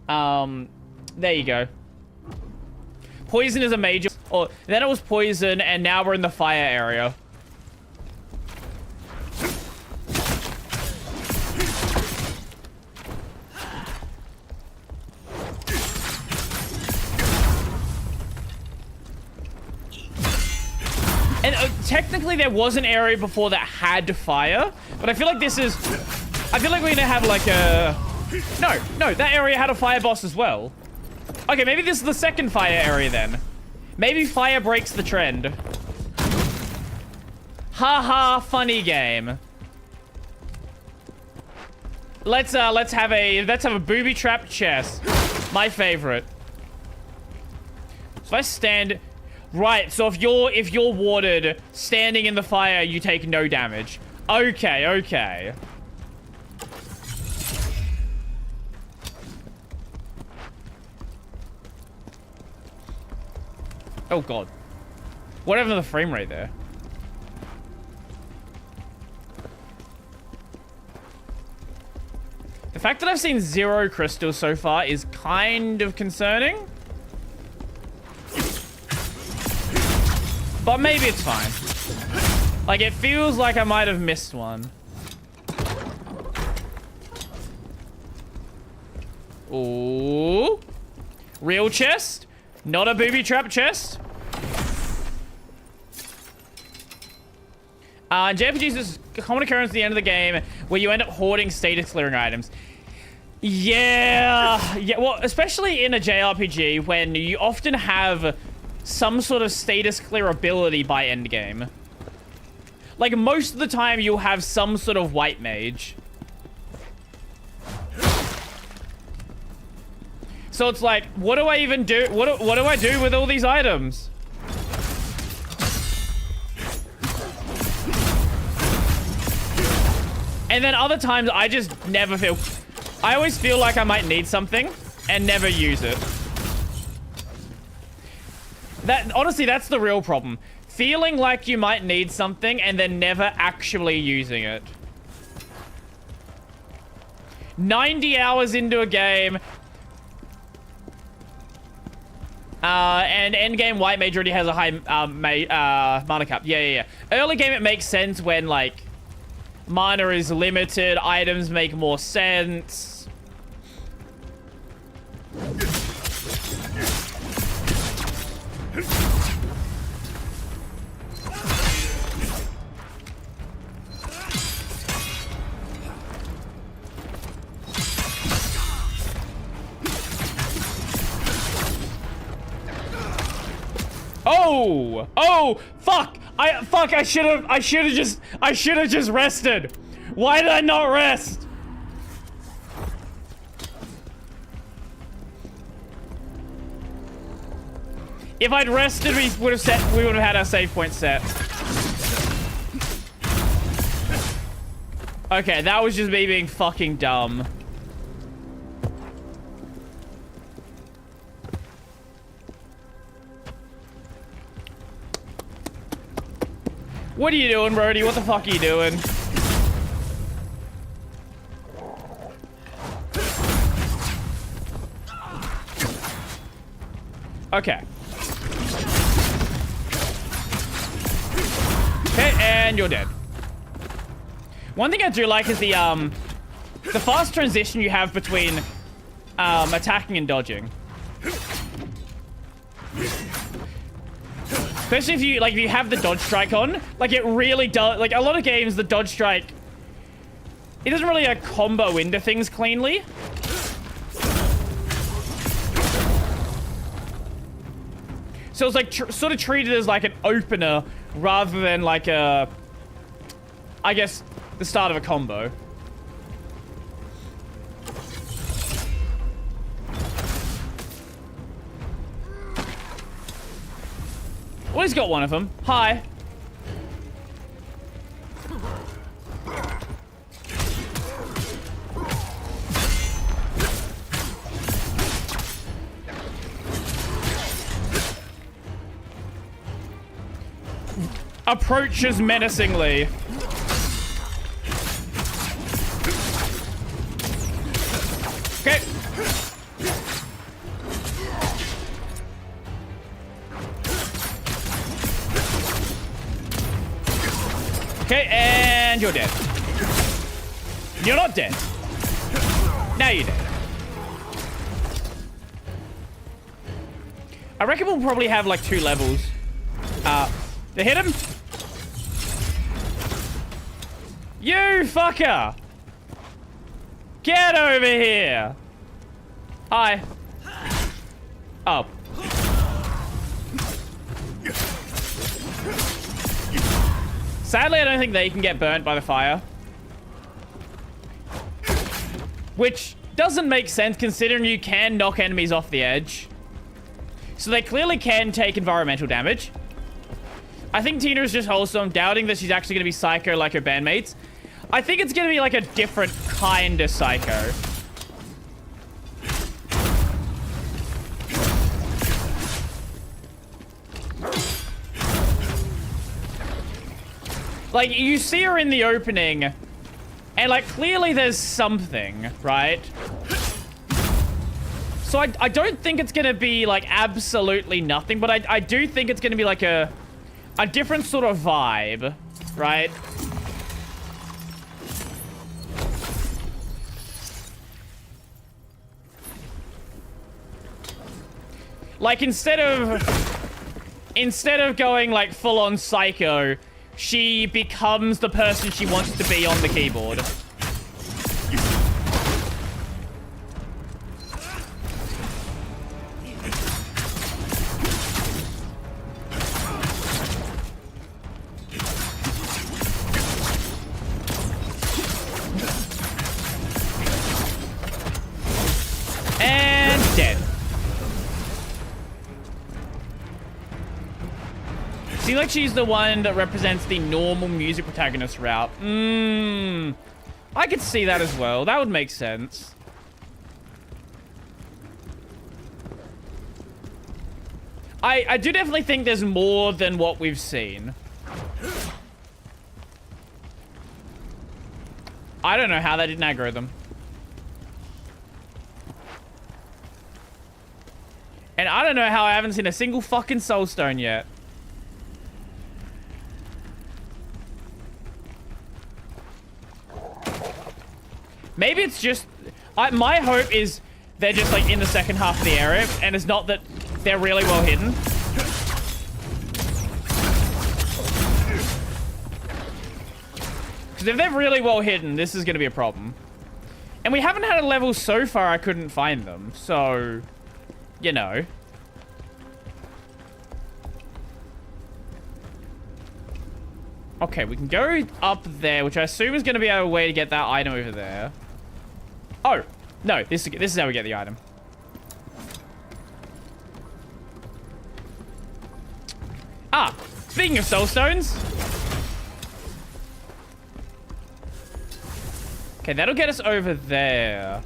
There you go. Poison is a major... Or then it was poison, and now we're in the fire area. And technically there was an area before that had fire, but I feel like this is... I feel like we're gonna have like a... No, that area had a fire boss as well. Okay, maybe this is the second fire area then. Maybe fire breaks the trend. Haha, funny game. Let's have a booby trap chest. My favorite. So if I stand... Right, so if you're warded, standing in the fire, you take no damage. Okay. Oh god. Whatever the frame rate there. The fact that I've seen 0 crystals so far is kind of concerning. But maybe it's fine. Like, it feels like I might have missed one. Ooh. Real chest. Not a booby trap chest. JRPGs is a common occurrence at the end of the game where you end up hoarding status clearing items. Yeah, well, especially in a JRPG when you often have some sort of status clear ability by endgame. Like, most of the time you'll have some sort of white mage. So it's like, what do I even do? What do I do with all these items? And then other times I just never feel... I always feel like I might need something and never use it. Honestly, that's the real problem. Feeling like you might need something and then never actually using it. 90 hours into a game. And endgame white mage already has a high mana cap. Yeah. Early game it makes sense when, like, mana is limited, items make more sense. Oh, fuck. I should have just rested. Why did I not rest? If I'd rested, we would have had our save point set. Okay, that was just me being fucking dumb. What are you doing, Brody? What the fuck are you doing? Okay. Okay, and you're dead. One thing I do like is the fast transition you have between attacking and dodging. Especially if you have the dodge strike on, like it really does. Like a lot of games, the dodge strike, it doesn't really combo into things cleanly. So it's like sort of treated as like an opener rather than like a, I guess, the start of a combo. Well, he's got one of them. Hi. Approaches menacingly. Okay. And you're dead. You're not dead. Now you're dead. I reckon we'll probably have like 2 levels. They hit him. You fucker! Get over here! Hi. Oh. Sadly, I don't think they can get burnt by the fire. Which doesn't make sense considering you can knock enemies off the edge. So they clearly can take environmental damage. I think Tina is just wholesome, doubting that she's actually going to be psycho like her bandmates. I think it's going to be like a different kind of psycho. Like, you see her in the opening, and like, clearly there's something, right? So I don't think it's going to be like absolutely nothing, but I do think it's going to be like a different sort of vibe, right? Like, instead of going like full on psycho, she becomes the person she wants to be on the keyboard. And dead. Seems like she's the one that represents the normal music protagonist route. I could see that as well. That would make sense. I do definitely think there's more than what we've seen. I don't know how that didn't aggro them. And I don't know how I haven't seen a single fucking soulstone yet. Maybe it's just... my hope is they're just, like, in the second half of the area, and it's not that they're really well hidden. Because if they're really well hidden, this is going to be a problem. And we haven't had a level so far I couldn't find them, so... You know. Okay, we can go up there, which I assume is going to be our way to get that item over there. Oh, no, this is how we get the item. Ah, speaking of soulstones. Okay, that'll get us over there.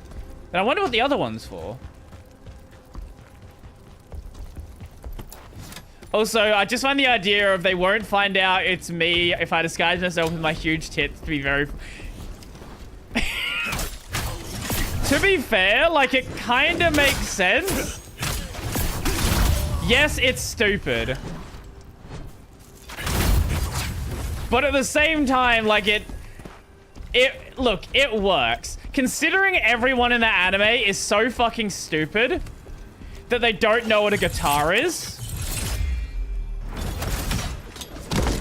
And I wonder what the other one's for. Also, I just find the idea of they won't find out it's me if I disguise myself with my huge tits to be very... To be fair, like, it kind of makes sense. Yes, it's stupid. But at the same time, like, look, it works. Considering everyone in the anime is so fucking stupid that they don't know what a guitar is,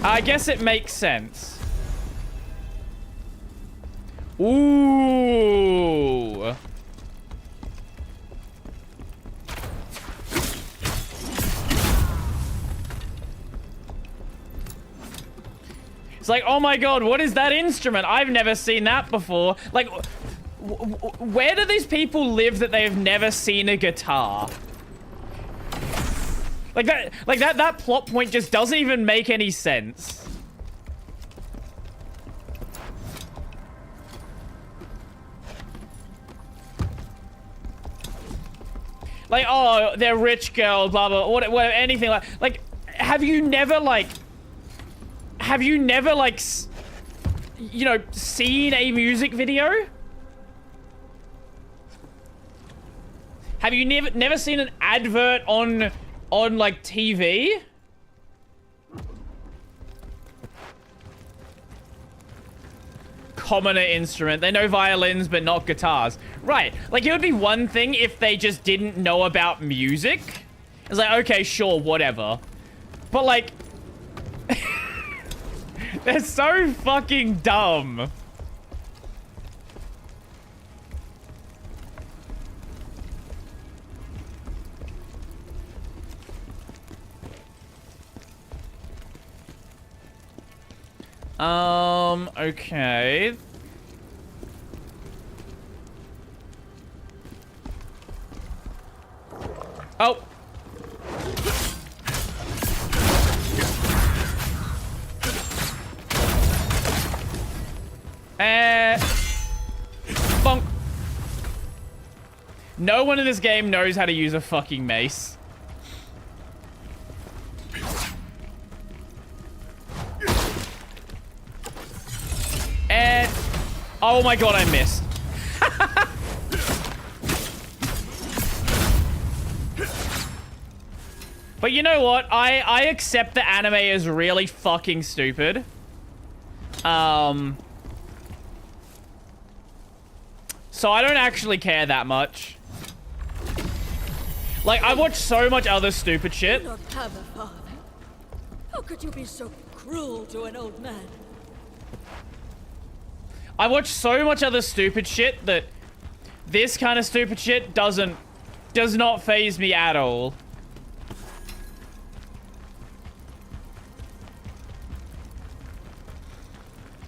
I guess it makes sense. Ooh. It's like, oh my god, what is that instrument? I've never seen that before. Like, where do these people live that they've never seen a guitar? Like that plot point just doesn't even make any sense. Like, oh, they're rich girl, blah, blah, whatever, anything like, have you never, you know, seen a music video? Have you never seen an advert on like TV? commoner instrument. They know violins, but not guitars. Right. Like, it would be one thing if they just didn't know about music. It's like, okay, sure, whatever. But, like... they're so fucking dumb. Okay. Oh. Bonk. No one in this game knows how to use a fucking mace. And... oh my god, I missed. But you know what? I accept the anime is really fucking stupid. So I don't actually care that much. Like, I watch so much other stupid shit. You don't have a father. How could you be so cruel to an old man? I watch so much other stupid shit that this kind of stupid shit does not faze me at all.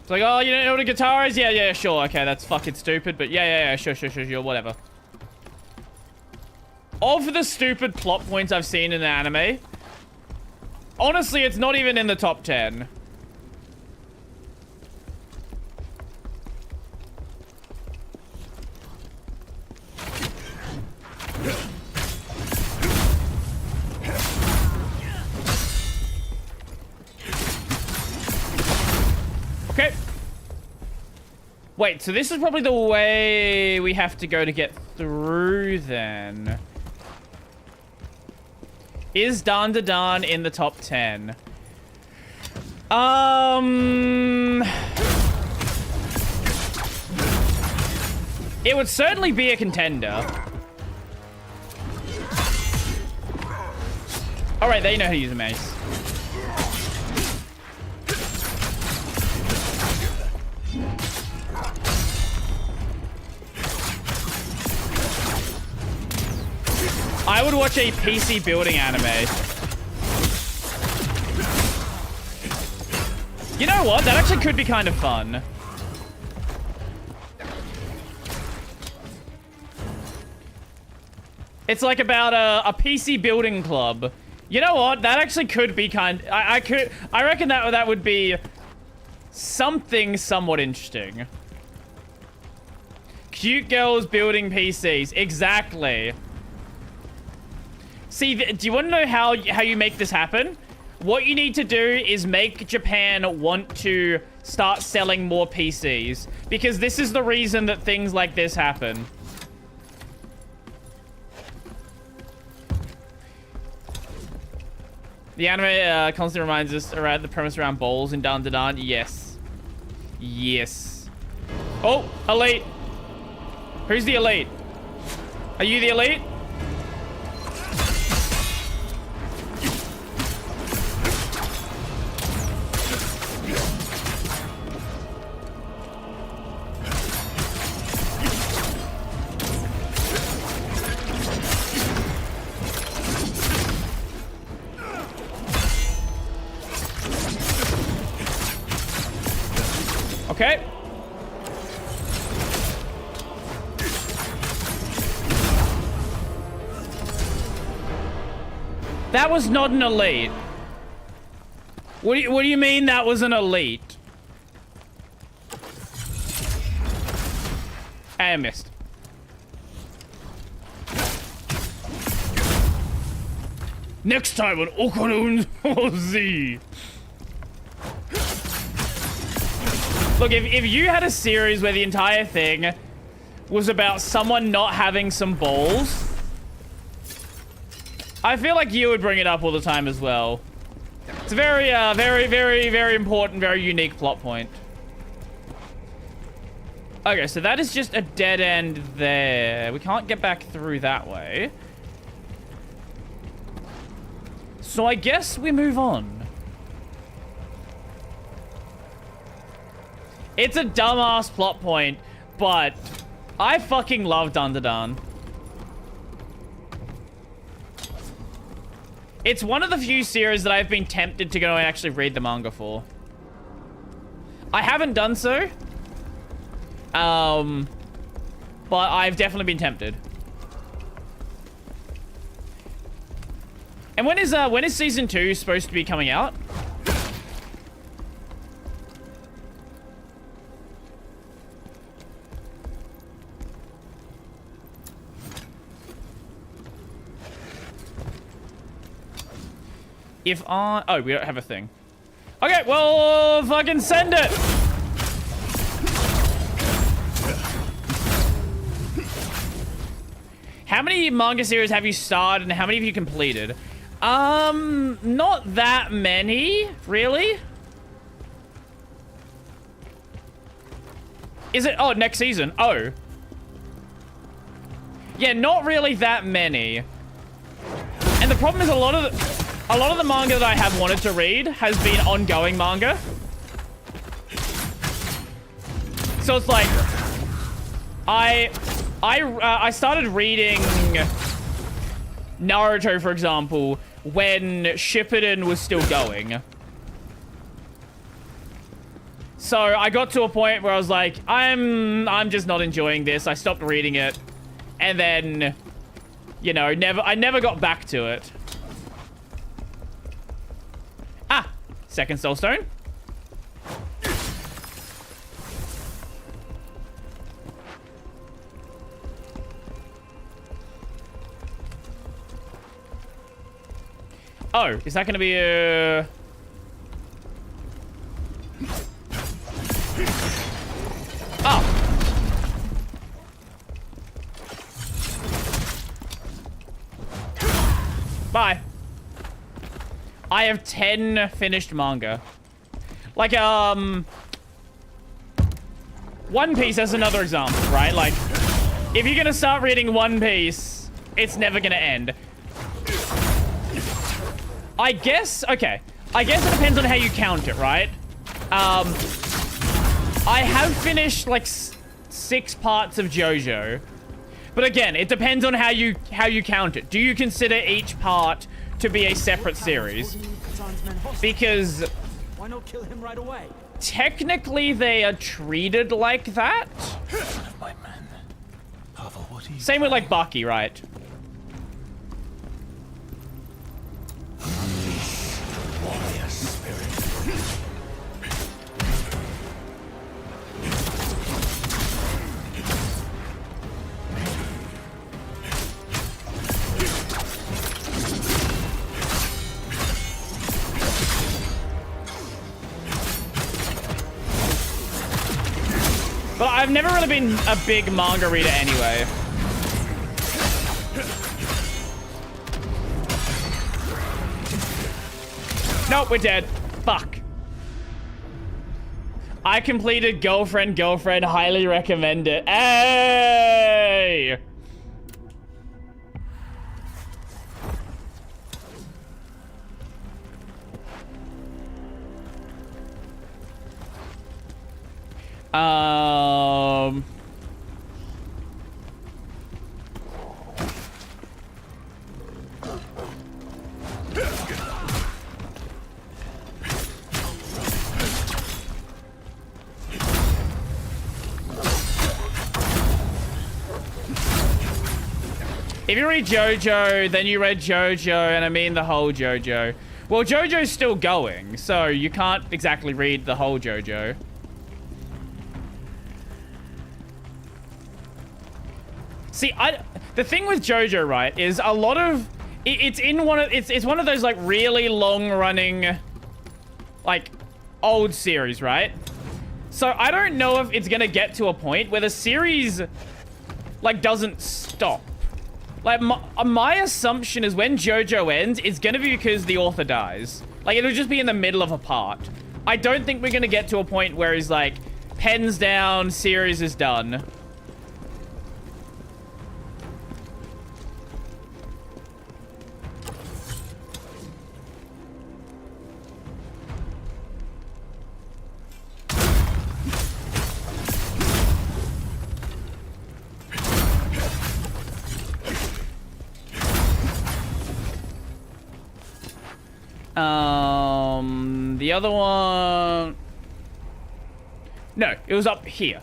It's like, oh, you don't know what a guitar is? Yeah, sure. Okay, that's fucking stupid, but yeah, sure, whatever. Of the stupid plot points I've seen in the anime, honestly, it's not even in the top 10. Okay. Wait, so this is probably the way we have to go to get through then. Is Dan Da Dan in the top 10? It would certainly be a contender. Alright, they know how to use a mace. I would watch a PC building anime. You know what? That actually could be kind of fun. It's like about a PC building club. You know what? That actually could be I reckon that would be something somewhat interesting. Cute girls building PCs. Exactly. See, do you want to know how you make this happen? What you need to do is make Japan want to start selling more PCs. Because this is the reason that things like this happen. The anime constantly reminds us around the premise around balls in Dan Da Dan. Yes. Yes. Oh, elite. Who's the elite? Are you the elite? Okay. That was not an elite. What do you mean that was an elite? I missed. Next time on Okarun Z. Look, if you had a series where the entire thing was about someone not having some balls, I feel like you would bring it up all the time as well. It's a very, very important, very unique plot point. Okay, so that is just a dead end there. We can't get back through that way. So I guess we move on. It's a dumbass plot point, but I fucking love Dundadan. It's one of the few series that I've been tempted to go and actually read the manga for. I haven't done so. But I've definitely been tempted. And when is season 2 supposed to be coming out? Oh, we don't have a thing. Okay, well, fucking send it. How many manga series have you started and how many have you completed? Not that many, really. Is it? Oh, next season. Oh. Yeah, not really that many. And the problem is a lot of the manga that I have wanted to read has been ongoing manga. So it's like, I started reading Naruto, for example, when Shippuden was still going. So I got to a point where I was like, I'm just not enjoying this. I stopped reading it, and then, you know, I never got back to it. Ah, second soul stone. Oh, is that going to be a... Oh. Bye. I have 10 finished manga. Like, One Piece as another example, right? Like, if you're going to start reading One Piece, it's never going to end. I guess, okay. I guess it depends on how you count it, right? I have finished, like, 6 parts of JoJo. But again, it depends on how you count it. Do you consider each part to be a separate series? Because why not kill him right away? Technically, they are treated like that. Same with, like, Baki, right? Warrior spirit. But I've never really been a big manga reader anyway. Nope, we're dead. Fuck. I completed Girlfriend, highly recommend it. Hey! If you read JoJo, then you read JoJo, and I mean the whole JoJo. Well, JoJo's still going, so you can't exactly read the whole JoJo. See, the thing with JoJo, right, is a lot of it's one of those like really long-running, like, old series, right? So I don't know if it's gonna get to a point where the series like doesn't stop. Like, my assumption is when JoJo ends, it's gonna be because the author dies. Like, it'll just be in the middle of a part. I don't think we're gonna get to a point where he's like, pens down, series is done. The other one... No, it was up here.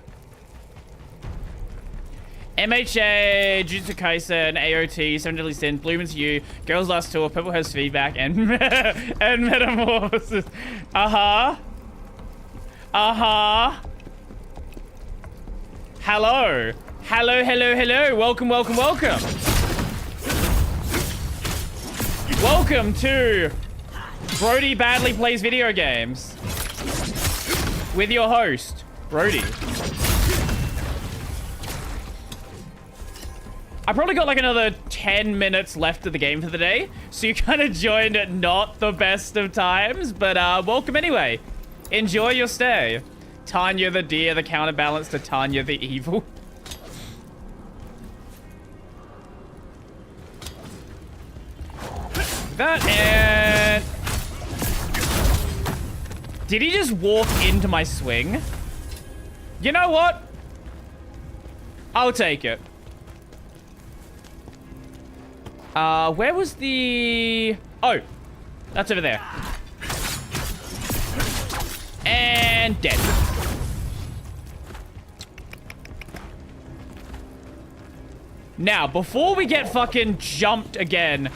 MHA, Jujutsu Kaisen, AOT, Seven Deadly Sins, Blooming's You, Girls Last Tour, Purple House Feedback, and and Metamorphosis. Uh-huh. Uh-huh. Hello. Hello, hello, hello. Welcome, welcome, welcome. Welcome to Brody Badly Plays Video Games with your host, Brody. I probably got like another 10 minutes left of the game for the day, so you kind of joined at not the best of times, but welcome anyway. Enjoy your stay. Tanya the deer, the counterbalance to Tanya the evil. That and... Did he just walk into my swing? You know what? I'll take it. Where was the... Oh, that's over there. And dead. Now, before we get fucking jumped again,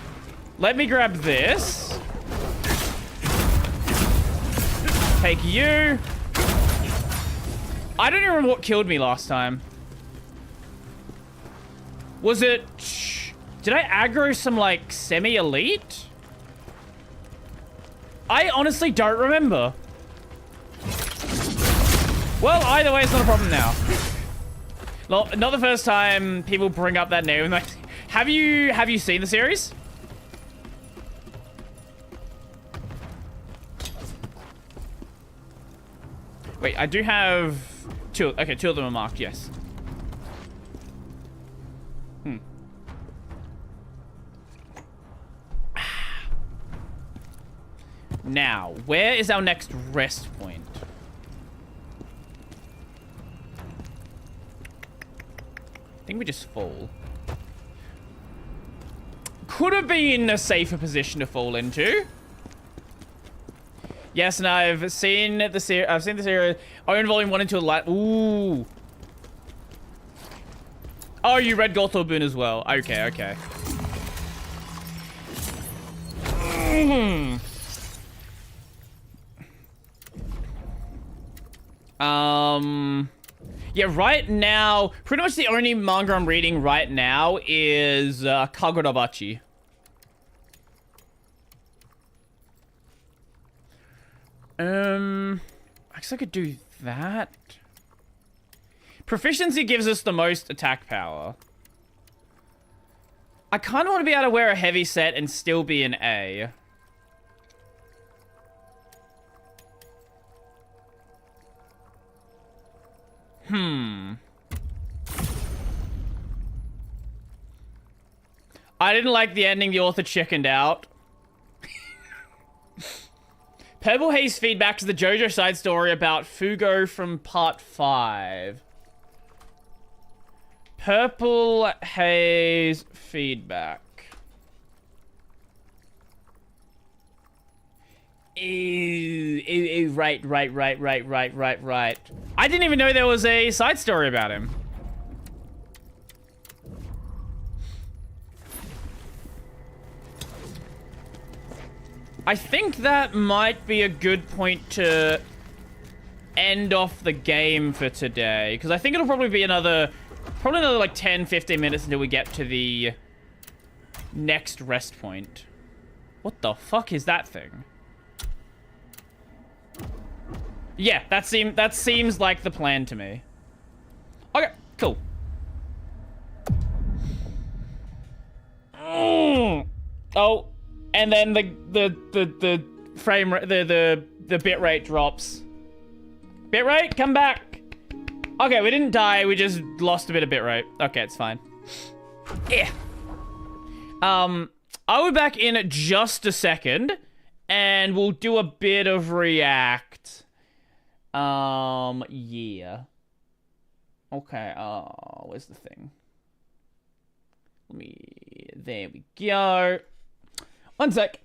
let me grab this. Take you. I don't even remember what killed me last time. Was it... Did I aggro some, like, semi-elite? I honestly don't remember. Well, either way, it's not a problem now. Well, not the first time people bring up that name. Like, have you seen the series? Wait, I do have two. Okay, two of them are marked, yes. Now, where is our next rest point? I think we just fall. Could have been a safer position to fall into. Yes, and I've seen the series. I've seen the series. Own Volume 1 and 2 a lot. Ooh. Oh, you read Gothel Boon as well. Okay, okay. Yeah, right now, pretty much the only manga I'm reading right now is Kagurabachi. I guess I could do that. Proficiency gives us the most attack power. I kind of want to be able to wear a heavy set and still be an A. I didn't like the ending. The author chickened out. Purple Haze feedback to the JoJo side story about Fugo from part 5. Purple Haze feedback. Ew, right. I didn't even know there was a side story about him. I think that might be a good point to end off the game for today, because I think it'll probably be another like 10-15 minutes until we get to the next rest point. What the fuck is that thing? Yeah, that seems like the plan to me. Okay, cool. Oh, and then the frame rate, the bit rate drops. Bit rate, come back. Okay, we didn't die. We just lost a bit of bitrate. Okay, it's fine. Yeah. I'll be back in just a second, and we'll do a bit of react. Yeah. Okay, where's the thing? There we go. One sec.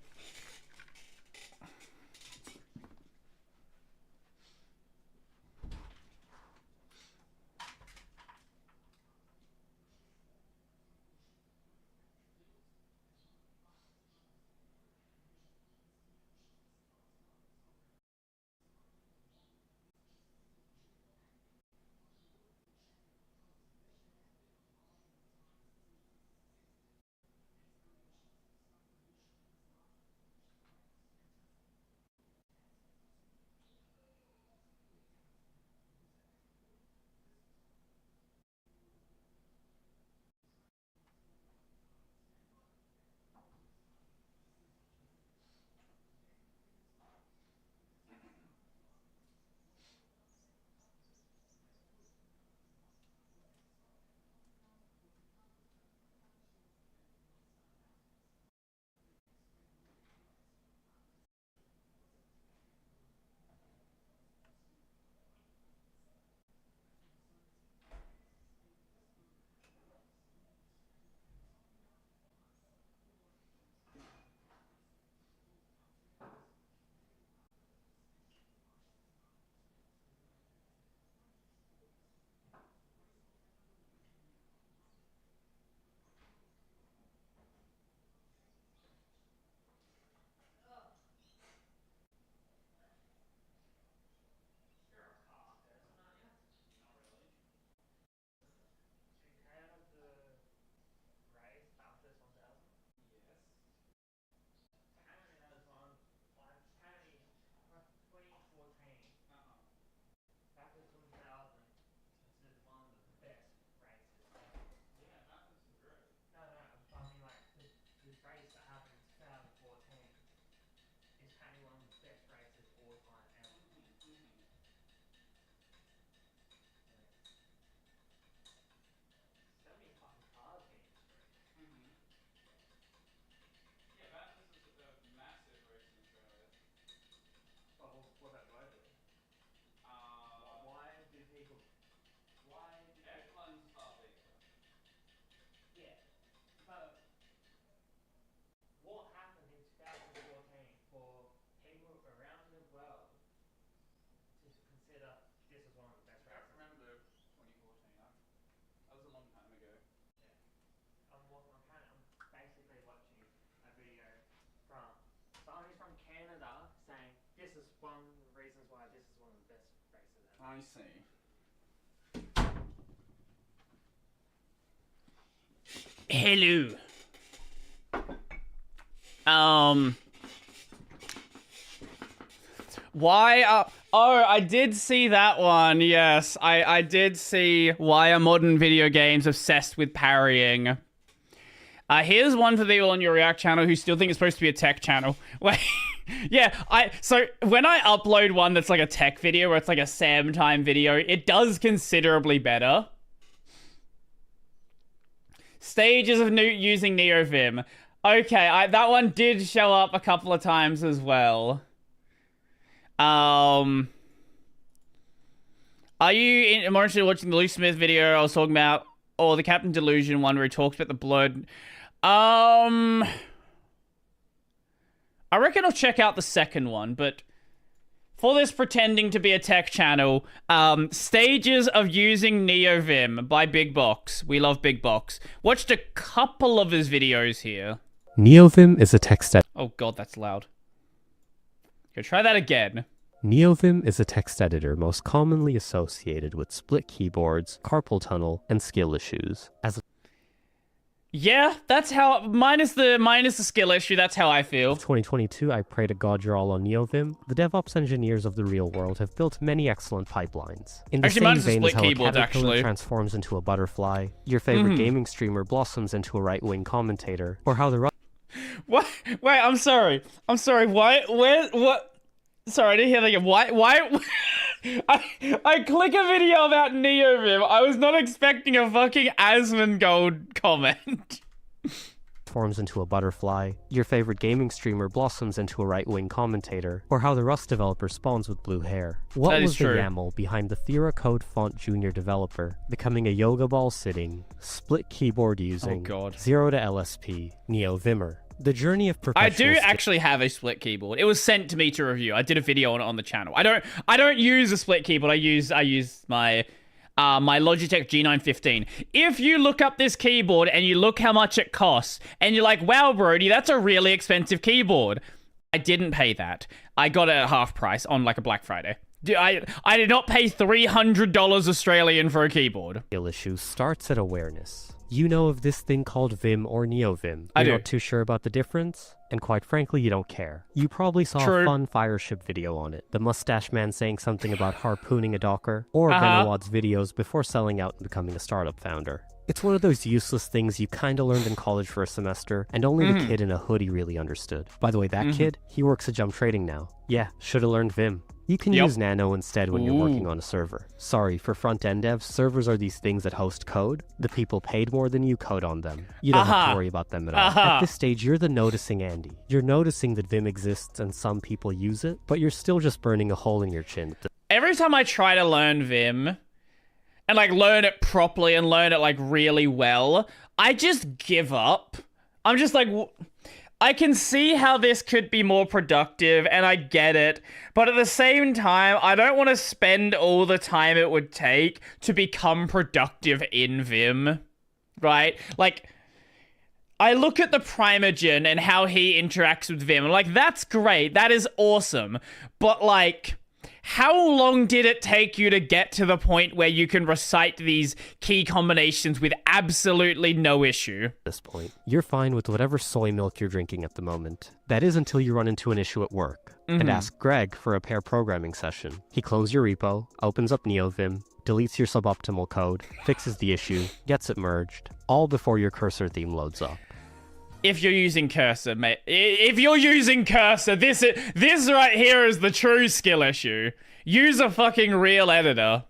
I see. Hello. Why oh, I did see that one. Yes, I did see why are modern video games obsessed with parrying. Here's one for people on your React channel who still think it's supposed to be a tech channel. Wait. Yeah, so when I upload one that's like a tech video where it's like a Sam time video, it does considerably better. Stages of using NeoVim. Okay, that one did show up a couple of times as well. Are you more interested in watching the Luke Smith video I was talking about, or the Captain Delusion one where he talks about the blood? I reckon I'll check out the second one, but for this pretending to be a tech channel, stages of using NeoVim by Big Box. We love Big Box. Watched a couple of his videos here. NeoVim is a text editor. Oh god, that's loud. Okay, try that again. NeoVim is a text editor most commonly associated with split keyboards, carpal tunnel, and skill issues. Yeah, that's how, minus the skill issue, that's how I feel. 2022, I pray to God you're all on NeoVim. The DevOps engineers of the real world have built many excellent pipelines. In the same vein as how a caterpillar transforms into a butterfly, your favorite gaming streamer blossoms into a right-wing commentator, or how the... What? Wait, I'm sorry. Why? Where? What? Sorry, I didn't hear that again. Why? I click a video about NeoVim. I was not expecting a fucking Asmongold comment. Forms into a butterfly, your favorite gaming streamer blossoms into a right-wing commentator, or how the Rust developer spawns with blue hair. What was the YAML behind the Thera Code Font Junior developer becoming a yoga ball sitting, split keyboard using, 0 to LSP, NeoVimmer? The journey of I do actually have a split keyboard. It was sent to me to review. I did a video on it on the channel. I don't use a split keyboard. I use my my Logitech G915. If you look up this keyboard and you look how much it costs, and you're like, wow, Brody, that's a really expensive keyboard. I didn't pay that. I got it at half price on like a Black Friday. I did not pay $300 Australian for a keyboard. The issue starts at awareness. You know of this thing called Vim or NeoVim. You're not too sure about the difference, and quite frankly, you don't care. You probably saw a fun Fireship video on it, the mustache man saying something about harpooning a docker, or Benawad's videos before selling out and becoming a startup founder. It's one of those useless things you kinda learned in college for a semester, and only the kid in a hoodie really understood. By the way, that kid, he works at Jump Trading now. Yeah, shoulda learned Vim. You can use Nano instead when you're working on a server. Sorry, for front-end devs, servers are these things that host code. The people paid more than you code on them. You don't have to worry about them at all. At this stage, you're the noticing Andy. You're noticing that Vim exists and some people use it, but you're still just burning a hole in your chin. Every time I try to learn Vim, and like learn it properly and learn it like really well, I just give up. I'm just like... I can see how this could be more productive, and I get it, but at the same time, I don't want to spend all the time it would take to become productive in Vim, right? Like, I look at the Primogen and how he interacts with Vim, and like, that's great, that is awesome, but like... How long did it take you to get to the point where you can recite these key combinations with absolutely no issue? At this point, you're fine with whatever soy milk you're drinking at the moment. That is until you run into an issue at work, and ask Greg for a pair programming session. He closes your repo, opens up NeoVim, deletes your suboptimal code, fixes the issue, gets it merged, all before your cursor theme loads up. If you're using cursor, mate. If you're using cursor, this right here is the true skill issue. Use a fucking real editor.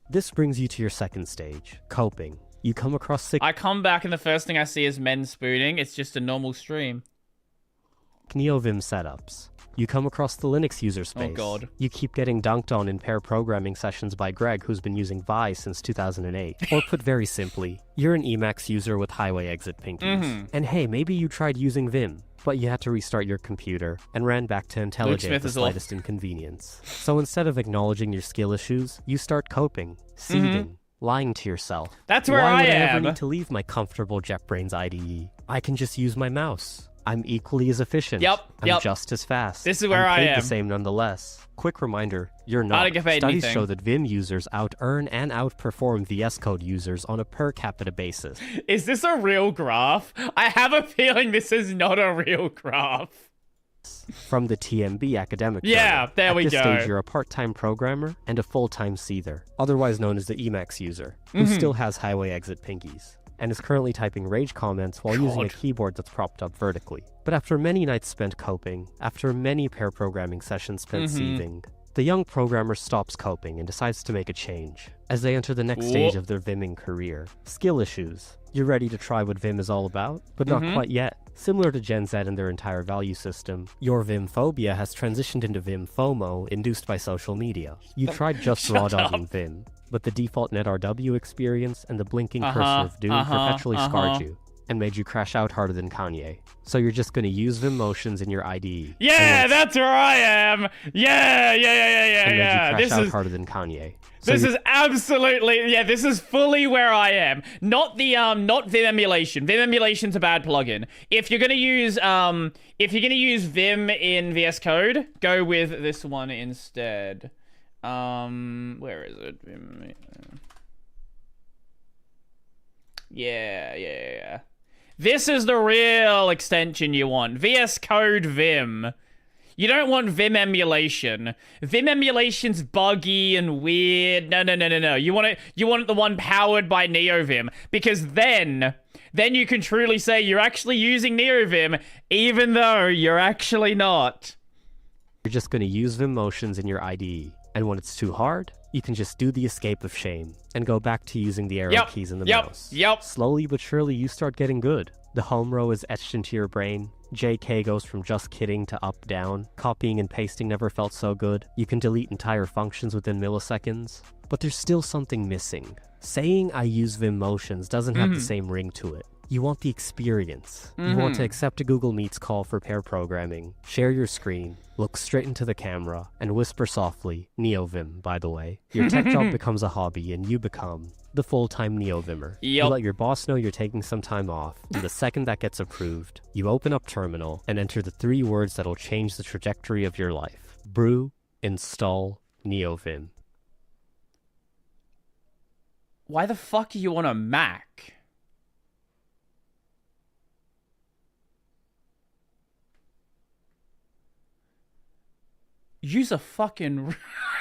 This brings you to your second stage, coping. You come across I come back and the first thing I see is men spooning. It's just a normal stream. NeoVim setups. You come across the Linux user space. Oh god. You keep getting dunked on in pair programming sessions by Greg, who's been using Vi since 2008. Or put very simply, you're an Emacs user with highway exit pinkies. And hey, maybe you tried using Vim, but you had to restart your computer and ran back to IntelliJ at the slightest inconvenience. So instead of acknowledging your skill issues, you start coping, seething, lying to yourself. That's where I am. Why would I ever need to leave my comfortable JetBrains IDE? I can just use my mouse. I'm equally as efficient. I'm just as fast. This is where I am. The same nonetheless. Quick reminder, you're not. I don't get paid Studies anything. show that Vim users out-earn and outperform VS Code users on a per capita basis. Is this a real graph? I have a feeling this is not a real graph. From the TMB academic journal. There we go. At this stage, you're a part-time programmer and a full-time seether, otherwise known as the Emacs user, who still has highway exit pinkies, and is currently typing rage comments while using a keyboard that's propped up vertically. But after many nights spent coping, after many pair programming sessions spent seething, the young programmer stops coping and decides to make a change. As they enter the next stage of their Vimming career, skill issues. You're ready to try what Vim is all about, but not quite yet. Similar to Gen Z and their entire value system, your Vim phobia has transitioned into Vim FOMO induced by social media. You tried just raw dogging Vim, but the default NetRW experience and the blinking cursor of doom perpetually scarred you and made you crash out harder than Kanye. So you're just gonna use Vim motions in your IDE. Yeah, that's where I am. Yeah. And made you crash out harder than Kanye. So this is absolutely, this is fully where I am. Not the not Vim emulation. Vim emulation's a bad plugin. If you're gonna use Vim in VS Code, go with this one instead. Where is it? Yeah. This is the real extension you want. VS Code Vim. You don't want Vim emulation. Vim emulation's buggy and weird. No. You want it the one powered by NeoVim, because then you can truly say you're actually using NeoVim, even though you're actually not. You're just going to use Vim motions in your IDE. And when it's too hard, you can just do the escape of shame and go back to using the arrow keys and the mouse. Slowly but surely you start getting good. The home row is etched into your brain. JK goes from just kidding to up down. Copying and pasting never felt so good. You can delete entire functions within milliseconds. But there's still something missing. Saying I use Vim motions doesn't have the same ring to it. You want the experience. You want to accept a Google Meets call for pair programming, share your screen, look straight into the camera, and whisper softly, NeoVim, by the way. Your tech job becomes a hobby, and you become the full-time NeoVimmer. You let your boss know you're taking some time off, and the second that gets approved, you open up Terminal and enter the 3 words that'll change the trajectory of your life. Brew, install, NeoVim. Why the fuck are you on a Mac? Use a fucking...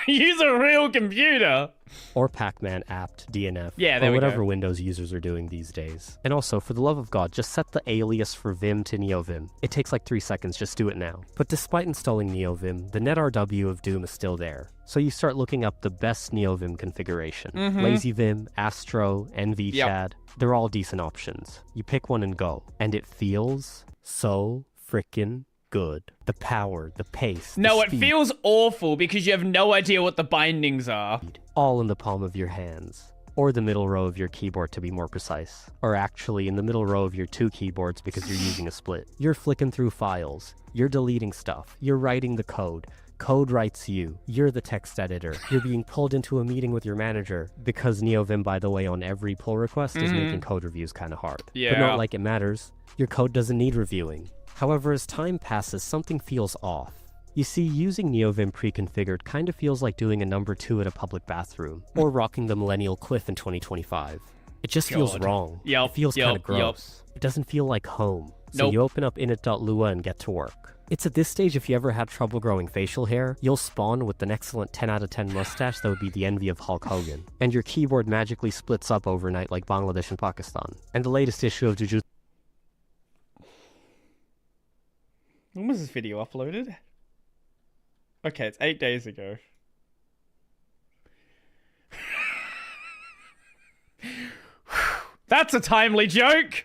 use a real computer! Or Pac-Man apt DNF. Yeah, there or we whatever go. Windows users are doing these days. And also, for the love of God, just set the alias for Vim to NeoVim. It takes like 3 seconds, just do it now. But despite installing NeoVim, the NetRW of Doom is still there. So you start looking up the best NeoVim configuration. LazyVim, Astro, NVChad, they're all decent options. You pick one and go. And it feels so frickin' good. The power, the pace, No, the it speed, feels awful because you have no idea what the bindings are. all in the palm of your hands. Or the middle row of your keyboard to be more precise. Or actually in the middle row of your 2 keyboards because you're using a split. You're flicking through files. You're deleting stuff. You're writing the code. Code writes you. You're the text editor. You're being pulled into a meeting with your manager because NeoVim, by the way, on every pull request is making code reviews kind of hard. Yeah. But not like it matters. Your code doesn't need reviewing. However, as time passes, something feels off. You see, using NeoVim pre-configured kind of feels like doing a number 2 at a public bathroom, or rocking the millennial quiff in 2025. It just feels wrong. It feels kind of gross. It doesn't feel like home. So you open up init.lua and get to work. It's at this stage if you ever had trouble growing facial hair, you'll spawn with an excellent 10 out of 10 mustache that would be the envy of Hulk Hogan. And your keyboard magically splits up overnight like Bangladesh and Pakistan. And the latest issue of Jujutsu... When was this video uploaded? Okay, it's 8 days ago. That's a timely joke!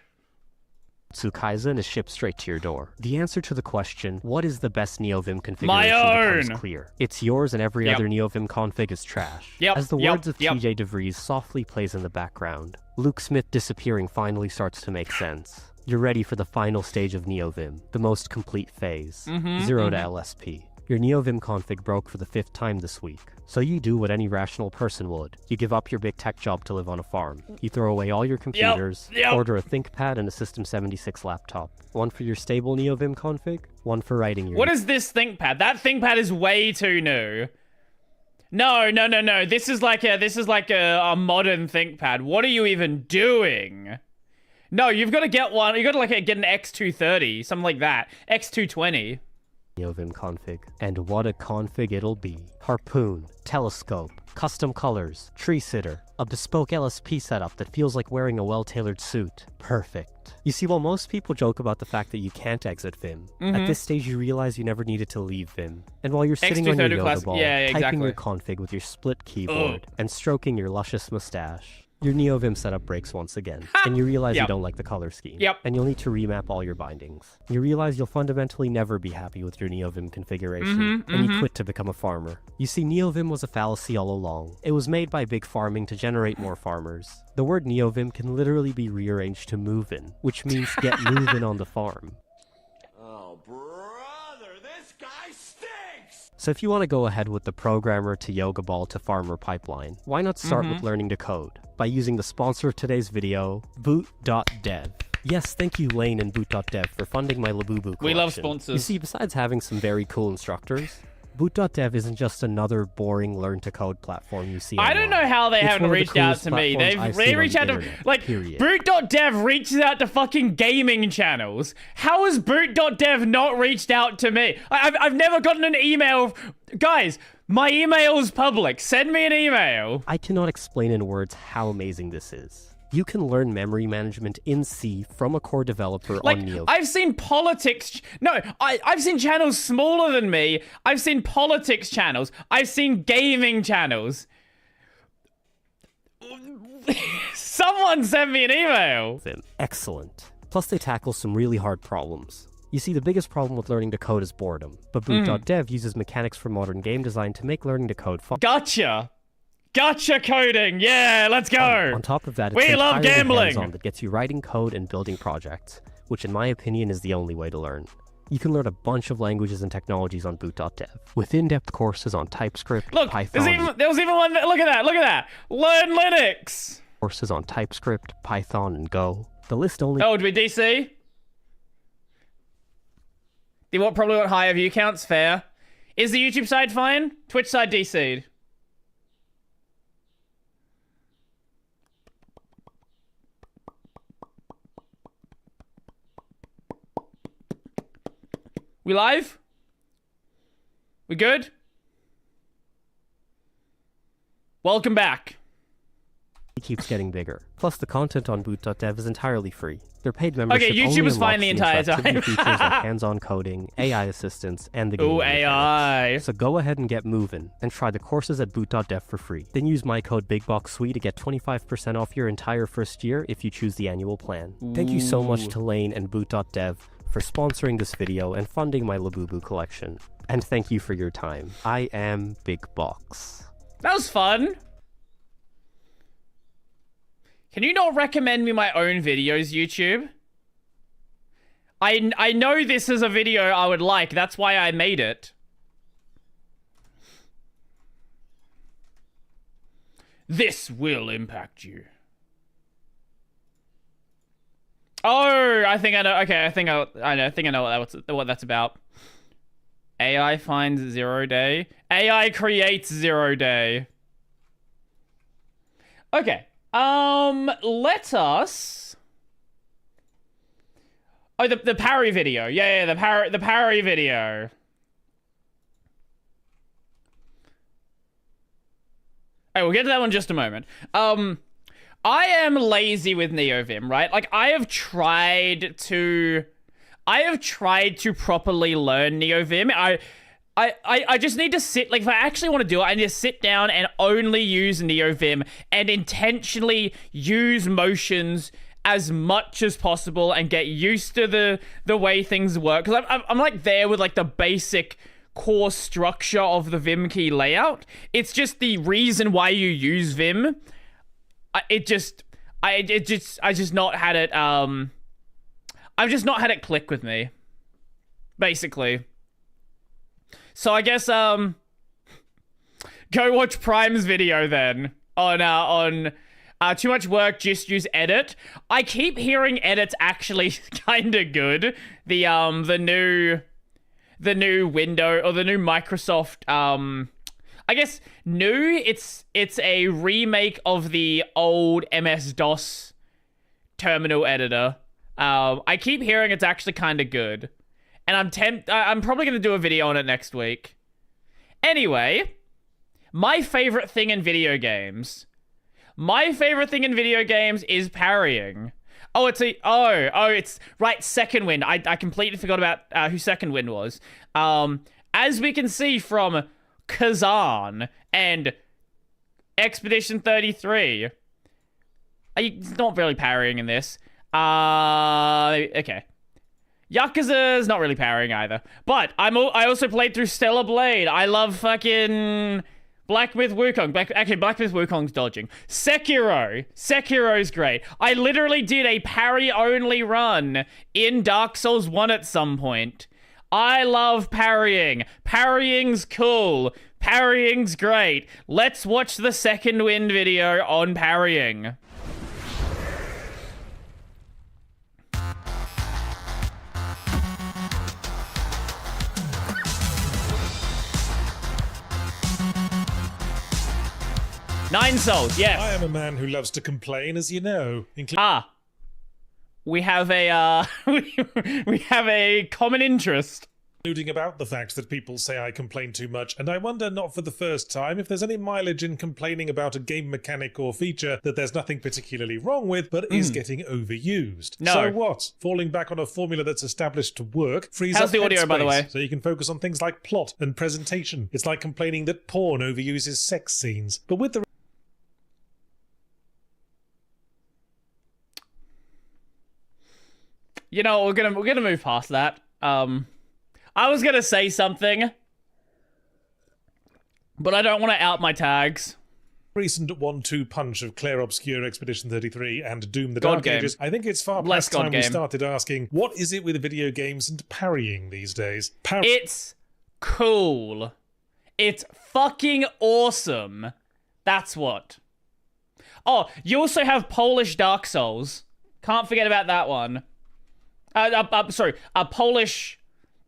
Kaizen is shipped straight to your door. The answer to the question, what is the best NeoVim configuration, becomes clear. It's yours and every other NeoVim config is trash. As the words of TJ DeVries softly plays in the background, Luke Smith disappearing finally starts to make sense. You're ready for the final stage of NeoVim, the most complete phase, 0 to LSP. Your NeoVim config broke for the 5th time this week. So you do what any rational person would. You give up your big tech job to live on a farm. You throw away all your computers, order a ThinkPad and a System 76 laptop. One for your stable NeoVim config, one for writing your... What is this ThinkPad? That ThinkPad is way too new. No. This is like a modern ThinkPad. What are you even doing? No, you've got to get one. You got to get an X230, something like that. X220. NeoVim config. And what a config it'll be. Harpoon, telescope, custom colors, tree sitter, a bespoke LSP setup that feels like wearing a well-tailored suit. Perfect. You see, while most people joke about the fact that you can't exit Vim, at this stage you realize you never needed to leave Vim. And while you're sitting on your yoga ball, typing your config with your split keyboard, and stroking your luscious mustache, your NeoVim setup breaks once again, and you realize you don't like the color scheme, and you'll need to remap all your bindings. You realize you'll fundamentally never be happy with your NeoVim configuration, and you quit to become a farmer. You see, NeoVim was a fallacy all along. It was made by big farming to generate more farmers. The word NeoVim can literally be rearranged to move in, which means get moving on the farm. Oh, brother, this guy stinks! So if you want to go ahead with the programmer to yoga ball to farmer pipeline, why not start with learning to code? By using the sponsor of today's video, boot.dev. Yes, thank you Lane and boot.dev for funding my Labubu collection. We love sponsors. You see, besides having some very cool instructors, boot.dev isn't just another boring learn-to-code platform you see online. I don't know how they haven't reached out to me. They reach out to, like, boot.dev reaches out to fucking gaming channels. How has boot.dev not reached out to me? I've never gotten an email. Guys, my email is public. Send me an email. I cannot explain in words how amazing this is. You can learn memory management in C from a core developer like, on Neo. I've seen politics... No, I've seen channels smaller than me. I've seen politics channels. I've seen gaming channels. Someone sent me an email. Excellent. Plus they tackle some really hard problems. You see, the biggest problem with learning to code is boredom, but boot.dev uses mechanics from modern game design to make learning to code fun. Gotcha! Gotcha coding! Yeah, let's go! On top of that, it's we love gambling! That gets you writing code and building projects, which in my opinion is the only way to learn. You can learn a bunch of languages and technologies on boot.dev, with in-depth courses on TypeScript, Python... There was even one... Look at that! Learn Linux! Courses on TypeScript, Python, and Go. The list only... Oh, do we DC? They probably want higher view counts, fair. Is the YouTube side fine? Twitch side DC'd. We live? We good? Welcome back. It keeps getting bigger. Plus, the content on boot.dev is entirely free. Their paid membership okay, YouTube was fine the entire time. Features like hands-on coding, AI assistance, and the game. Ooh, AI. So go ahead and get moving, and try the courses at boot.dev for free. Then use my code BigBoxSui to get 25% off your entire first year if you choose the annual plan. Ooh. Thank you so much to Lane and boot.dev for sponsoring this video and funding my Labubu collection. And thank you for your time. I am Big Box. That was fun. Can you not recommend me my own videos, YouTube? I know this is a video I would like. That's why I made it. This will impact you. Oh, I think I know. Okay, I think I know what that's about. AI finds 0 day. AI creates 0 day. Okay. Let us... Oh, the parry video. Yeah, the parry video. We'll get to that one in just a moment. I am lazy with NeoVim, right? Like, I have tried to properly learn NeoVim. I just need to sit, like, if I actually want to do it, I need to sit down and only use NeoVim and intentionally use motions as much as possible and get used to the way things work. Because I'm like there with, like, the basic core structure of the Vim key layout. It's just the reason why you use Vim. I've just not had it click with me, basically. So I guess go watch Prime's video then on too much work, just use edit. I keep hearing edit's actually kind of good. The new window or the new Microsoft I guess new, it's a remake of the old MS-DOS terminal editor. I keep hearing it's actually kind of good. And I'm probably going to do a video on it next week. Anyway, my favorite thing in video games. My favorite thing in video games is parrying. Oh, it's right, Second Wind. I completely forgot about who Second Wind was. As we can see from Khazan and Expedition 33. It's not really parrying in this. Okay. Yakuza's not really parrying either. But I also played through Stellar Blade. I love fucking Black Myth Wukong. Black Myth Wukong's dodging. Sekiro's great. I literally did a parry-only run in Dark Souls 1 at some point. I love parrying. Parrying's cool. Parrying's great. Let's watch the Second Wind video on parrying. Nine souls, yes. I am a man who loves to complain, as you know. We have a we have a common interest. alluding about the fact that people say I complain too much, and I wonder, not for the first time, if there's any mileage in complaining about a game mechanic or feature that there's nothing particularly wrong with, but is getting overused. No. So what? Falling back on a formula that's established to work frees How's up the audio, by the way? so you can focus on things like plot and presentation. It's like complaining that porn overuses sex scenes. But with the You know, we're gonna move past that. I was gonna say something, but I don't want to out my tags. recent 1-2 punch of Clair Obscure Expedition 33 and Doom the God Dark game. Ages, I think it's far Less past time God we game. started asking, what is it with video games and parrying these days? It's cool. It's fucking awesome. That's what. Oh, you also have Polish Dark Souls. Can't forget about that one. Sorry, Polish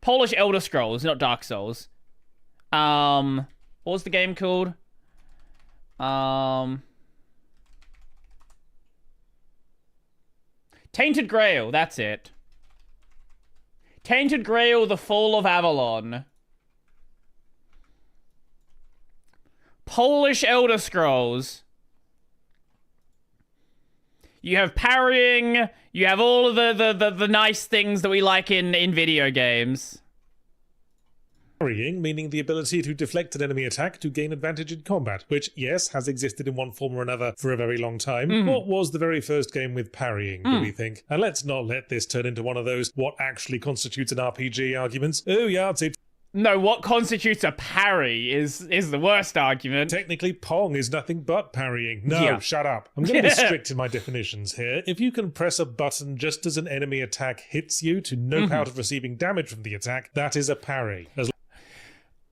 Elder Scrolls, not Dark Souls. What was the game called? Tainted Grail, that's it. Tainted Grail, The Fall of Avalon. Polish Elder Scrolls. You have parrying, you have all of the nice things that we like in video games. Parrying, meaning the ability to deflect an enemy attack to gain advantage in combat, which, yes, has existed in one form or another for a very long time. What was the very first game with parrying, do we think? And let's not let this turn into one of those what actually constitutes an RPG arguments. Oh, yeah, it's No, what constitutes a parry is the worst argument. Technically, Pong is nothing but parrying. No, Yeah. shut up. I'm going to be strict in my definitions here. If you can press a button just as an enemy attack hits you to nope out of receiving damage from the attack, that is a parry.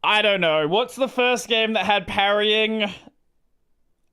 I don't know. What's the first game that had parrying?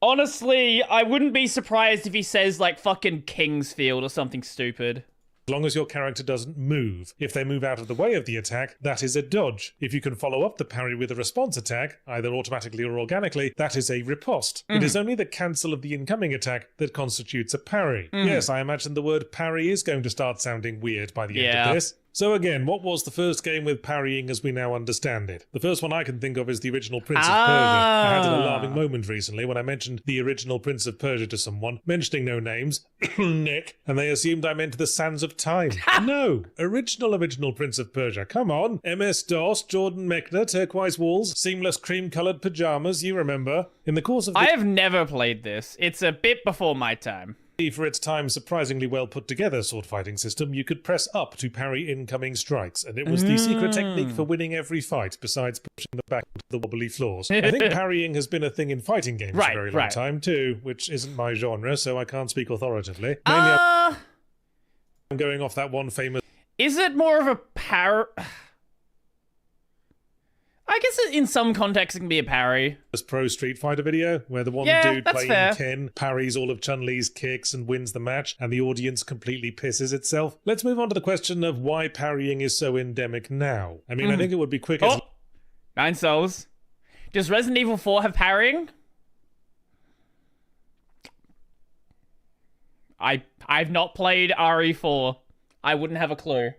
Honestly, I wouldn't be surprised if he says, like, fucking Kingsfield or something stupid. As long as your character doesn't move. If they move out of the way of the attack, that is a dodge. If you can follow up the parry with a response attack, either automatically or organically, that is a riposte. It is only the cancel of the incoming attack that constitutes a parry. Yes, I imagine the word parry is going to start sounding weird by the end of this. So again, what was the first game with parrying as we now understand it? The first one I can think of is the original Prince of Persia. I had an alarming moment recently when I mentioned the original Prince of Persia to someone, mentioning no names, Nick, and they assumed I meant the Sands of Time. No, original Prince of Persia. Come on. MS-DOS, Jordan Mechner, turquoise walls, seamless cream-coloured pajamas, you remember. In the course of I have never played this. It's a bit before my time. For its time surprisingly well put together sword fighting system, you could press up to parry incoming strikes, and it was the secret technique for winning every fight, besides pushing them back to the wobbly floors. I think parrying has been a thing in fighting games for a very long time too, which isn't my genre, so I can't speak authoritatively. Mainly I'm going off that one famous... Is it more of a I guess in some contexts it can be a parry. This pro Street Fighter video, where the one dude playing Ken parries all of Chun-Li's kicks and wins the match, and the audience completely pisses itself. Let's move on to the question of why parrying is so endemic now. I mean, I think it would be quicker... Oh, 9 souls. Does Resident Evil 4 have parrying? I've not played RE4. I wouldn't have a clue.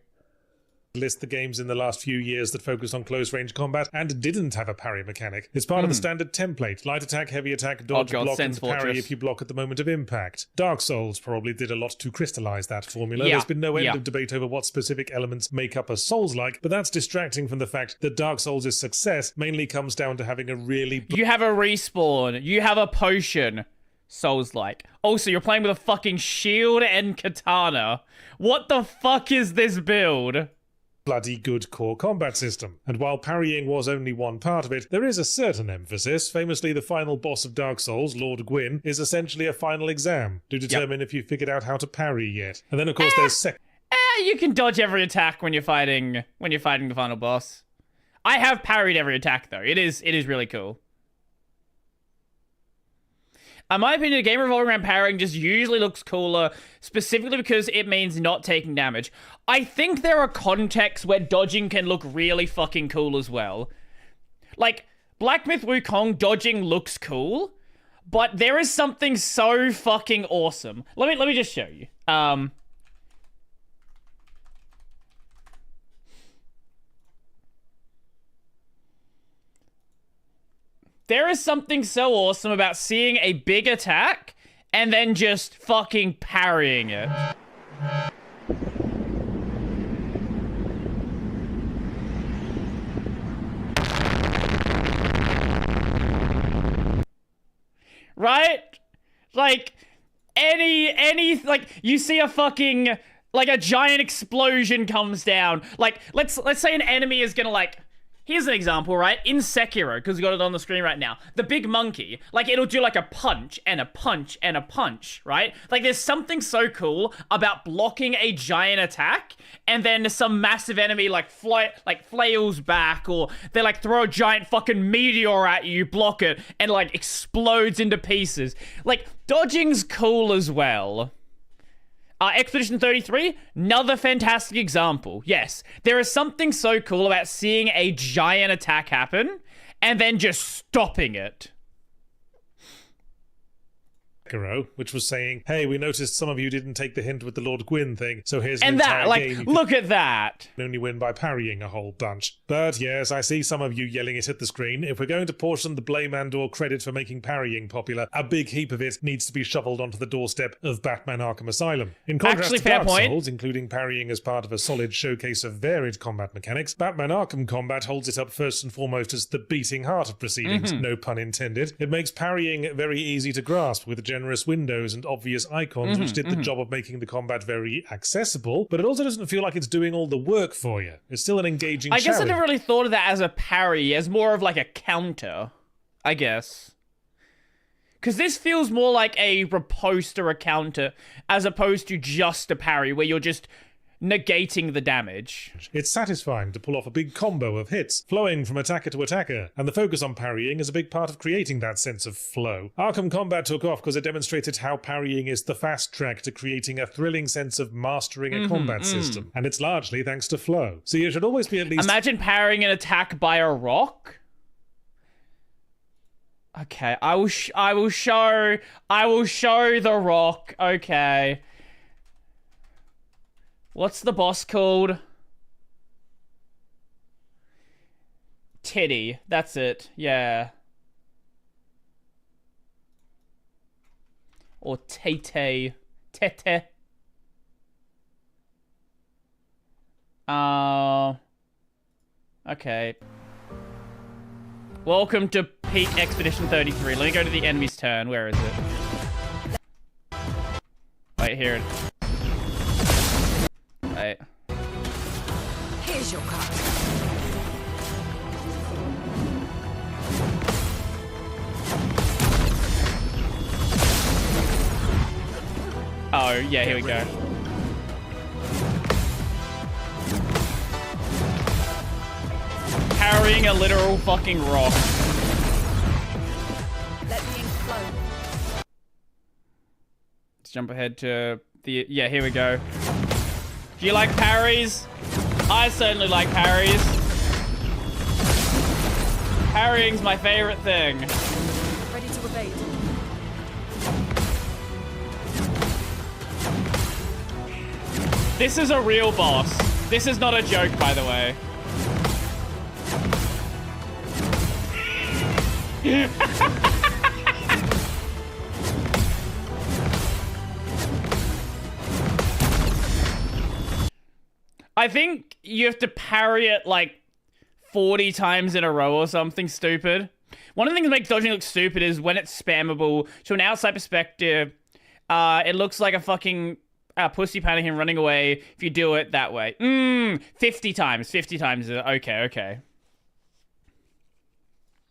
List the games in the last few years that focused on close-range combat and didn't have a parry mechanic. It's part of the standard template. Light attack, heavy attack, dodge, block, and parry if you block at the moment of impact. Dark Souls probably did a lot to crystallize that formula. There's been no end of debate over what specific elements make up a Souls-like, but that's distracting from the fact that Dark Souls' success mainly comes down to having a really... You have a respawn. You have a potion. Souls-like. Also, you're playing with a fucking shield and katana. What the fuck is this build? Bloody good core combat system. And while parrying was only one part of it, there is a certain emphasis. Famously, the final boss of Dark Souls, Lord Gwyn, is essentially a final exam to determine if you've figured out how to parry yet. And then, of course, there's you can dodge every attack when you're fighting the final boss. I have parried every attack though. It is really cool. In my opinion, a game revolving around parrying just usually looks cooler, specifically because it means not taking damage. I think there are contexts where dodging can look really fucking cool as well. Like, Black Myth Wukong dodging looks cool, but there is something so fucking awesome. Let me just show you. There is something so awesome about seeing a big attack and then just fucking parrying it. Right? Like, like, you see a fucking, like, a giant explosion comes down. Like, let's say an enemy is gonna, like, here's an example, right? In Sekiro, because we got it on the screen right now, the big monkey, like, it'll do, like, a punch and a punch and a punch, right? Like, there's something so cool about blocking a giant attack, and then some massive enemy, like, flails back, or they, like, throw a giant fucking meteor at you, block it, and, like, explodes into pieces. Like, dodging's cool as well. Expedition 33, another fantastic example. Yes, there is something so cool about seeing a giant attack happen and then just stopping it. Which was saying, hey, we noticed some of you didn't take the hint with the Lord Gwyn thing, so here's an and entire that, like, game look at that. You can only win by parrying a whole bunch. But yes, I see some of you yelling it at the screen. If we're going to portion the blame and/or credit for making parrying popular, a big heap of it needs to be shoveled onto the doorstep of Batman Arkham Asylum. In contrast to Dark Souls, including parrying as part of a solid showcase of varied combat mechanics, Batman Arkham combat holds it up first and foremost as the beating heart of proceedings, no pun intended. It makes parrying very easy to grasp with generous windows and obvious icons, which did the job of making the combat very accessible, but it also doesn't feel like it's doing all the work for you. It's still an engaging challenge. I guess I never really thought of that as a parry, as more of like a counter, I guess. Because this feels more like a riposte or a counter, as opposed to just a parry, where you're just negating the damage. It's satisfying to pull off a big combo of hits, flowing from attacker to attacker, and the focus on parrying is a big part of creating that sense of flow. Arkham Combat took off because it demonstrated how parrying is the fast track to creating a thrilling sense of mastering a combat system, and it's largely thanks to flow. So you should always be at least... Imagine parrying an attack by a rock. Okay, I will show the rock. Okay. What's the boss called? Titty. That's it. Yeah. Or Tete. Tete. Okay. Welcome to Peak Expedition 33. Let me go to the enemy's turn. Where is it? Wait, here it is. Right. Here's your card. Oh, yeah, here we go. Carrying a literal fucking rock. Let me explode. Let's jump ahead to the... Yeah, here we go. Do you like parries? I certainly like parries. Parrying's my favorite thing. Ready to evade. This is a real boss. This is not a joke, by the way. I think you have to parry it like 40 times in a row or something stupid. One of the things that makes dodging look stupid is when it's spammable. To an outside perspective, it looks like a fucking pussy panicking running away if you do it that way. 50 times. 50 times. Okay.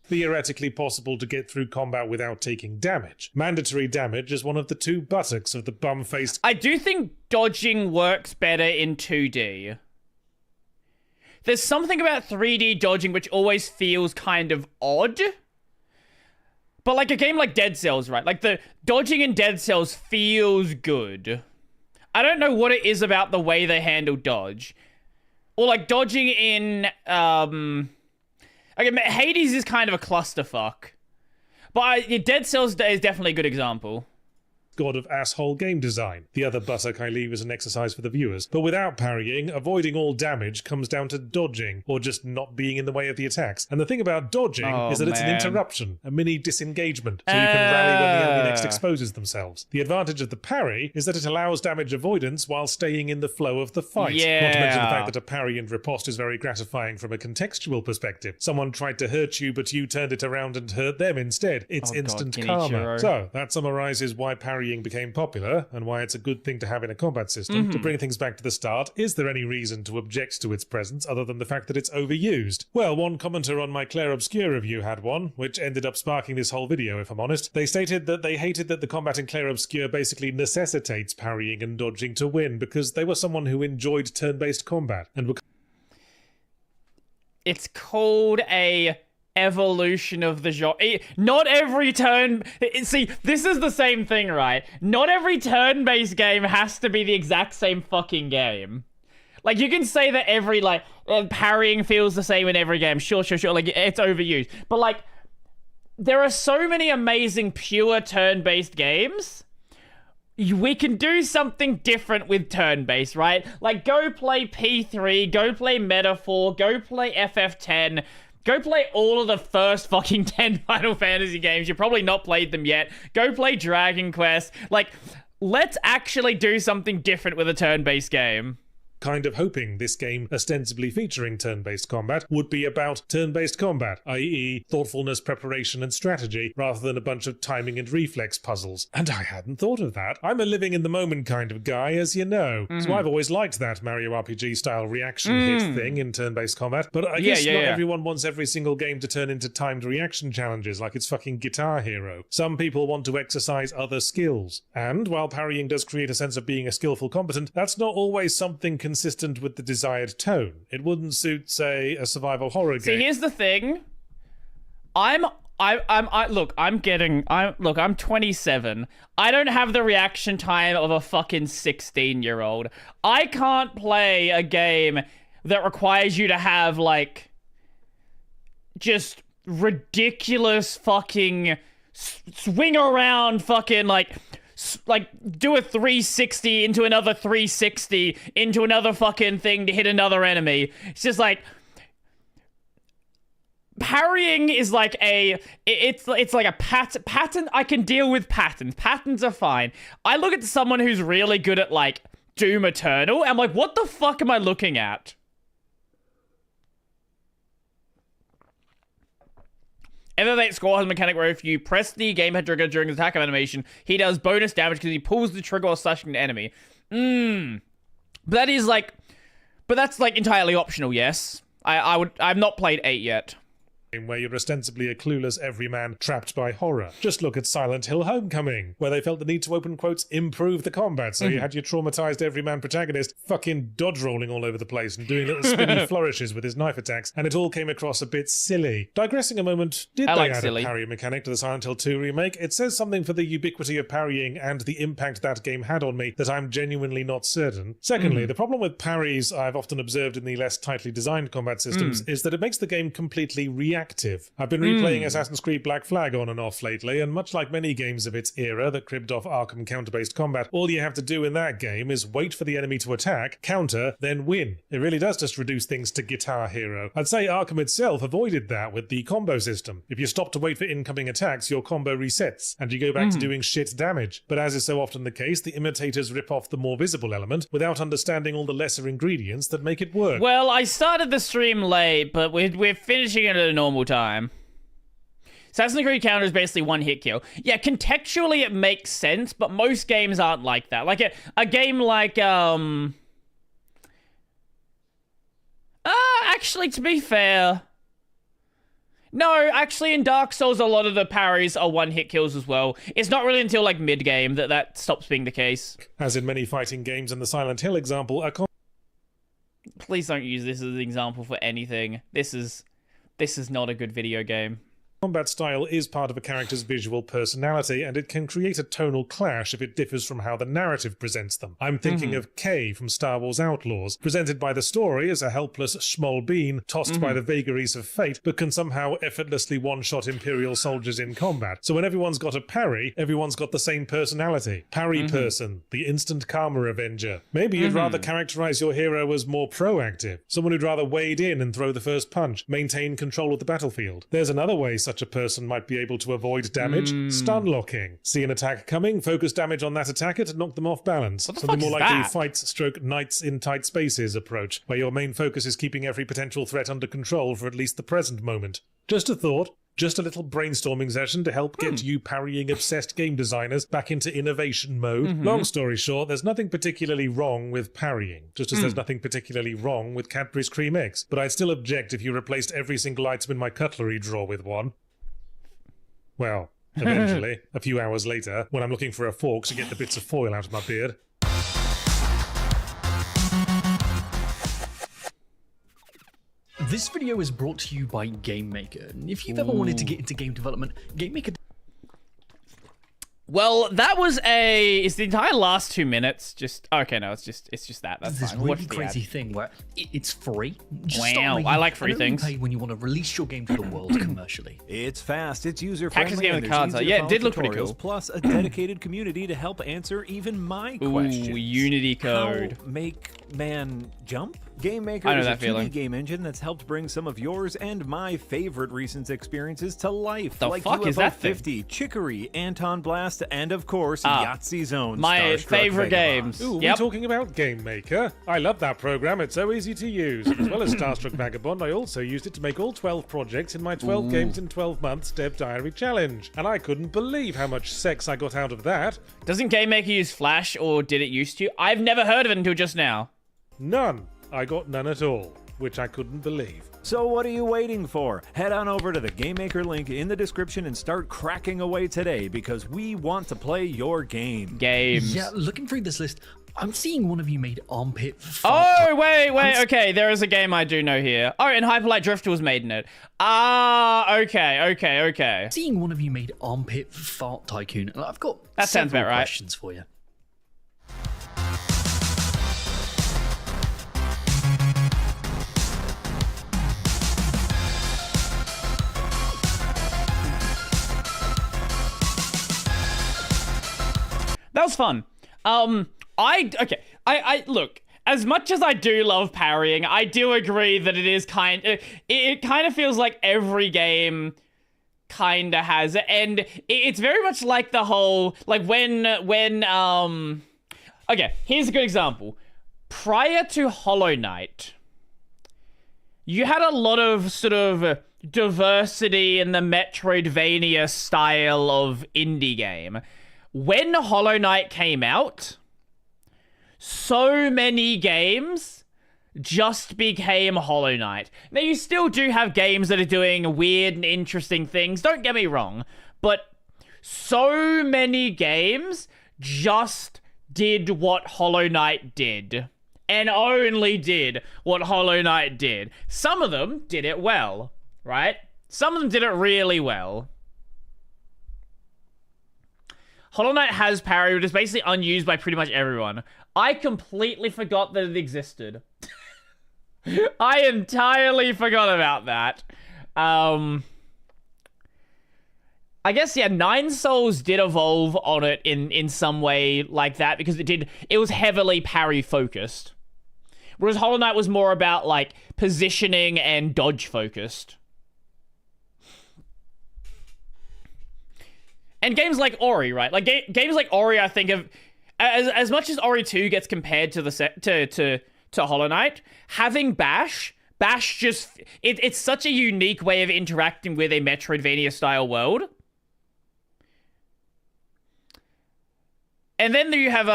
Theoretically possible to get through combat without taking damage. Mandatory damage is one of the two buttocks of the bum-faced... I do think dodging works better in 2D. There's something about 3D dodging which always feels kind of odd. But like a game like Dead Cells, right? Like the dodging in Dead Cells feels good. I don't know what it is about the way they handle dodge. Or like dodging in... Okay, Hades is kind of a clusterfuck. But Dead Cells is definitely a good example. god of asshole game design. The other buttock I leave as an exercise for the viewers. But without parrying, avoiding all damage comes down to dodging, or just not being in the way of the attacks. And the thing about dodging is that it's an interruption, a mini disengagement, so you can rally when the enemy next exposes themselves. The advantage of the parry is that it allows damage avoidance while staying in the flow of the fight. Not to mention the fact that a parry and riposte is very gratifying from a contextual perspective. Someone tried to hurt you, but you turned it around and hurt them instead. It's instant karma. So, that summarizes why parrying became popular, and why it's a good thing to have in a combat system. To bring things back to the start, is there any reason to object to its presence other than the fact that it's overused? Well, one commenter on my Claire Obscure review had one, which ended up sparking this whole video, if I'm honest. They stated that they hated that the combat in Claire Obscure basically necessitates parrying and dodging to win, because they were someone who enjoyed turn-based combat, and were... It's called a evolution of the genre. Not every turn... See, this is the same thing, right? Not every turn-based game has to be the exact same fucking game. Like, you can say that every, like, parrying feels the same in every game. Sure. Like, it's overused. But, like, there are so many amazing pure turn-based games. We can do something different with turn-based, right? Like, go play P3, go play Metaphor, go play FF10... Go play all of the first fucking 10 Final Fantasy games. You've probably not played them yet. Go play Dragon Quest. Like, let's actually do something different with a turn-based game. Kind of hoping this game, ostensibly featuring turn-based combat, would be about turn-based combat, i.e. thoughtfulness, preparation, and strategy, rather than a bunch of timing and reflex puzzles. And I hadn't thought of that. I'm a living-in-the-moment kind of guy, as you know. So I've always liked that Mario RPG-style reaction hit thing in turn-based combat, but I guess not everyone wants every single game to turn into timed reaction challenges like it's fucking Guitar Hero. Some people want to exercise other skills. And while parrying does create a sense of being a skillful combatant, that's not always something consistent with the desired tone. It wouldn't suit, say, a survival horror game. See, here's the thing. I'm 27. I don't have the reaction time of a fucking 16-year-old. I can't play a game that requires you to have, like, just ridiculous fucking swing around fucking, like do a 360 into another 360 into another fucking thing to hit another enemy. It's just like parrying is like it's like a pattern. I can deal with patterns. Patterns are fine. I look at someone who's really good at like Doom Eternal, I'm like, what the fuck am I looking at? Elevate score has a mechanic where if you press the gamepad trigger during the attack animation, he does bonus damage because he pulls the trigger while slashing an enemy. But that is like, but that's like entirely optional, yes. I've not played 8 yet. Where you're ostensibly a clueless everyman trapped by horror. Just look at Silent Hill Homecoming, where they felt the need to open quotes improve the combat, so you had your traumatized everyman protagonist fucking dodge rolling all over the place and doing little spinny flourishes with his knife attacks, and it all came across a bit silly. Digressing a moment, did they add a parry mechanic to the Silent Hill 2 remake? It says something for the ubiquity of parrying and the impact that game had on me that I'm genuinely not certain. Secondly, the problem with parries I've often observed in the less tightly designed combat systems is that it makes the game completely reactive. I've been replaying Assassin's Creed Black Flag on and off lately, and much like many games of its era that cribbed off Arkham counter-based combat, all you have to do in that game is wait for the enemy to attack, counter, then win. It really does just reduce things to Guitar Hero. I'd say Arkham itself avoided that with the combo system. If you stop to wait for incoming attacks, your combo resets, and you go back to doing shit damage. But as is so often the case, the imitators rip off the more visible element without understanding all the lesser ingredients that make it work. Well, I started the stream late, but we're finishing it at a normal time. Assassin's Creed counter is basically one hit kill. Yeah, contextually it makes sense, but most games aren't like that. Like a game like actually, to be fair, no, actually in Dark Souls a lot of the parries are one hit kills as well. It's not really until like mid game that stops being the case. As in many fighting games and the Silent Hill example, please don't use this as an example for anything. This is not a good video game. Combat style is part of a character's visual personality, and it can create a tonal clash if it differs from how the narrative presents them. I'm thinking of Kay from Star Wars Outlaws, presented by the story as a helpless schmoll bean tossed by the vagaries of fate, but can somehow effortlessly one-shot Imperial soldiers in combat. So when everyone's got a parry, everyone's got the same personality. Parry person, the instant karma avenger. Maybe you'd rather characterize your hero as more proactive, someone who'd rather wade in and throw the first punch, maintain control of the battlefield. There's another way such a person might be able to avoid damage: stun locking. See an attack coming, focus damage on that attacker to knock them off balance. Something more like the fight-stroke knights in tight spaces approach, where your main focus is keeping every potential threat under control for at least the present moment. Just a thought. Just a little brainstorming session to help get you parrying-obsessed game designers back into innovation mode. Long story short, there's nothing particularly wrong with parrying, just as there's nothing particularly wrong with Cadbury's cream eggs. But I'd still object if you replaced every single item in my cutlery drawer with one. Well, eventually, a few hours later, when I'm looking for a fork to get the bits of foil out of my beard. This video is brought to you by Game Maker. If you've ever wanted to get into game development, Game Maker... Well, that was it's the entire last 2 minutes. Just okay, no, it's just that. That's this fine. really crazy thing where it's free. Wow, I like free things. Pay when you want to release your game to the world commercially. It's fast, it's user-friendly, Game and with cards. Yeah, it did look pretty cool. Plus a dedicated community to help answer even my questions. Unity code. How make man jump? Game Maker I know is that a 2D feeling. game engine that's helped bring some of yours and my favorite recent experiences to life. The like fuck UFO is that thing? 50, Chicory, Anton Blast, and of course, Yahtzee Zone. My Starstruck favorite Vagabond. games. Ooh, we're talking about Game Maker. I love that program, it's so easy to use. As well as Starstruck Vagabond, I also used it to make all 12 projects in my 12 games in 12 months Dev Diary Challenge. And I couldn't believe how much sex I got out of that. Doesn't Game Maker use Flash, or did it used to? I've never heard of it until just now. None. I got none at all, which I couldn't believe. So what are you waiting for? Head on over to the Game Maker link in the description and start cracking away today, because we want to play your game. Games. Yeah, looking through this list, I'm seeing one of you made armpit. Oh, wait, okay, there is a game I do know here. Oh, and Hyperlight Drifter was made in it. Ah, okay. Seeing one of you made armpit fart tycoon, and I've got that sounds about right. Questions for you. That was fun. I look, as much as I do love parrying, I do agree that it is it kind of feels like every game kind of has it, and it's very much like the whole, like when okay, here's a good example. Prior to Hollow Knight, you had a lot of sort of diversity in the Metroidvania style of indie game. When Hollow Knight came out, so many games just became Hollow Knight. Now, you still do have games that are doing weird and interesting things, don't get me wrong, but so many games just did what Hollow Knight did, and only did what Hollow Knight did. Some of them did it well, right? Some of them did it really well. Hollow Knight has parry, which is basically unused by pretty much everyone. I completely forgot that it existed. I entirely forgot about that. I guess, yeah, Nine Souls did evolve on it in some way like that, because it was heavily parry focused. Whereas Hollow Knight was more about, like, positioning and dodge focused. And games like Ori, right? Like games like Ori, I think of as much as Ori 2 gets compared to to Hollow Knight, having Bash just it's such a unique way of interacting with a Metroidvania style world. And then you have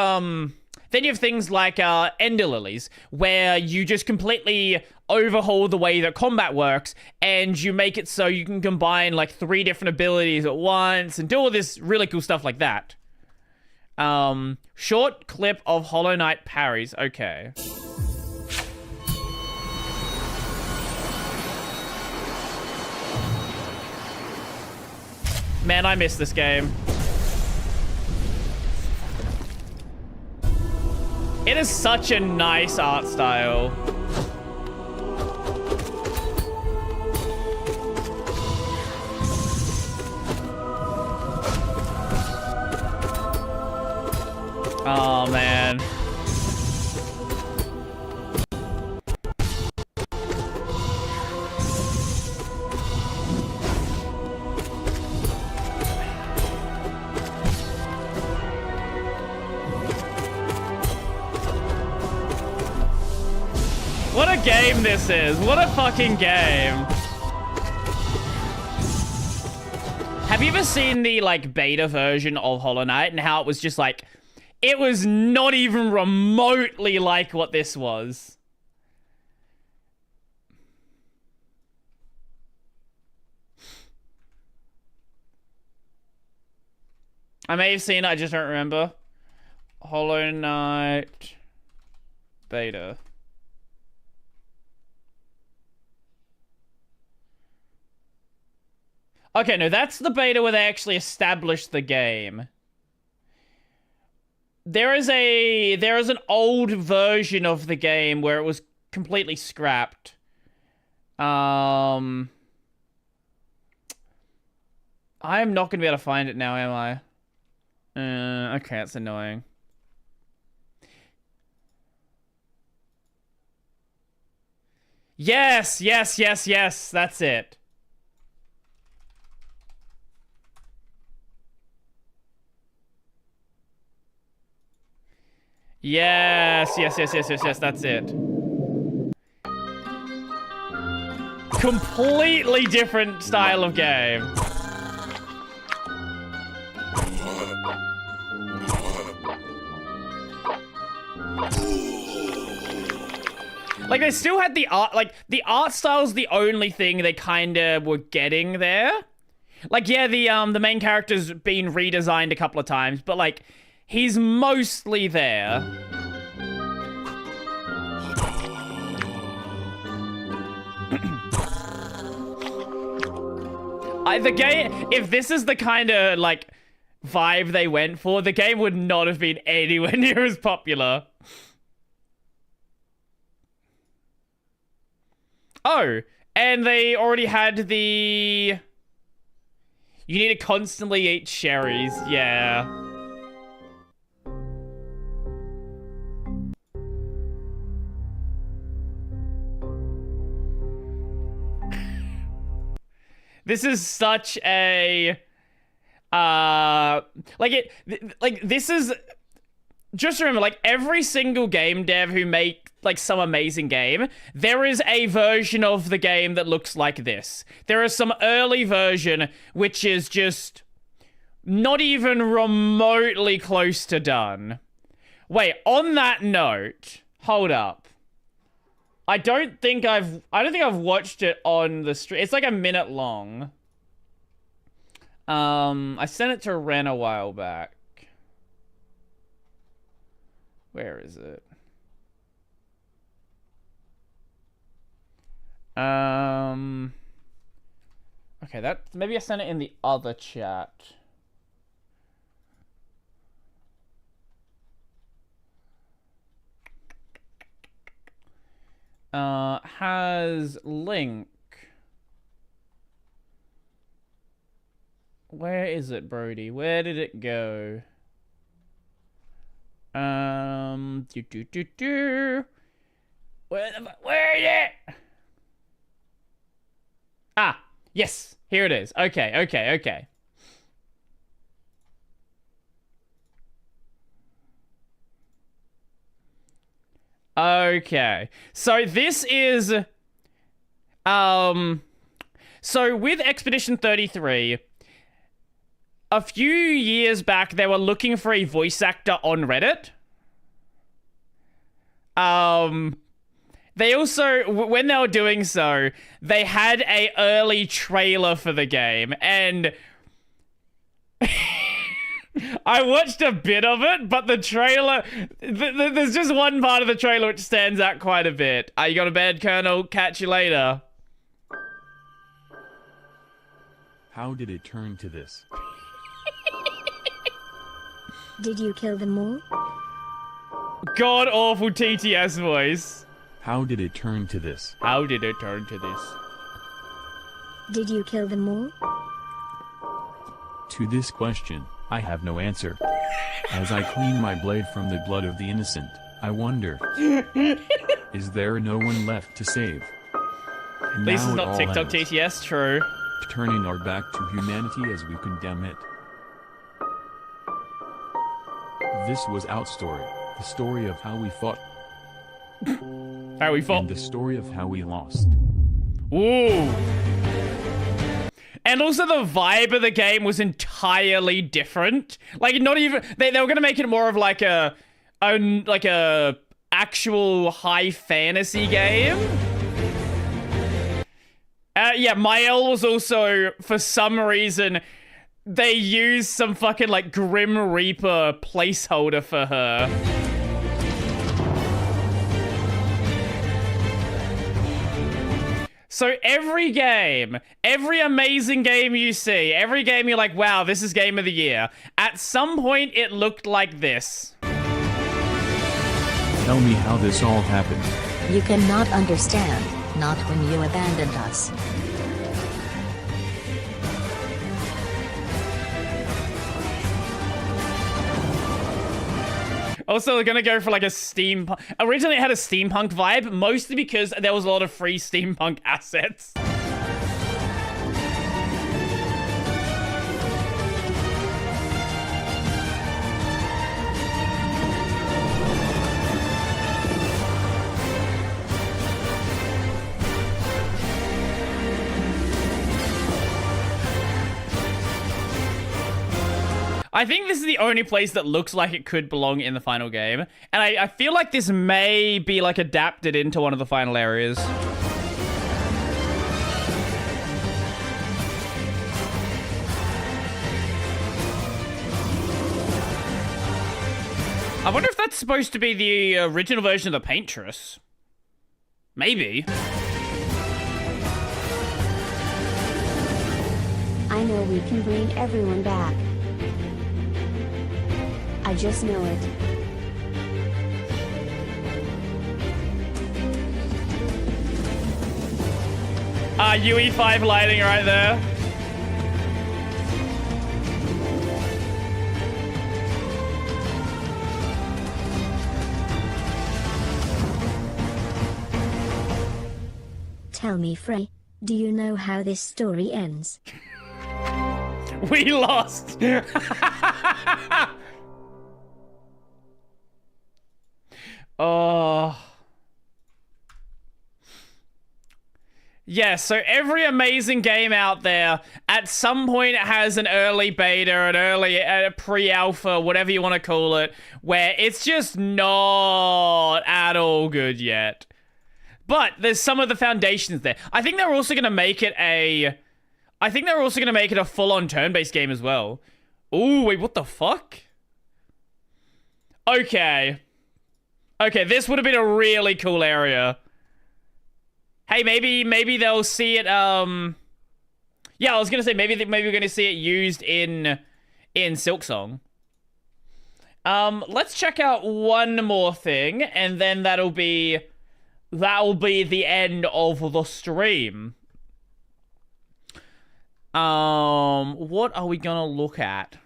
things like Ender Lilies, where you just completely overhaul the way that combat works, and you make it so you can combine like 3 different abilities at once and do all this really cool stuff like that. Short clip of Hollow Knight parries. Okay. Man, I miss this game. It is such a nice art style. Oh, man. What a game this is. What a fucking game. Have you ever seen the, like, beta version of Hollow Knight and how it was just, like, it was not even remotely like what this was? I may have seen it, I just don't remember. Hollow Knight beta. Okay, no, that's the beta where they actually established the game. There is an old version of the game where it was completely scrapped. I am not going to be able to find it now, am I? Okay, that's annoying. Yes, yes, yes, yes, that's it. Yes, yes, yes, yes, yes, yes, that's it. Completely different style of game. Like, they still had the art, like, the art style's the only thing they kinda were getting there. Like, yeah, the main character's been redesigned a couple of times, but, like, he's mostly there. The game, if this is the kind of, like, vibe they went for, the game would not have been anywhere near as popular. Oh, and they already had the... You need to constantly eat cherries, yeah. This is such a, this is, just remember, like, every single game dev who make, like, some amazing game, there is a version of the game that looks like this. There is some early version which is just not even remotely close to done. Wait, on that note, hold up. I don't think I've watched it on the stream. It's like a minute long. I sent it to Ren a while back. Where is it? Okay, maybe I sent it in the other chat. Has link. Where is it, Brody? Where did it go? Where is it? Ah, yes, here it is. Okay. Okay, so this is, so with Expedition 33, a few years back, they were looking for a voice actor on Reddit. They also, when they were doing so, they had a early trailer for the game, and I watched a bit of it, but the trailer, there's just one part of the trailer which stands out quite a bit. You got a bed, Colonel? Catch you later. How did it turn to this? Did you kill them all? God awful TTS voice. How did it turn to this? How did it turn to this? Did you kill them all? To this question, I have no answer. As I clean my blade from the blood of the innocent, I wonder, is there no one left to save? At least it's not TikTok TTS, true. Turning our back to humanity as we condemn it. This was our story, the story of how we fought. How we fought. And the story of how we lost. Ooh. And also the vibe of the game was entirely different. Like, not even... They were going to make it more of like a actual high fantasy game. Yeah, Mael was also, for some reason, they used some fucking, like, Grim Reaper placeholder for her. So every game, every amazing game you see, every game you're like, wow, this is game of the year. At some point, it looked like this. Tell me how this all happened. You cannot understand, not when you abandoned us. Also, they're gonna go for like a steampunk. Originally, it had a steampunk vibe, mostly because there was a lot of free steampunk assets. I think this is the only place that looks like it could belong in the final game. And I feel like this may be like adapted into one of the final areas. I wonder if that's supposed to be the original version of the Paintress. Maybe. I know we can bring everyone back. I just know it. UE5 lighting right there. Tell me, Frey, do you know how this story ends? We lost! Oh. Yeah, so every amazing game out there, at some point it has an early beta, an early pre-alpha, whatever you want to call it, where it's just not at all good yet. But there's some of the foundations there. I think they're also going to make it a... full-on turn-based game as well. Ooh, wait, what the fuck? Okay. Okay, this would have been a really cool area. Hey, maybe they'll see it, Yeah, I was gonna say, maybe we're gonna see it used in Silksong. Let's check out one more thing, and then that'll be the end of the stream. What are we gonna look at?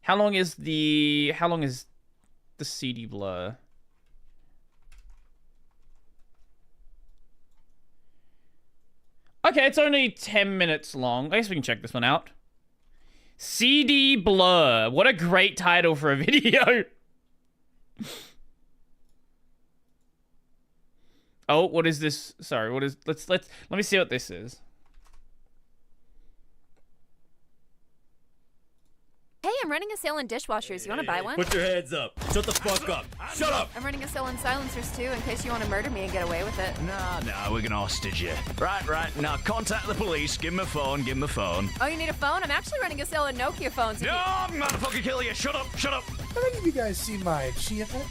How long is the CD blur? Okay, it's only 10 minutes long. I guess we can check this one out. CD blur. What a great title for a video. Oh, what is this? Sorry, what is... Let me see what this is. Hey, I'm running a sale on dishwashers. You want to buy one? Put your heads up. Shut the fuck up. Shut up. I'm running a sale on silencers too, in case you want to murder me and get away with it. Nah, we're gonna hostage you. Right. Now contact the police. Give him a phone. Oh, you need a phone? I'm actually running a sale on Nokia phones. No, I'm gonna fucking kill you. Shut up. How many of you guys see my achievement?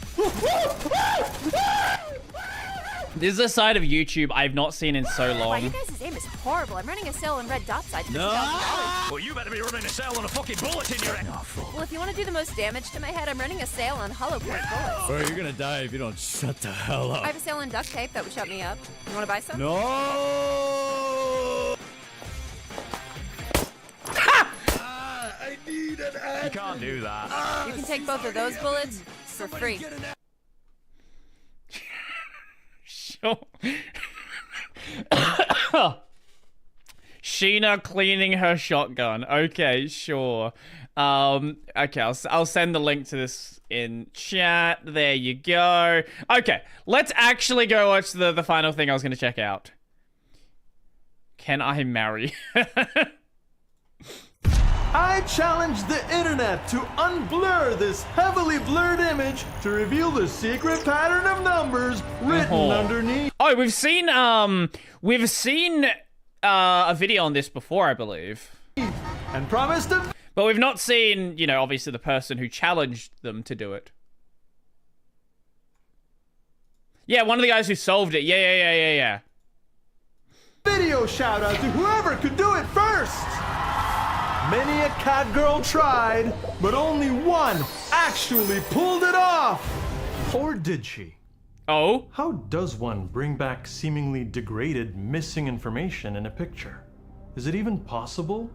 This is a side of YouTube I've not seen in so Wow, you long. guys' aim is horrible. I'm running a sale on red dot sides for $2,000. Well, you better be running a sale on a fucking bullet in your head. Well, if you want to do the most damage to my head, I'm running a sale on hollow point bullets. Bro, you're gonna die if you don't shut the hell I up. have a sale on duct tape that would shut me up. You want to buy some? No! I need an ad. You can't do that. You can take both of those bullets for free. Sure. Sheena cleaning her shotgun. Okay, sure. Okay, I'll send the link to this in chat. There you go. Okay, let's actually go watch the final thing I was going to check out. Can I marry? I challenge the internet to unblur this heavily blurred image to reveal the secret pattern of numbers written underneath. Oh, we've seen a video on this before, I believe. And promised to... But we've not seen, you know, obviously the person who challenged them to do it. Yeah, one of the guys who solved it. Yeah. Video shout out to whoever could do it first. Many a cat girl tried, but only one actually pulled it off. Or did she? Oh? How does one bring back seemingly degraded, missing information in a picture? Is it even possible?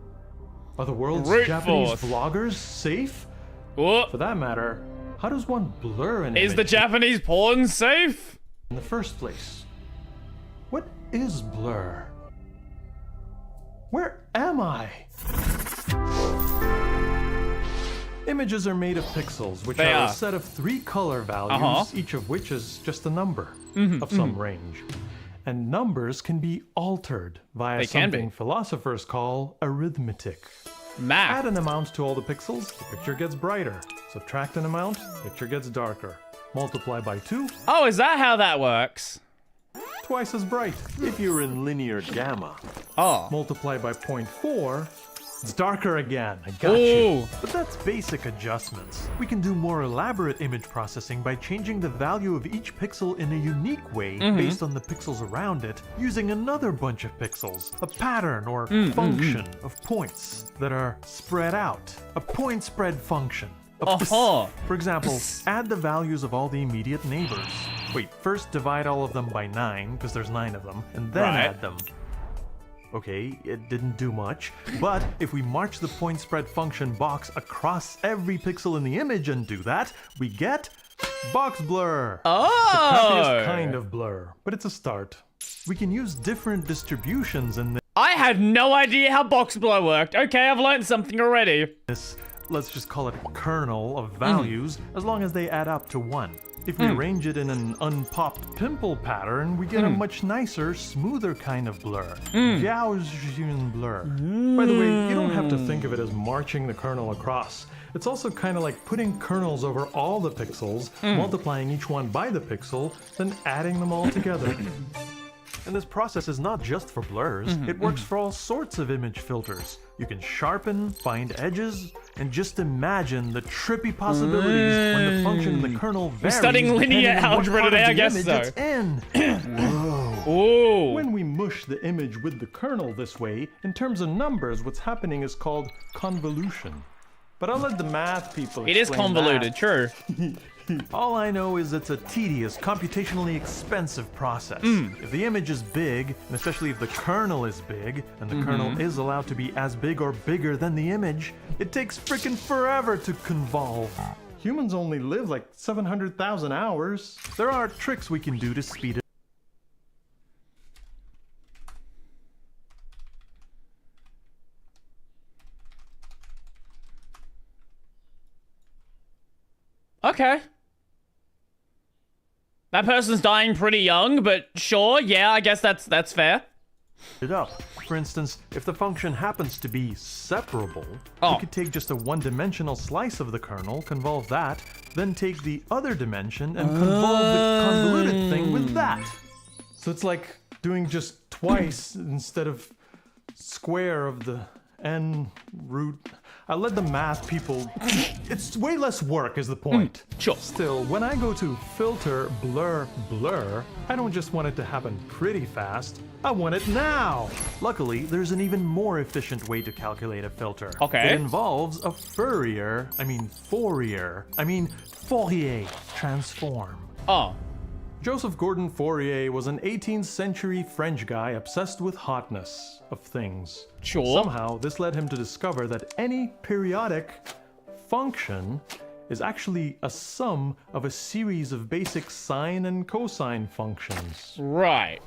Are the world's Japanese vloggers safe? What? For that matter, how does one blur an Is image the Japanese porn safe? in the first place? What is blur? Where am I? Images are made of pixels, which are a set of 3 color values, each of which is just a number of some range. And numbers can be altered via something philosophers call arithmetic. Math. Add an amount to all the pixels, the picture gets brighter. Subtract an amount, picture gets darker. Multiply by 2. Oh, is that how that works? Twice as bright if you're in linear gamma. Oh. Multiply by 0.4, it's darker again. I got you. But that's basic adjustments. We can do more elaborate image processing by changing the value of each pixel in a unique way based on the pixels around it, using another bunch of pixels, a pattern or function of points that are spread out. A point spread function. For example, add the values of all the immediate neighbors. Wait, first divide all of them by 9, because there's 9 of them, and then add them. Okay, it didn't do much, but if we march the point spread function box across every pixel in the image and do that, we get box blur. Oh! The crappiest kind of blur, but it's a start. We can use different distributions in this. I had no idea how box blur worked. Okay, I've learned something already. Let's just call it kernel of values, as long as they add up to 1. If we arrange it in an unpopped pimple pattern, we get a much nicer, smoother kind of blur. Gaussian blur. By the way, you don't have to think of it as marching the kernel across. It's also kind of like putting kernels over all the pixels, multiplying each one by the pixel, then adding them all together. And this process is not just for blurs, it works for all sorts of image filters. You can sharpen, find edges, and just imagine the trippy possibilities when the function in the kernel varies. We're studying linear algebra today, I guess so. Whoa. When we mush the image with the kernel this way, in terms of numbers, what's happening is called convolution. But I'll let the math people explain. It is convoluted, true. All I know is it's a tedious, computationally expensive process. If the image is big, and especially if the kernel is big, and the kernel is allowed to be as big or bigger than the image, it takes frickin' forever to convolve. Humans only live like 700,000 hours. There are tricks we can do to speed it. Okay. That person's dying pretty young, but sure, yeah, I guess that's fair. It up. For instance, if the function happens to be separable, we could take just a one-dimensional slice of the kernel, convolve that, then take the other dimension and convolve the convoluted thing with that. So it's like doing just twice instead of square of the n root. I let the math people... It's way less work is the point. Sure. Still, when I go to filter, blur, blur, I don't just want it to happen pretty fast. I want it now! Luckily, there's an even more efficient way to calculate a filter. Okay. It involves a Fourier transform. Oh. Joseph Gordon Fourier was an 18th century French guy obsessed with hotness of things. Sure. Somehow, this led him to discover that any periodic function is actually a sum of a series of basic sine and cosine functions. Right.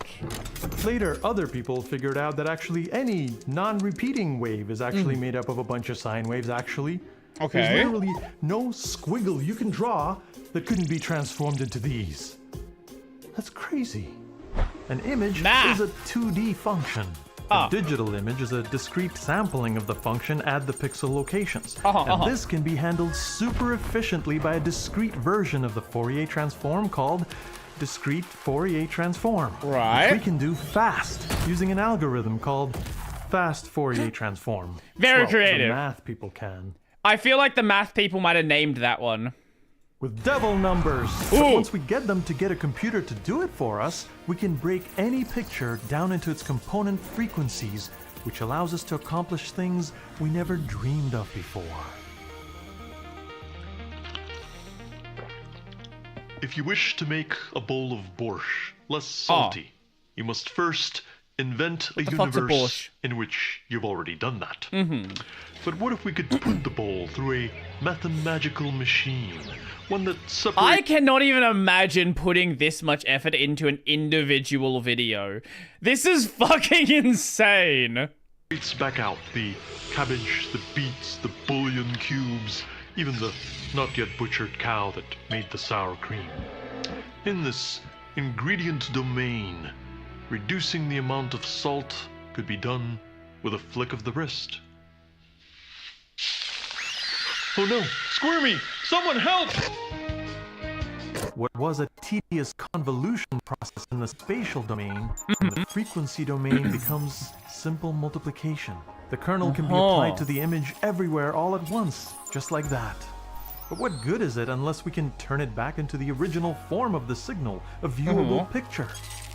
Later, other people figured out that actually any non-repeating wave is actually made up of a bunch of sine waves, actually. Okay. There's literally no squiggle you can draw that couldn't be transformed into these. That's crazy. An image is a 2D function. A digital image is a discrete sampling of the function at the pixel locations. And this can be handled super efficiently by a discrete version of the Fourier transform called discrete Fourier transform. Right. Which we can do fast using an algorithm called fast Fourier transform. Very creative. The math people can. I feel like the math people might have named that one. With devil numbers. But once we get them to get a computer to do it for us, we can break any picture down into its component frequencies, which allows us to accomplish things we never dreamed of before. If you wish to make a bowl of borscht less salty, you must first invent a universe in which you've already done that. But what if we could put the bowl through a mathematical machine? One that separates... I cannot even imagine putting this much effort into an individual video. This is fucking insane. It's back out the cabbage, the beets, the bouillon cubes, even the not yet butchered cow that made the sour cream. In this ingredient domain, reducing the amount of salt could be done with a flick of the wrist. Oh no! Squirmy! Someone help! What was a tedious convolution process in the spatial domain, in the frequency domain becomes simple multiplication. The kernel can be applied to the image everywhere all at once, just like that. But what good is it unless we can turn it back into the original form of the signal, a viewable picture?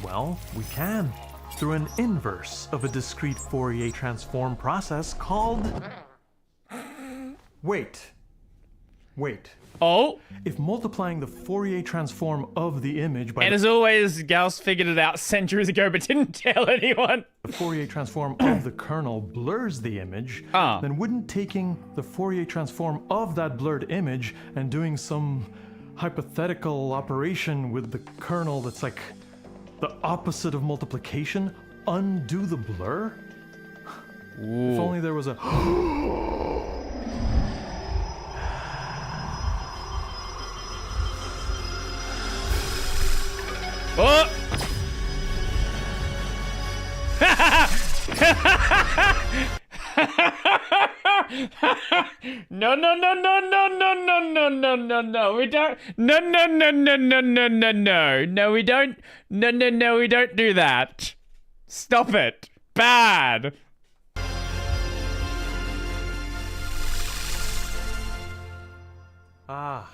Well, we can, through an inverse of a discrete Fourier transform process called... Wait. If multiplying the Fourier transform of the image by... And as always, Gauss figured it out centuries ago but didn't tell anyone. The Fourier transform of the kernel blurs the image, then wouldn't taking the Fourier transform of that blurred image and doing some hypothetical operation with the kernel that's like the opposite of multiplication undo the blur? If only there was a... Oh! No, we don't. No, we don't. No, we don't do that. Stop it. Bad.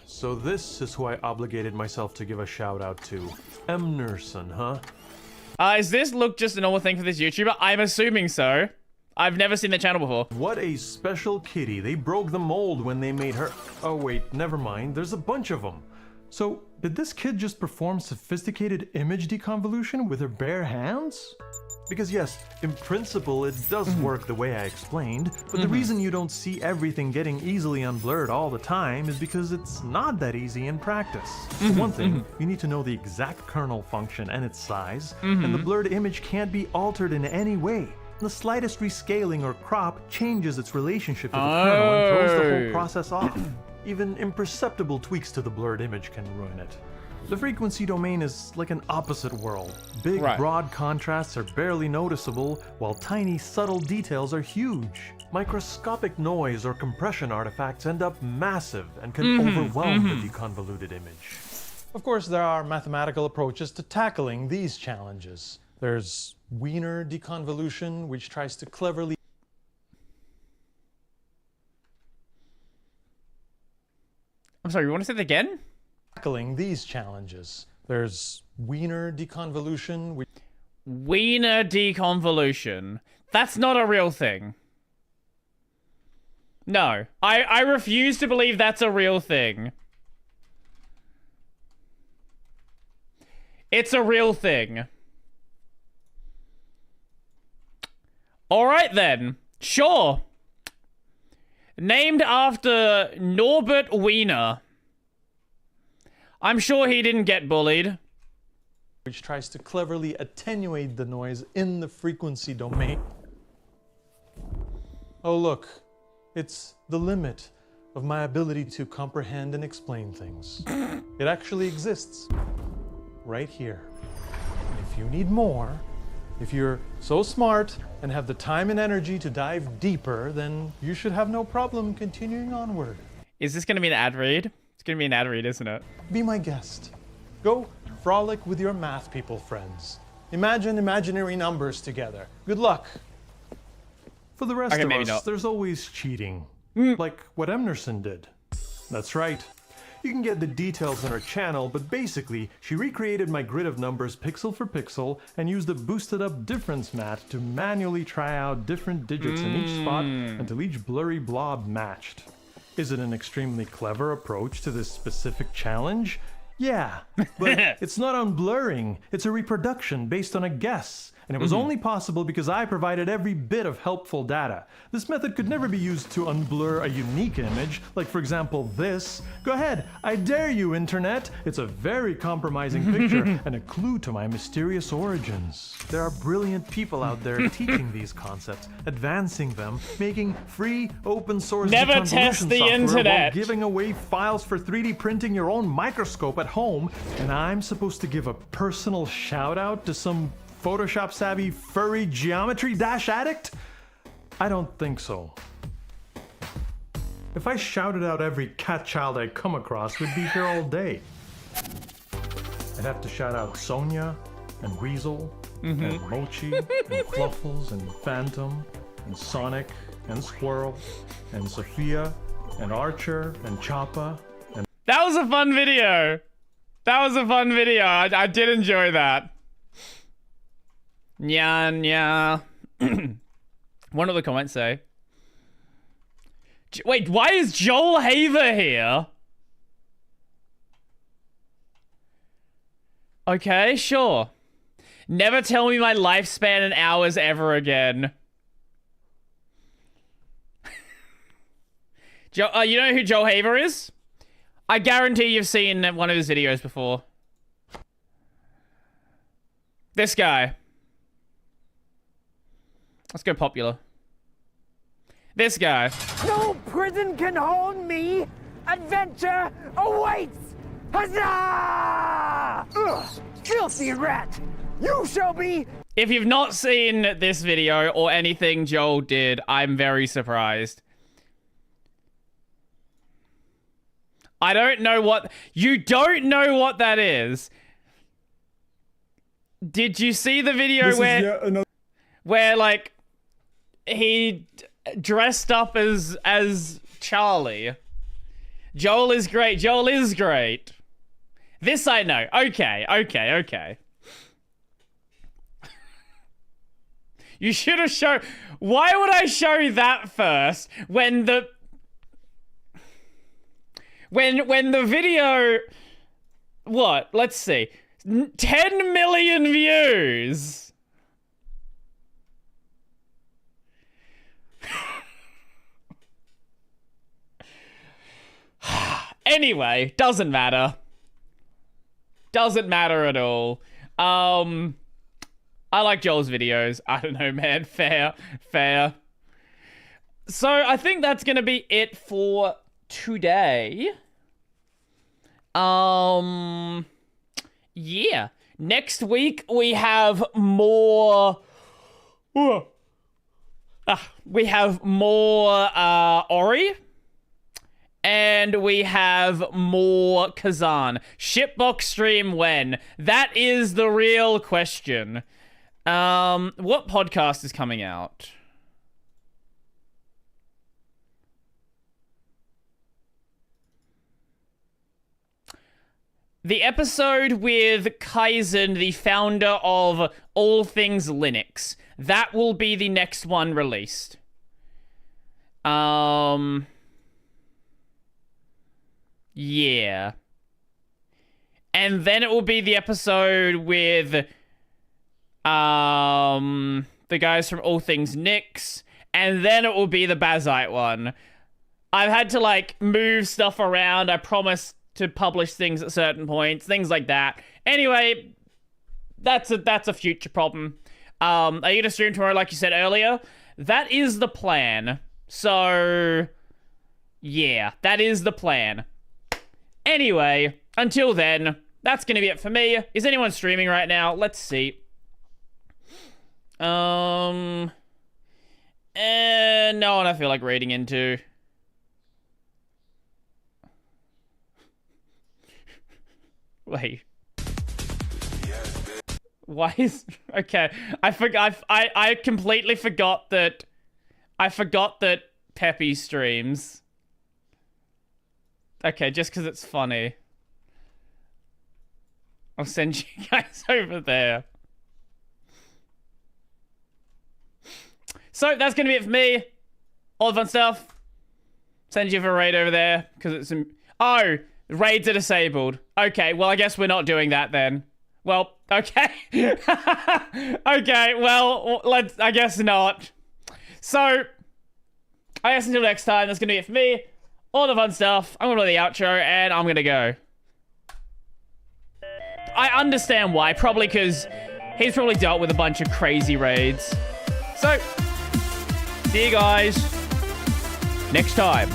So this is who I obligated myself to give a shout out to. Emerson, huh? Is this look just a normal thing for this YouTuber? I'm assuming so. I've never seen the channel before. What a special kitty. They broke the mold when they made her. Oh wait, never mind. There's a bunch of them. So, did this kid just perform sophisticated image deconvolution with her bare hands? Because yes, in principle it does work the way I explained, but the reason you don't see everything getting easily unblurred all the time is because it's not that easy in practice. For one thing, you need to know the exact kernel function and its size, and the blurred image can't be altered in any way. The slightest rescaling or crop changes its relationship to the kernel and throws the whole process off. Even imperceptible tweaks to the blurred image can ruin it. The frequency domain is like an opposite world. Big, broad contrasts are barely noticeable, while tiny, subtle details are huge. Microscopic noise or compression artifacts end up massive and can overwhelm the deconvoluted image. Of course, there are mathematical approaches to tackling these challenges. There's Wiener deconvolution, which tries to cleverly sorry, you want to say that again? Tackling these challenges. There's Wiener deconvolution. Wiener deconvolution. That's not a real thing. No. I refuse to believe that's a real thing. It's a real thing. Alright then. Sure. Named after Norbert Wiener. I'm sure he didn't get bullied. Which tries to cleverly attenuate the noise in the frequency domain. Oh look, it's the limit of my ability to comprehend and explain things. It actually exists right here. And if you need more, if you're so smart and have the time and energy to dive deeper, then you should have no problem continuing onward. Is this going to be an ad read? It's going to be an ad read, isn't it? Be my guest. Go frolic with your math people friends. Imagine imaginary numbers together. Good luck. For the rest of us, there's always cheating. Like what Emerson did. That's right. You can get the details on her channel, but basically, she recreated my grid of numbers pixel for pixel and used a boosted up difference mat to manually try out different digits in each spot until each blurry blob matched. Is it an extremely clever approach to this specific challenge? Yeah, but it's not unblurring. It's a reproduction based on a guess. And it was only possible because I provided every bit of helpful data. This method could never be used to unblur a unique image, like for example this. Go ahead, I dare you, internet. It's a very compromising picture and a clue to my mysterious origins. There are brilliant people out there teaching these concepts, advancing them, making free open source Never deconvolution test the software internet. while giving away files for 3D printing your own microscope at home. And I'm supposed to give a personal shout out to some Photoshop savvy furry geometry dash addict? I don't think so. If I shouted out every cat child I come across, we'd be here all day. I'd have to shout out Sonia and Weasel and Mochi and Fluffles and Phantom and Sonic and Squirrel and Sophia and Archer and Choppa and... That was a fun video. That was a fun video. I did enjoy that. Nya. What do the comments say? Wait, why is Joel Haver here? Okay, sure. Never tell me my lifespan in hours ever again. You know who Joel Haver is? I guarantee you've seen one of his videos before. This guy. Let's go popular. This guy. No prison can hold me! Adventure awaits! Huzzah! Ugh, filthy rat! You shall be... If you've not seen this video or anything Joel did, I'm very surprised. I don't know what... You don't know what that is. Did you see the video where like, he dressed up as Charlie? Joel is great. Joel is great. This I know. Okay. You should have shown... Why would I show that first when the... When the video... What? Let's see. 10 million views. Anyway, doesn't matter. Doesn't matter at all. I like Joel's videos. I don't know, man. Fair. So I think that's gonna be it for today. Yeah. Next week we have more. We have more Ori. And we have more Khazan. Shipbox stream when? That is the real question. What podcast is coming out? The episode with Khazan, the founder of all things Linux. That will be the next one released. Yeah. And then it will be the episode with the guys from All Things Nyx, and then it will be the Bazite one. I've had to like move stuff around. I promised to publish things at certain points, things like that. Anyway, that's a future problem. Are you gonna stream tomorrow like you said earlier? That is the plan. So yeah, that is the plan. Anyway, until then, that's gonna be it for me. Is anyone streaming right now? Let's see. No one I feel like reading into. Wait. Why is... Okay. I completely forgot that... I forgot that Peppy streams. Okay, just because it's funny. I'll send you guys over there. So, that's going to be it for me. All the fun stuff. Send you for a raid over there. Because it's... Oh! Raids are disabled. Okay, well, I guess we're not doing that then. Well, okay. Okay, well, I guess not. So, I guess until next time, that's going to be it for me. All the fun stuff. I'm going to play the outro, and I'm going to go. I understand why. Probably because he's probably dealt with a bunch of crazy raids. So, see you guys next time.